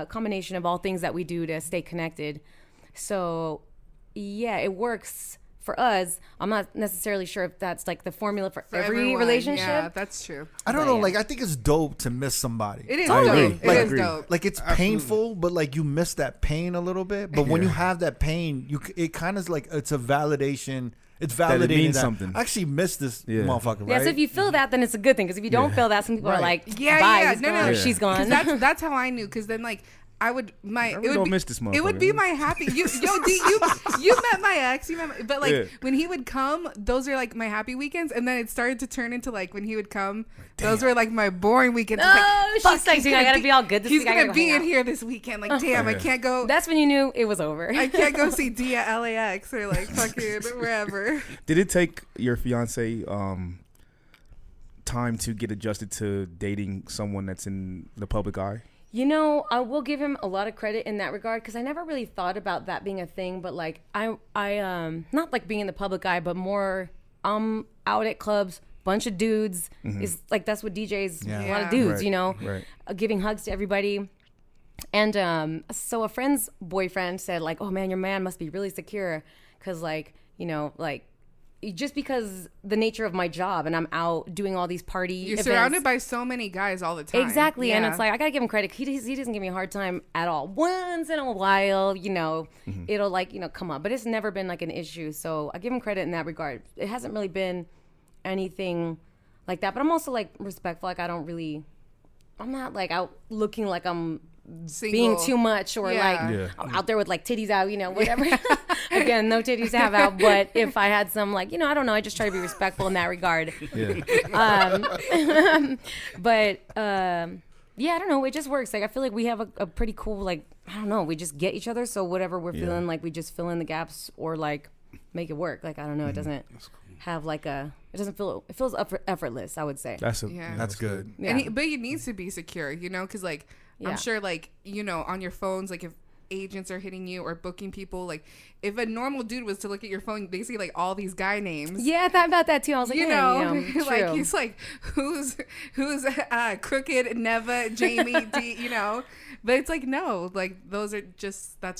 combination of all things that we do to stay connected. So, yeah, it works for us. I'm not necessarily sure if that's like the formula for every everyone, relationship. Yeah, that's true. I don't know. Like I think it's dope to miss somebody. It is Totally. dope. Like, It is dope. Like it's painful, but like you miss that pain a little bit. But when you have that pain, it kind of like it's a validation. It's validating that it means that something. I actually miss this motherfucker, right? Yeah, so if you feel that, then it's a good thing. Because if you don't feel that, some people are like, Yeah, bye, yeah, he's no, gone, no, or she's gone. That's how I knew. Because then like I would miss this motherfucker. It would be my happy. You met my ex. But like when he would come, those are like my happy weekends, and then it started to turn into like when he would come, those were like my boring weekends. Oh, It's like, she's like, dude, I gotta be all good this he's week. I gonna gotta be hang in out. here this weekend. Like, damn, I can't go. That's when you knew it was over. I can't go see Dia LAX or like fucking wherever. Did it take your fiance time to get adjusted to dating someone that's in the public eye? You know, I will give him a lot of credit in that regard because I never really thought about that being a thing. But like, I not like being in the public eye, but more out at clubs, bunch of dudes. Is like that's what DJs. A lot of dudes, Right, you know, right. Giving hugs to everybody. And so a friend's boyfriend said like, "Oh man, your man must be really secure, because like you know like." Just because the nature of my job and I'm out doing all these party You're events. surrounded by so many guys all the time. Exactly. And Yeah. it's like, I got to give him credit. He doesn't give me a hard time at all. Once in a while, you know, it'll like, you know, come up. But it's never been like an issue. So I give him credit in that regard. It hasn't really been anything like that. But I'm also like respectful. Like I'm not like out looking like I'm being Single. too much or Yeah. like I'm out there with like titties out, you know, whatever. Again, no titties to have out. But if I had some like, you know, I don't know. I just try to be respectful in that regard. Yeah, I don't know. It just works. Like I feel like we have a pretty cool like I don't know. We just get each other. So whatever we're feeling, like we just fill in the gaps or like make it work. Like I don't know. It doesn't have like it feels effortless. I would say. That's good. Yeah. But it needs to be secure, you know, because like Yeah. I'm sure like you know on your phones, like if agents are hitting you or booking people, like if a normal dude was to look at your phone, they see like all these guy names. Yeah, I thought about that too. I was like, You yeah, know, like true. he's like, who's Crooked, Neva, Jamie, D, you know, but it's like, no, like that's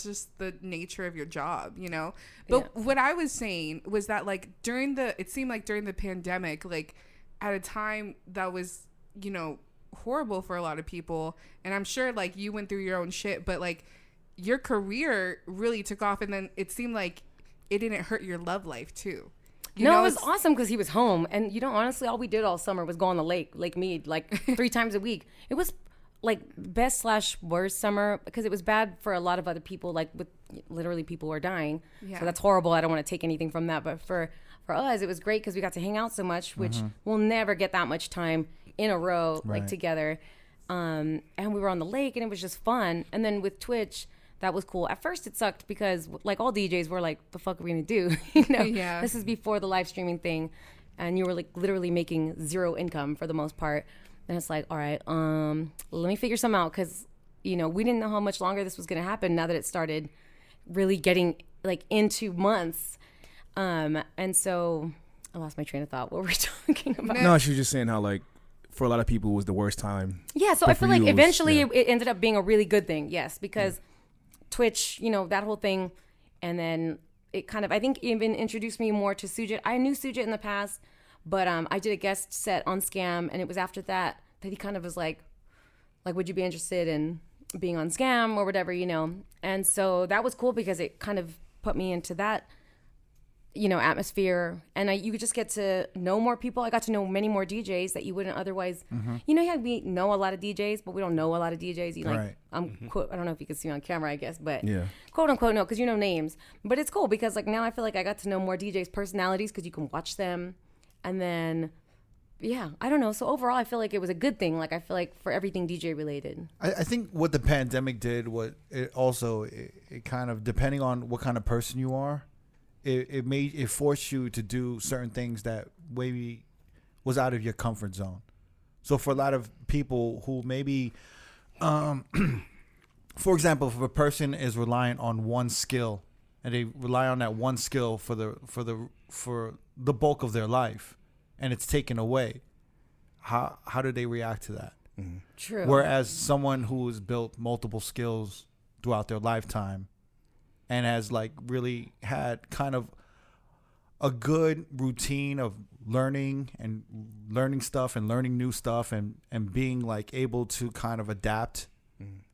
just the nature of your job, you know? But what I was saying was that like it seemed like during the pandemic, like at a time that was, you know, horrible for a lot of people. And I'm sure like you went through your own shit, but like your career really took off. And then it seemed like it didn't hurt your love life too. You know, it was awesome because he was home. And, you know, honestly, all we did all summer was go on the Lake Mead, like 3 times a week. It was like best/worst summer because it was bad for a lot of other people, like with literally people were dying. Yeah. So that's horrible. I don't want to take anything from that. But for us, it was great because we got to hang out so much, which we'll never get that much time in a row, like together. And we were on the lake and it was just fun. And then with Twitch, that was cool. At first it sucked because like all DJs were like, the fuck are we going to do? Yeah. This is before the live streaming thing. And you were like literally making zero income for the most part. And it's like, all right, let me figure something out. Cause we didn't know how much longer this was going to happen now that it started really getting like into months. And so I lost my train of thought. What were we talking about? No, she was just saying how like for a lot of people it was the worst time. Yeah, so But I for feel like you, it was- eventually yeah. it ended up being a really good thing. Yes, because Twitch, that whole thing, and then it kind of I think even introduced me more to Sujit. I knew Sujit in the past, but I did a guest set on Scam, and it was after that he kind of was like, would you be interested in being on Scam or whatever, And so that was cool because it kind of put me into that, atmosphere. And you could just get to know more people. I got to know many more DJs that you wouldn't otherwise. Yeah, we know a lot of DJs, but we don't know a lot of DJs. Right. Quote, I don't know if you can see me on camera, I guess, but Yeah. quote unquote, no, because you know names. But it's cool because like now I feel like I got to know more DJs' personalities because you can watch them. And then, yeah, I don't know. So overall, I feel like it was a good thing. Like I feel like for everything DJ related. I think what the pandemic did, it kind of, depending on what kind of person you are, it forced you to do certain things that maybe was out of your comfort zone. So for a lot of people who maybe, for example, if a person is reliant on one skill and they rely on that one skill for the bulk of their life, and it's taken away, how do they react to that? True. Whereas someone who has built multiple skills throughout their lifetime and has like really had kind of a good routine of learning stuff and learning new stuff and being like able to kind of adapt.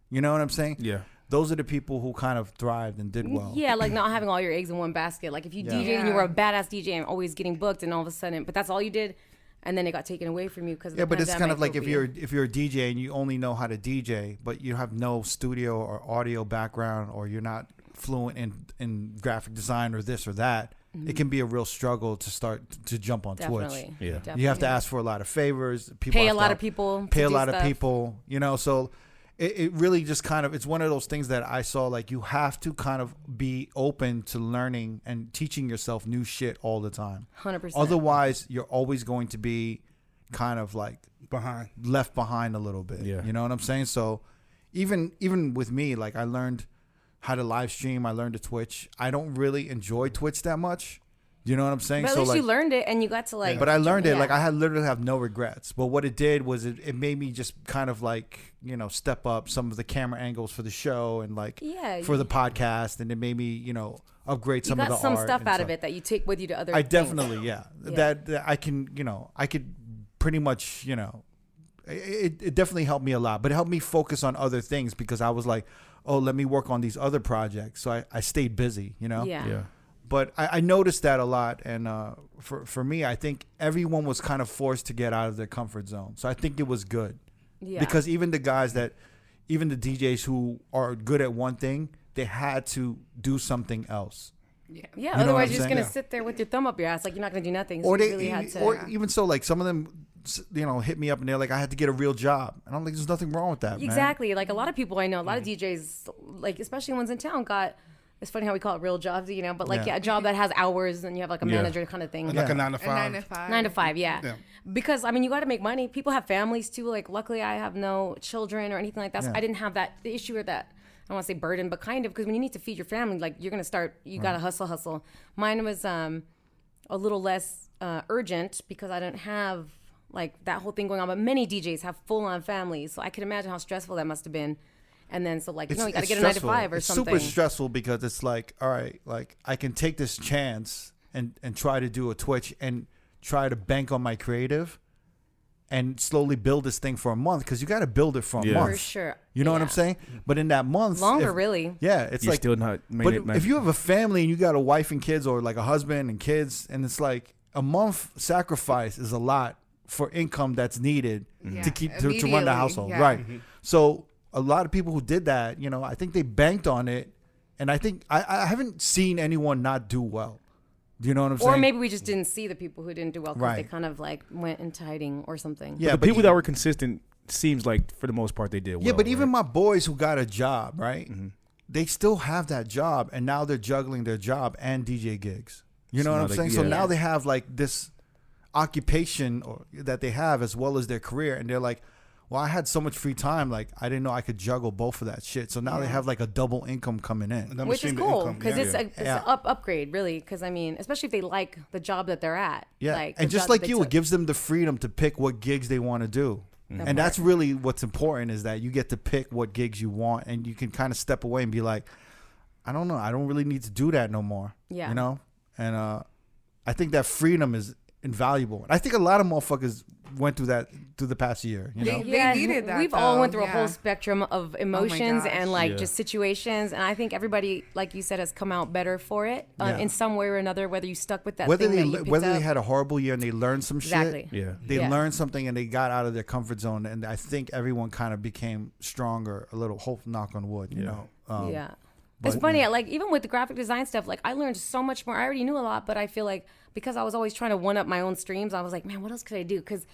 You know what I'm saying? Yeah. Those are the people who kind of thrived and did well. Yeah, like not having all your eggs in one basket. Like if you Yeah. DJ and you were a badass DJ and always getting booked, and all of a sudden, but that's all you did, and then it got taken away from you because Yeah, but it's kind of like if you're a DJ and you only know how to DJ, but you have no studio or audio background, or you're not fluent in graphic design or this or that, it can be a real struggle to start to jump on Twitch. Definitely. Yeah. Definitely. You have to ask for a lot of favors. People Pay have a to lot help- of people. Pay to a do lot of stuff. people, so it really just kind of, it's one of those things that I saw, like you have to kind of be open to learning and teaching yourself new shit all the time. 100%. Otherwise, you're always going to be kind of like Behind. left behind a little bit. Yeah. You know what I'm saying? So even with me, like I learned how to live stream. I learned to Twitch. I don't really enjoy Twitch that much. You know what I'm saying? But at so least like, you learned it and you got to like. but I learned it. Yeah. Like I literally have no regrets. But what it did was it made me just kind of like, step up some of the camera angles for the show and like Yeah, for the podcast. And it made me, upgrade you some of the got some art stuff and out of it that you take with you to other. I things. definitely, yeah. Yeah. That I can, I could pretty much, it definitely helped me a lot, but it helped me focus on other things because I was like, oh, let me work on these other projects. So I stayed busy, Yeah. Yeah. But I noticed that a lot. And for me, I think everyone was kind of forced to get out of their comfort zone. So I think it was good. Yeah. Because even the DJs who are good at one thing, they had to do something else. Yeah. know what Otherwise, I'm you're just saying? gonna sit there with your thumb up your ass, like you're not gonna do nothing. So Or you really had to. or even so, like some of them, hit me up and they're like, I had to get a real job. And I'm like, there's nothing wrong with that, man. Exactly. Like a lot of people I know, a lot of DJs, like especially ones in town, got. It's funny how we call it real jobs, but like Yeah. a job that has hours and you have like a Yeah. manager kind of thing. Like a 9 to A 5. 9 to 5. 9 to 5, yeah. Yeah. Because you got to make money. People have families too. Like luckily, I have no children or anything like that. So Yeah. I didn't have that issue or that. I don't want to say burden, but kind of because when you need to feed your family, like you're gonna start. You gotta hustle. Mine was a little less urgent because I don't have like that whole thing going on. But many DJs have full-on families, so I can imagine how stressful that must have been. And then so like you got to it's get a 9 to stressful. 5 or it's something. super stressful because it's like, all right, like I can take this chance and try to do a Twitch and try to bank on my creative and slowly build this thing for a month because you got to build it for a Yeah. month. For sure. You know what I'm Yeah. saying? But in that month, Longer, really. Yeah, it's You're like still not made But it. if you have a family and you got a wife and kids, or like a husband and kids, and it's like a month sacrifice is a lot for income that's needed Yeah. to keep to run Immediately, the household, yeah. right? So a lot of people who did that, I think they banked on it, And I think I haven't seen anyone not do well. Do you know what I'm saying? Or maybe we just didn't see the people who didn't do well because they Right. kind of like went into hiding or something. Yeah, the but people that were consistent seems like for the most part they did well. Yeah, but even right? my boys who got a job, right? They still have that job, and now they're juggling their job and DJ gigs. You know what I'm saying? So now they have like this occupation that they have as well as their career, and they're like, well, I had so much free time, like I didn't know I could juggle both of that shit. So now they have like a double income coming in, Another Which is stream of cool income, because yeah. it's an upgrade, really. Because I mean, especially if they like the job that they're at. Yeah, Like, and the just job like that they you, it took. gives them the freedom to pick what gigs they want to do. And that's really what's important, is that you get to pick what gigs you want, and you can kind of step away and be like, I don't know, I don't really need to do that no more. Yeah. You know? And I think that freedom is invaluable. And I think a lot of motherfuckers went through that through the past year. You know? They needed that, We've all though. went through a Yeah. whole spectrum of emotions gosh. and like Yeah. just situations, and I think everybody, like you said, has come out better for it Yeah. in some way or another. Whether you stuck with that Whether thing they that you picked whether up. they had a horrible year and they learned some Exactly. shit. Yeah. They Yeah. learned something and they got out of their comfort zone, and I think everyone kind of became stronger. A little, hope, knock on wood. You know. Yeah. It's funny, like even with the graphic design stuff, like I learned so much more. I already knew a lot, but I feel like because I was always trying to one up my own streams, I was like, man, what else could I do? Because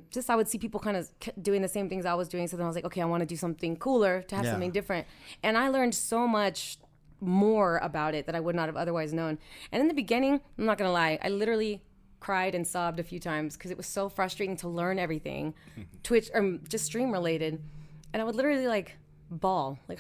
just I would see people kind of doing the same things I was doing. So then I was like, okay, I want to do something cooler, to have Yeah. something different. And I learned so much more about it that I would not have otherwise known. And in the beginning, I'm not going to lie, I literally cried and sobbed a few times because it was so frustrating to learn everything, Twitch or just stream related. And I would literally like bawl, like,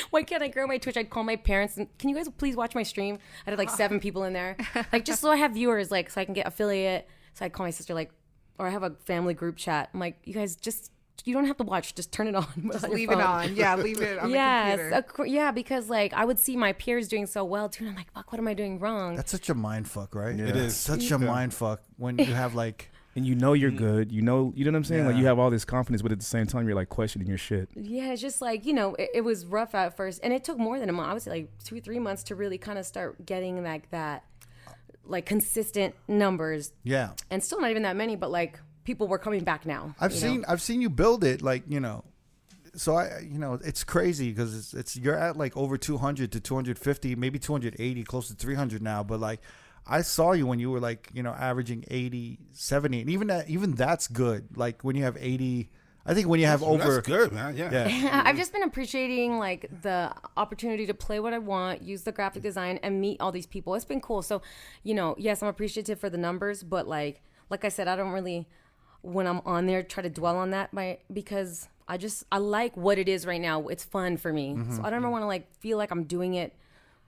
why can't I grow my Twitch? I'd call my parents and, can you guys please watch my stream? I had like 7 people in there, like just so I have viewers, like so I can get affiliate. So I'd call my sister, like, or I have a family group chat. I'm like, you guys just, you don't have to watch, just turn it on. Just leave it on. Yeah, leave it on the computer. Yeah, because like I would see my peers doing so well too, and I'm like, fuck, what am I doing wrong? That's such a mind fuck, right? Yeah. It is. Such a mind fuck when you have like. And you know you're good. You know what I'm saying? Like Yeah. you have all this confidence, but at the same time you're like questioning your shit. Yeah, it's just like, you know, it was rough at first, and it took more than a month. I would say like 2-3 months to really kind of start getting like that, like consistent numbers, Yeah. and still not even that many, but like people were coming back now. I've you know? seen you build it, like, you know. So it's crazy because it's you're at like over 200 to 250, maybe 280, close to 300 now, but like I saw you when you were like, you know, averaging 80, 70, and even that's good. Like when you have 80, I think when you have over That's good, man. Yeah. I've just been appreciating like the opportunity to play what I want, use the graphic design, and meet all these people. It's been cool. So, you know, yes, I'm appreciative for the numbers, but like I said, I don't really, when I'm on there, try to dwell on that because I like what it is right now. It's fun for me. So I don't ever want to like feel like I'm doing it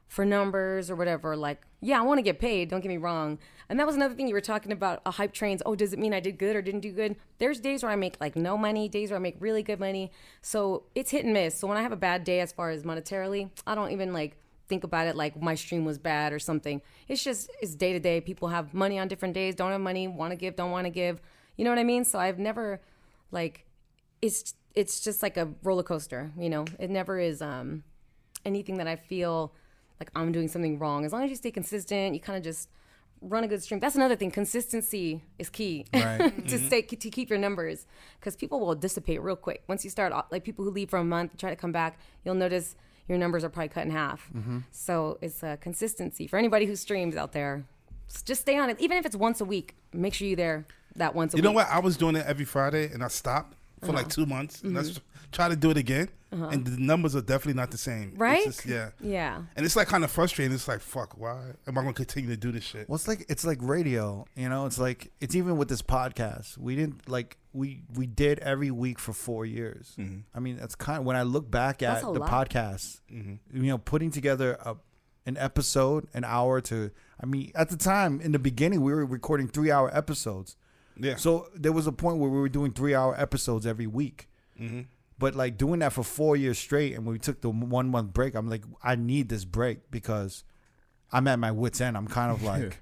for numbers or whatever. Like, yeah, I want to get paid, don't get me wrong. And that was another thing you were talking about, hype trains. Oh, does it mean I did good or didn't do good? There's days where I make like no money, days where I make really good money. So it's hit and miss. So when I have a bad day as far as monetarily, I don't even like think about it like my stream was bad or something. It's day to day. People have money on different days, don't have money, want to give, don't want to give. You know what I mean? So I've never like, it's just like a roller coaster, you know? It never is anything that I feel like I'm doing something wrong. As long as you stay consistent, you kind of just run a good stream. That's another thing. Consistency is key Right. to keep your numbers, because people will dissipate real quick. Once you start, like people who leave for a month, try to come back, you'll notice your numbers are probably cut in half. So it's a consistency for anybody who streams out there. Just stay on it. Even if it's once a week, make sure you're there that once a week. You know what? I was doing it every Friday, and I stopped for like 2 months. And let's try to do it again. And the numbers are definitely not the same. Right? It's just, yeah. Yeah. And it's like kind of frustrating. It's like, fuck, why am I going to continue to do this shit? Well, it's like radio, you know. It's even with this podcast. We didn't like we did every week for 4 years. I mean, that's kind of when I look back at That's a the lot. podcast. You know, putting together an episode, an hour to. I mean, at the time in the beginning, we were recording 3-hour episodes. Yeah. So there was a point where we were doing 3-hour episodes every week. But like doing that for 4 years straight, and when we took the 1 month break, I'm like, I need this break because I'm at my wit's end. I'm kind of like,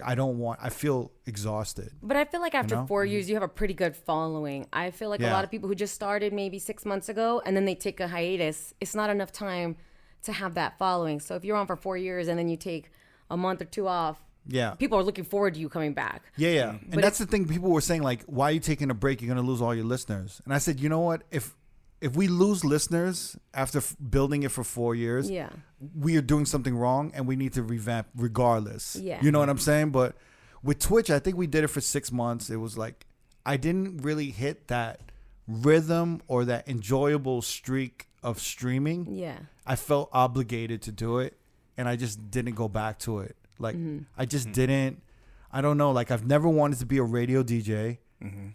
I feel exhausted. But I feel like after You know? 4 years, you have a pretty good following. I feel like a Yeah. lot of people who just started maybe 6 months ago and then they take a hiatus, it's not enough time to have that following. So if you're on for 4 years and then you take a month or 2 off, Yeah. people are looking forward to you coming back. Yeah. And But that's the thing. People were saying like, why are you taking a break? You're going to lose all your listeners. And I said, you know what? If if we lose listeners after building it for 4 years, Yeah. we are doing something wrong and we need to revamp regardless. Yeah. You know what I'm saying? But with Twitch, I think we did it for 6 months. It was like, I didn't really hit that rhythm or that enjoyable streak of streaming. Yeah. I felt obligated to do it and I just didn't go back to it. Like, I just didn't. I don't know. Like, I've never wanted to be a radio DJ.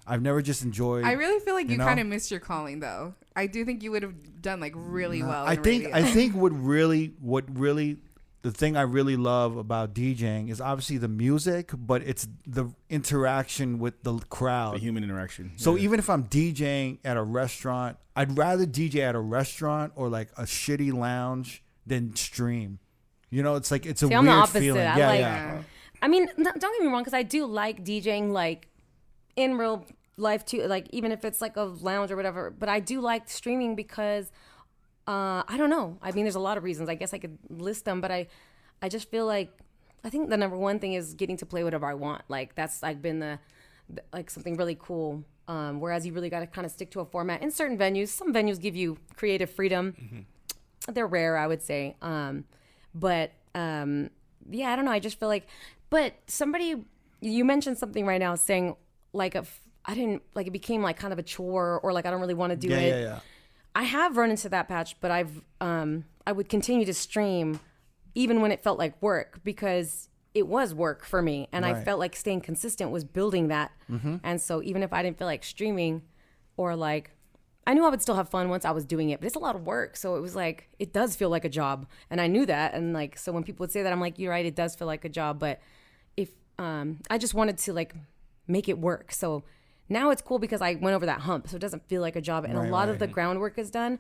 I've never just enjoyed. I really feel like you know? kind of missed your calling, though. I do think you would have done like really well. In radio. I think what really the thing I really love about DJing is obviously the music, but it's the interaction with the crowd, The human interaction. So even if I'm DJing at a restaurant, I'd rather DJ at a restaurant or like a shitty lounge than stream. You know, it's like it's a See, weird I'm the opposite. feeling. I Yeah, like, yeah. I mean, don't get me wrong, because I do like DJing, like in real life too, like even if it's like a lounge or whatever. But I do like streaming because I don't know. I mean, there's a lot of reasons. I guess I could list them, but I just feel like I think the number one thing is getting to play whatever I want. Like that's like been the like something really cool. Whereas you really got to kind of stick to a format in certain venues. Some venues give you creative freedom. They're rare, I would say. But yeah, I don't know. I just feel like, but somebody, you mentioned something right now saying like I didn't like it became like kind of a chore or like I don't really want to do it. Yeah. I have run into that patch, but I would continue to stream even when it felt like work because it was work for me. And I felt like staying consistent was building that. And so even if I didn't feel like streaming or like, I knew I would still have fun once I was doing it, but it's a lot of work. So it was like, it does feel like a job. And I knew that. And like, so when people would say that, I'm like, you're right, it does feel like a job. But if, I just wanted to like make it work. So now it's cool because I went over that hump. So it doesn't feel like a job. And a lot of the groundwork is done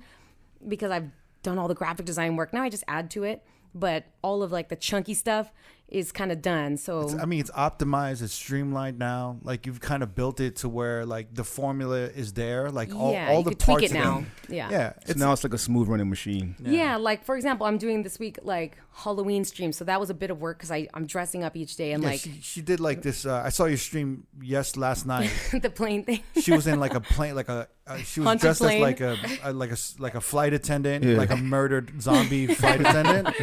because I've done all the graphic design work. Now I just add to it. But all of like the chunky stuff is kind of done. So it's optimized, it's streamlined now. Like you've kind of built it to where like the formula is there. Like all you the could parts tweak it of now. it. Yeah. So now it's like a smooth running machine. Yeah, like for example, I'm doing this week like Halloween stream, so that was a bit of work because I'm dressing up each day and like she did like this. I saw your stream last night. the plane thing. She was in like a plane, like she was Haunted dressed plane. as like a flight attendant, like a murdered zombie flight attendant.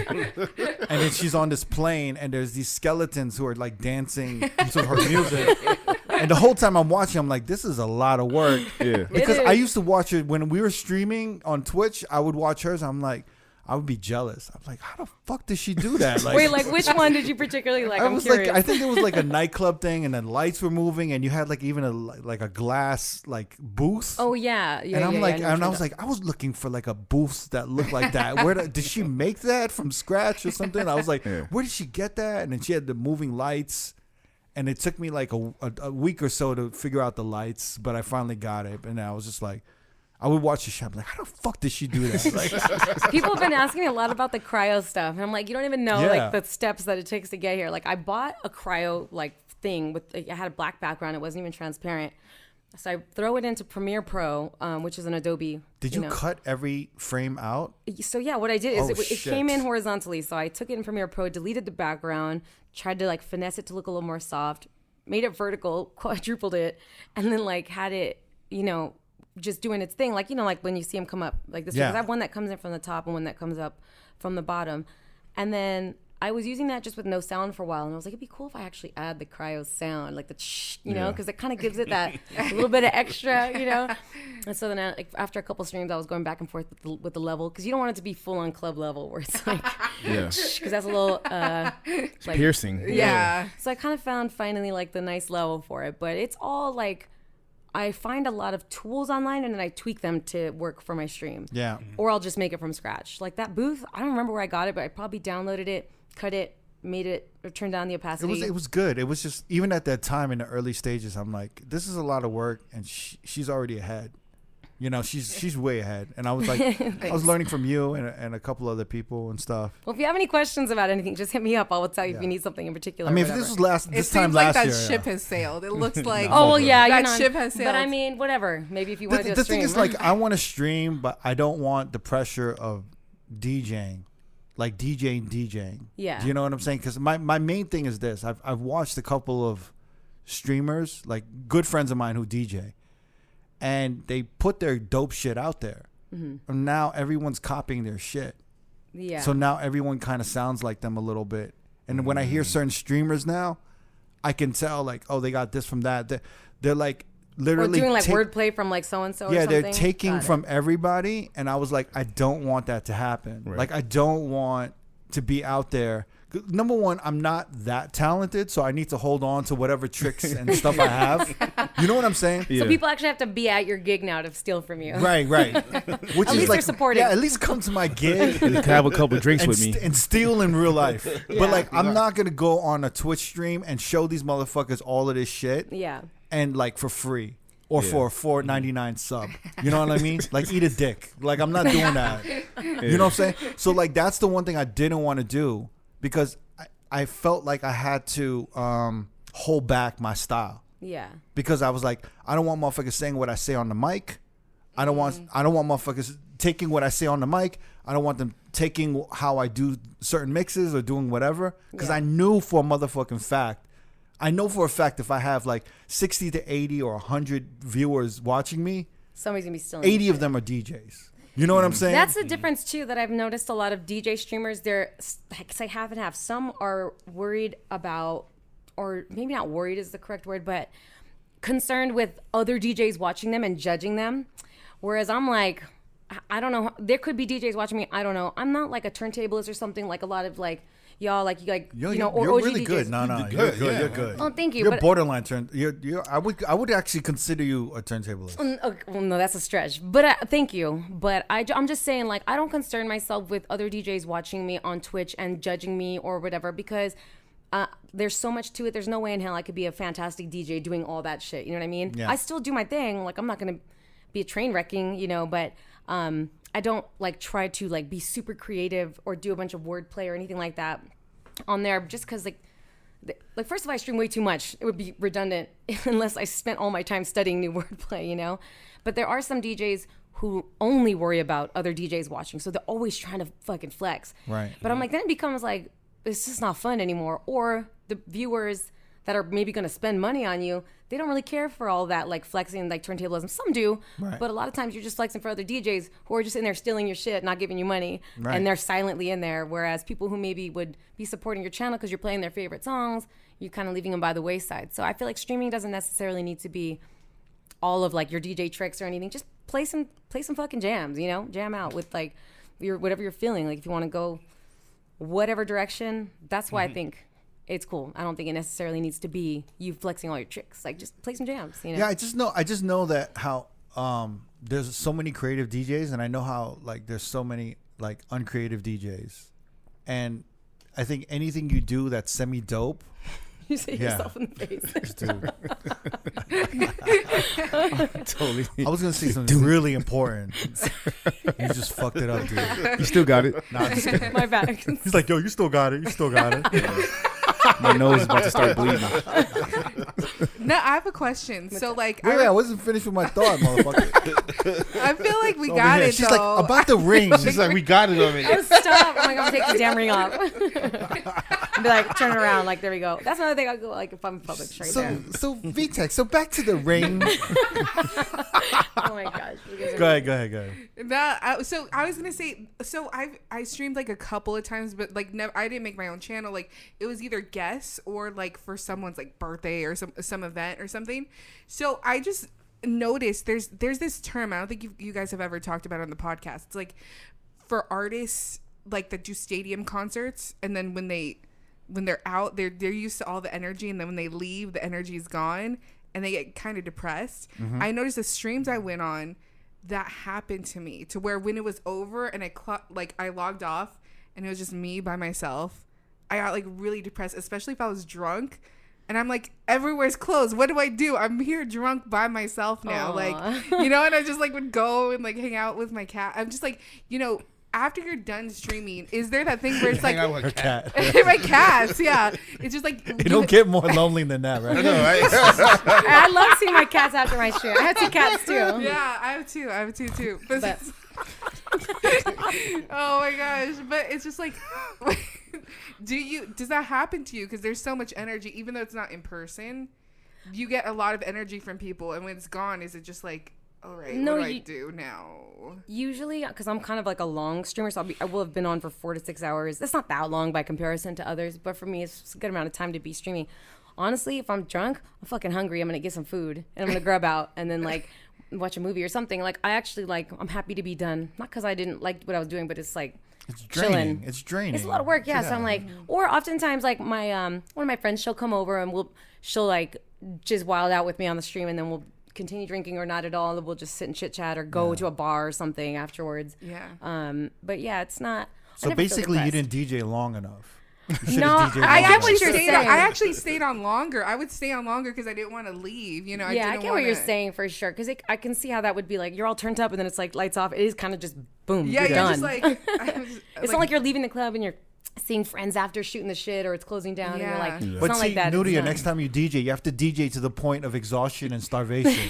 And then she's on this plane, and there's these skeletons who are like dancing to her music. And the whole time I'm watching, I'm like, this is a lot of work. Yeah. Because I used to watch it when we were streaming on Twitch. I would watch hers. I'm like, I would be jealous. I'm like, how the fuck did she do that? Like, Wait, like which one did you particularly like? I'm curious. I think it was like a nightclub thing, and then lights were moving, and you had like even a glass like booth. Oh yeah, And I'm like, and I was like, I was looking for like a booth that looked like that. Where did she make that from scratch or something? I was like, where did she get that? And then she had the moving lights, and it took me like a week or so to figure out the lights, but I finally got it. And I was just like, I would watch the show. I'm like, how the fuck did she do that? Like, people have been asking me a lot about the cryo stuff, and I'm like, you don't even know like the steps that it takes to get here. Like, I bought a cryo like thing with it had a black background. It wasn't even transparent. So I throw it into Premiere Pro, which is an Adobe. Did you cut every frame out? So yeah, what I did is it shit. came in horizontally. So I took it in Premiere Pro, deleted the background, tried to like finesse it to look a little more soft, made it vertical, quadrupled it, and then like had it, just doing its thing. Like, like when you see them come up like this. Because I have one that comes in from the top and one that comes up from the bottom. And then I was using that just with no sound for a while. And I was like, it'd be cool if I actually add the cryo sound, like the because it kind of gives it that a little bit of extra, And so then after a couple streams, I was going back and forth with the level. Because you don't want it to be full on club level where it's like, because that's a little it's like, piercing. Yeah. So I kind of found finally like the nice level for it. But it's all like, I find a lot of tools online and then I tweak them to work for my stream. Yeah. Or I'll just make it from scratch. Like that booth, I don't remember where I got it, but I probably downloaded it, cut it, made it, or turned down the opacity. It was good. It was just, even at that time in the early stages, I'm like, this is a lot of work, and she's already ahead. She's way ahead. And I was like, I was learning from you and a couple other people and stuff. Well, if you have any questions about anything, just hit me up. I will tell you if you need something in particular. I mean, or if whatever. this was It time seems like last that year, ship has sailed. It looks like oh well, yeah, that ship has sailed. But I mean, whatever. Maybe if you want to do a the stream. thing is, like, I want to stream, but I don't want the pressure of DJing. Like DJing. Yeah. Do you know what I'm saying? Because my main thing is this. I've watched a couple of streamers, like good friends of mine who DJ. and they put their dope shit out there. And now everyone's copying their shit. Yeah. So now everyone kind of sounds like them a little bit. And when I hear certain streamers now, I can tell like, oh, they got this from that. They're like literally or doing like wordplay from like so and so. Yeah, or something. they're taking from everybody, and I was like, I don't want that to happen. Right. Like, I don't want to be out there. Number one, I'm not that talented, so I need to hold on to whatever tricks and stuff I have. You know what I'm saying? Yeah. So people actually have to be at your gig now to steal from you. Right. Which At is least like, they're supporting. yeah, at least come to my gig You can have a couple drinks and, with me. and steal in real life. Yeah. But like, I'm not gonna go on a Twitch stream and show these motherfuckers all of this shit Yeah. and like for free. Or Yeah. for a $4.99 sub. You know what I mean? Like, eat a dick. Like, I'm not doing that. You know what I'm saying? So, like, that's the one thing I didn't want to do because I felt like I had to hold back my style. Yeah. Because I was like, I don't want motherfuckers saying what I say on the mic. I don't want motherfuckers taking what I say on the mic. I don't want them taking how I do certain mixes or doing whatever. Because I knew for a motherfucking fact, I know for a fact if I have like 60 to 80 or 100 viewers watching me, Somebody's going to be stealing 80 of them are DJs. You know what I'm saying? That's the difference too that I've noticed a lot of DJ streamers. They're like half and half. Some are worried about, or maybe not worried is the correct word, but concerned with other DJs watching them and judging them. Whereas I'm like, I don't know. There could be DJs watching me. I don't know. I'm not like a turntablist or something like a lot of like y'all like you know or you're OG really DJs. good. No, You're you're good, good. yeah. You're good. Oh, thank you. You're But- borderline turn. I would actually consider you a turntablist. Okay, well, no, that's a stretch. But thank you. But I'm just saying, like, I don't concern myself with other DJs watching me on Twitch and judging me or whatever because there's so much to it. There's no way in hell I could be a fantastic DJ doing all that shit. You know what I mean? Yeah. I still do my thing. Like, I'm not gonna be a train wrecking, you know. But I don't like try to like be super creative or do a bunch of wordplay or anything like that on there just because like first of all, I stream way too much. It would be redundant unless I spent all my time studying new wordplay, you know? But there are some DJs who only worry about other DJs watching. So they're always trying to fucking flex. Right. But I'm like, then it becomes like, it's just not fun anymore. Or the viewers that are maybe going to spend money on you, they don't really care for all that like flexing, like turntablism. Some do, Right. but a lot of times you're just flexing for other DJs who are just in there stealing your shit, not giving you money, Right. and they're silently in there. Whereas people who maybe would be supporting your channel because you're playing their favorite songs, you're kind of leaving them by the wayside. So I feel like streaming doesn't necessarily need to be all of like your DJ tricks or anything. Just play some fucking jams, you know, jam out with like your whatever you're feeling. Like if you want to go whatever direction, that's why I think it's cool. I don't think it necessarily needs to be you flexing all your tricks. Like just play some jams, you know? Yeah, I just know that how there's so many creative DJs, and I know how like there's so many like uncreative DJs, and I think anything you do that's semi dope. You say Yeah. yourself in the face. Dude, Totally. I was gonna say something really important. You just fucked it up, dude. You still got it. Nah, I'm just kidding. My bad. He's like, yo, you still got it. You still got it. My nose is about to start bleeding. No, I have a question. So, like, Wait, I wasn't finished with my thought, motherfucker. I feel like we Over got here. it, She's though. like, about the ring. She's like, we got it already. Oh, stop. Oh my God, I'm taking the damn ring off. And be like, turn it around. Like, there we go. That's another thing I'll go, like, if I'm in public straight there. So Vtech. So back to the ring. Oh my gosh. You guys are- Go ahead. So I was gonna say, so I streamed like a couple of times, but like I didn't make my own channel. Like it was either guests or like for someone's like birthday or some event or something. So I just noticed there's this term. I don't think you guys have ever talked about it on the podcast. It's like for artists like that do stadium concerts, and then when they're out, they're used to all the energy, and then when they leave, the energy is gone, and they get kind of depressed. I noticed the streams I went on, that happened to me, to where when it was over and I logged off and it was just me by myself, I got like really depressed, especially if I was drunk. And I'm like, everywhere's closed. What do? I'm here drunk by myself now. Aww. Like, you know, and I just like would go and like hang out with my cat. I'm just like, you know, after you're done streaming, is there that thing where it's like Hang out with a cat. my cats? Yeah, it's just like You don't get more lonely than that, right? I know, right? I love seeing my cats after my stream. I have 2 cats too. Yeah, I have two too. But oh my gosh! But it's just like, does that happen to you? Because there's so much energy, even though it's not in person. You get a lot of energy from people, and when it's gone, is it just like All right, No, what do I you- do now? Usually, because I'm kind of like a long streamer, so I will have been on for 4 to 6 hours. That's not that long by comparison to others, but for me, it's a good amount of time to be streaming. Honestly, if I'm drunk, I'm fucking hungry. I'm gonna get some food and I'm gonna grub out and then like watch a movie or something. Like I actually like I'm happy to be done. Not because I didn't like what I was doing, but it's like It's draining. chilling. It's draining. It's a lot of work, yeah. So I'm like, or oftentimes like my one of my friends, she'll come over and she'll like just wild out with me on the stream, and then we'll continue drinking or not at all. We'll just sit and chit chat or go to a bar or something afterwards. Yeah. But yeah, it's not. So basically, you didn't DJ long enough. No, I get what you're saying. I actually stayed on longer. I would stay on longer because I didn't want to leave. You know, Yeah, I didn't get what you're wanna- saying for sure. Because I can see how that would be like you're all turned up and then it's like lights off. It is kind of just boom. Yeah, you're you're done. just like. It's not like you're leaving the club and you're seeing friends after shooting the shit or it's closing down and you're like, it's But not see, like that. Nudia, It's next time you DJ, you have to DJ to the point of exhaustion and starvation.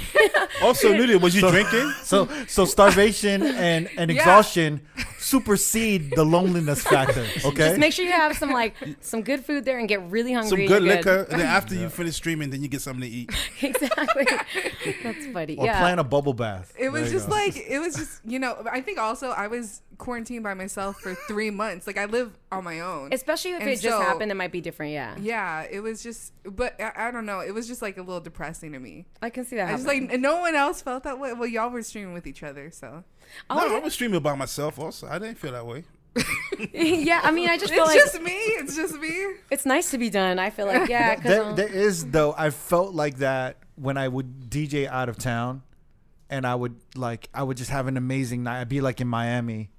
Also, Nudia, was you drinking? So starvation and exhaustion supersede the loneliness factor. Okay. Just make sure you have some good food there and get really hungry. Some and good you're liquor, and then after you finish streaming, then you get something to eat. Exactly. That's funny. Or Yeah. plan a bubble bath. It was There you just go. like it was just I think also I was quarantined by myself for 3 months. Like I live on my own. Especially if And it just so- happened, it might be different. Yeah. Yeah, it was just, but I don't know. It was just like a little depressing to me. I can see that I just happening. like no one else felt that way. Well, y'all were streaming with each other, so No, I was streaming by myself also. I didn't feel that way. Yeah, I mean, I just feel it's like just me. It's just me. it's nice to be done. I feel like, yeah. 'Cause, There is though. I felt like that when I would DJ out of town, and I would just have an amazing night. I'd be like in Miami,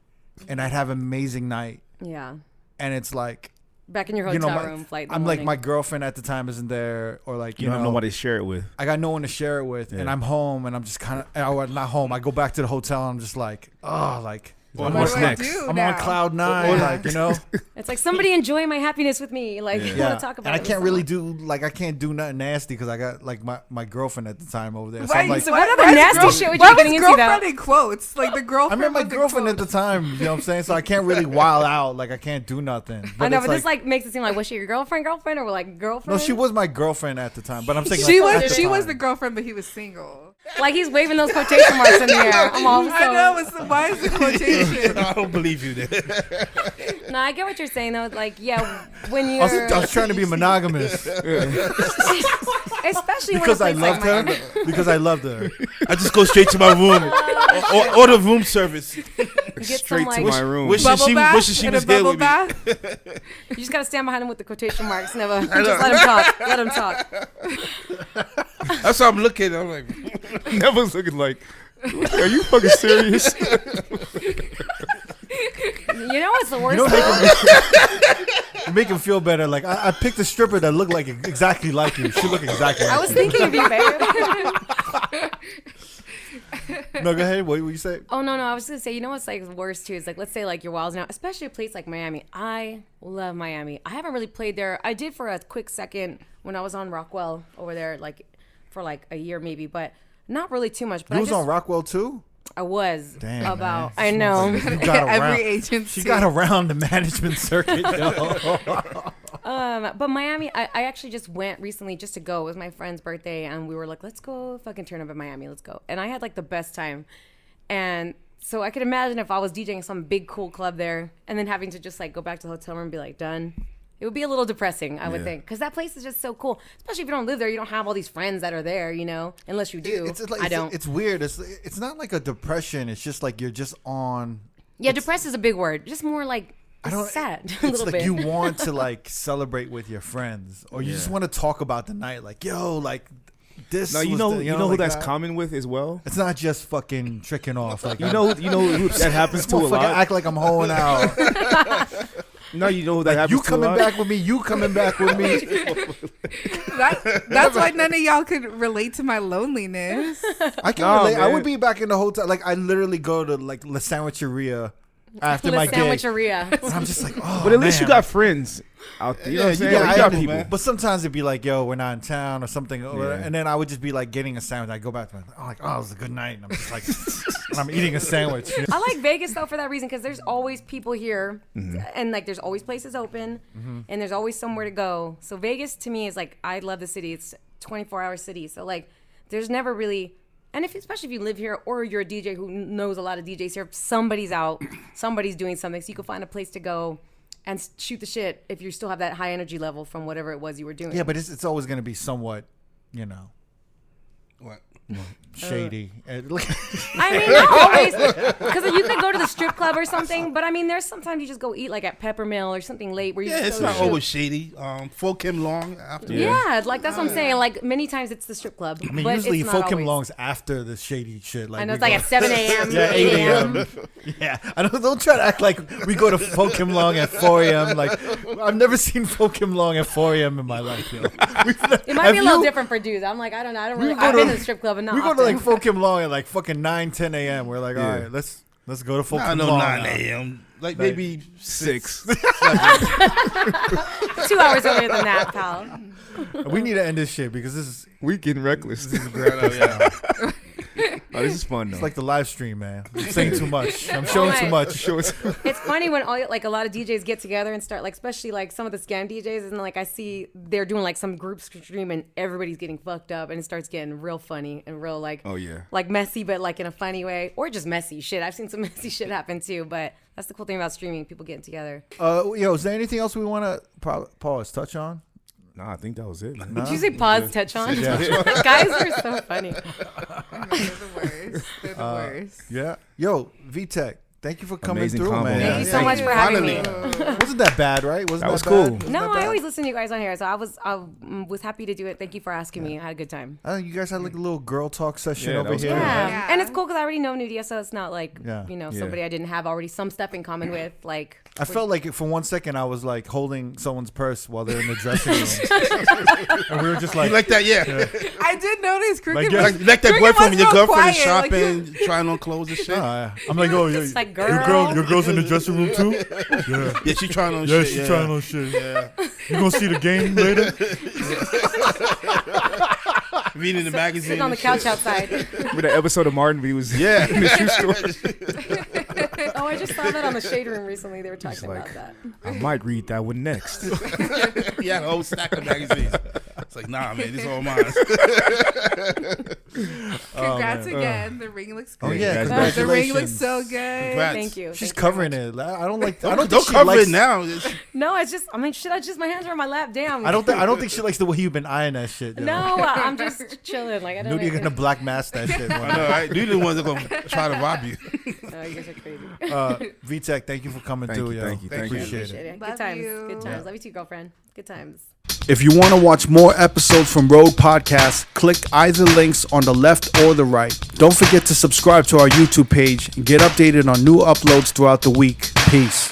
and I'd have an amazing night, yeah. and it's like Back in your you hotel know, room, flight. In the I'm like morning. my girlfriend at the time isn't there, or like You you don't have know nobody to share it with. I got no one to share it with, and Yeah. I'm home, and I'm just kind of not home. I go back to the hotel, and I'm just like, oh, like Well, I'm, what's on, next? do I'm now? on cloud nine, like you know. It's like somebody enjoy my happiness with me. Like you want to talk about and I it with can't really someone. do I can't do nothing nasty because I got like my girlfriend at the time over there. So Why- I'm like, so what other nasty shit would you Why be getting was into girlfriend though? in quotes? Like the I girlfriend. met my was in girlfriend at quotes. the time. You know what I'm saying? So I can't really wild out. Like I can't do nothing. I know, it's but this like makes it seem like was she your girlfriend or like girlfriend? no, she was my girlfriend at the time. But I'm saying She like, at was the she was time. the girlfriend, but he was single. Like he's waving those quotation marks in the air. I'm all I know. Why is the quotation? I don't believe you there. No, I get what you're saying though. Like yeah, when I you're was trying to be monogamous especially because I when a place loved like her. Miami. Because I loved her. I just go straight to my room or order room service. Get Straight some, to like, my room. Wish Bubble she bath wishes she and was a there bubble with me. bath. You just gotta stand behind him with the quotation marks. Never just let him talk. Let him talk. That's how I'm looking. I'm like, Never's looking like, are you fucking serious? You know what's the worst? You know, though? make him feel better. Like I picked a stripper that looked like exactly like you. She looked exactly like I was you. thinking of you, babe. No, go ahead. What were you say? Oh no, I was gonna say, you know what's like worse too is like let's say like you're wilding out, especially a place like Miami. I love Miami. I haven't really played there. I did for a quick second when I was on Rockwell over there, like for like a year maybe, but not really too much. But You I was just, on Rockwell too? I was Damn, about. man. I know. You got around. Every agency. She got around the management circuit. Yo. But Miami, I actually just went recently just to go. It was my friend's birthday, and we were like, let's go fucking turn up in Miami. Let's go. And I had like the best time. And so I could imagine if I was DJing some big cool club there and then having to just like go back to the hotel room and be like, done. It would be a little depressing, I would think. Because that place is just so cool. Especially if you don't live there. You don't have all these friends that are there, you know? Unless you do. Like, I don't. It's weird. It's not like a depression. It's just like you're just on. Yeah, depressed is a big word. Just more like I don't. sad It's a little like bit. you want to like celebrate with your friends, or you just want to talk about the night. Like, yo, like this. No, you was know, the, you know who like that's that. common with as well. It's not just fucking tricking off. Like You know who that happens to a motherfucker lot. act like I'm hoeing out. No, you know who that happens You to a coming lot. back with me? You coming back with me? That's why none of y'all could relate to my loneliness. I can Nah, relate. I man. would be back in the hotel. Like I literally go to like La Sandwicheria after La my gig. Sandwicheria. And I'm just like, oh, But at least you man. got friends out there. You know what I'm saying? yeah, Like, I you got do, people. man. But sometimes it'd be like, yo, we're not in town or something. Or, Yeah. and then I would just be like getting a sandwich. I go back to my, oh, like, oh, it was a good night. And I'm just like, and I'm eating a sandwich. You know? I like Vegas though for that reason because there's always people here, Mm-hmm. and like there's always places open, and there's always somewhere to go. So Vegas to me is like I love the city. It's a 24-hour city. So like there's never really, And especially if you live here or you're a DJ who knows a lot of DJs here, somebody's out, somebody's doing something, so you can find a place to go and shoot the shit if you still have that high energy level from whatever it was you were doing. Yeah, but it's always going to be somewhat, you know, What? shady. I mean, not always, because you could go to the strip club or something, but I mean, there's sometimes you just go eat like at Peppermill or something late where you Yeah, just it's go not shoot. always shady. Folk Kim Long after. Yeah, like that's what I'm saying. Like many times it's the strip club. I mean, but usually it's not Folk Him always. Long's after the shady shit. Like I know we it's like go- at 7 a.m. Yeah, 8 a.m. Yeah, I don't try to act like we go to Folk Him Long at 4 a.m. Like I've never seen Folk Him Long at 4 a.m. in my life. You know? It might be a little different for dudes. I'm like, I don't know. I don't really. go I've to- been to the strip club and not We go to often. like Folk Him Long at like fucking 9, 10 a.m. We're like, all right, let's go to Folk I Him know Long. 9 now. a.m. Like maybe 6. 2 hours earlier than that, pal. We need to end this shit because this is We getting reckless. yeah. Oh, this is fun though. it's like the live stream, man. I'm saying too much. I'm showing too my- much. It's funny when all like a lot of DJs get together and start like, especially like some of the scam DJs, and like I see they're doing like some group stream and everybody's getting fucked up, and it starts getting real funny and real like like messy, but like in a funny way, or just messy shit. I've seen some messy shit happen too, but that's the cool thing about streaming, people getting together. Yo, is there anything else we want to pause touch on? Nah, I think that was it, man. Did you say pause, touch on? Yeah. Guys are so funny. They're the worst. They're the worst. Yeah. Yo, Vtech, thank you for coming Amazing through, combo, man. Thank you so Thank much you. for having Finally. me. Wasn't that bad, right? Wasn't That was bad? cool. Wasn't No, that I bad? always listen to you guys on here, so I was happy to do it. Thank you for asking me. I had a good time. I think you guys had like a little girl talk session Yeah, that over was here. cool. Yeah. Yeah. And it's cool because I already know Nudia, so it's not like, Yeah. somebody I didn't have already some stuff in common with. Like, I felt like for 1 second I was like holding someone's purse while they're in the dressing room, and we were just like, You like that? Yeah. I did notice Crooked. yeah. was- Like that Crooked boyfriend was when your real girlfriend is quiet, like, shopping, trying on clothes and shit. yeah. I'm like, oh, just like, your girl's in the dressing room too. Yeah, Yeah, she trying on yeah, shit. she's trying on shit. Yeah, you gonna see the game later? Reading the magazine. sitting on the and couch shit. outside. With the episode of Martin, he was Yeah. in the shoe store. Oh, I just saw that on the Shade Room recently. They were talking like- about that. I might read that one next. Yeah, a whole stack of magazines. It's like, nah, man, these all mine. Congrats again. The ring looks Oh great. yeah, Congratulations. The ring looks congratulations. so good. Congrats. Thank you. She's Thank you covering very much. it. I don't like. I Don't don't think she cover likes it now. It's- No, it's just, I mean, shit, my hands are on my lap. Damn. I don't think she likes the way you've been eyeing that shit. You know? No, I'm just chilling. Like, I don't Knew you're gonna black mask that shit. I know, right? These are the ones that gonna try to rob you. No, you guys are crazy. Vtech, thank you for coming Thank through, you, yo. thank you, thank you. Appreciate Appreciate it. it. Love Good times. you. Good times. Love you too, girlfriend. Good times. If you want to watch more episodes from R.O.A.D Podcast, click either links on the left or the right. Don't forget to subscribe to our YouTube page and get updated on new uploads throughout the week. Peace.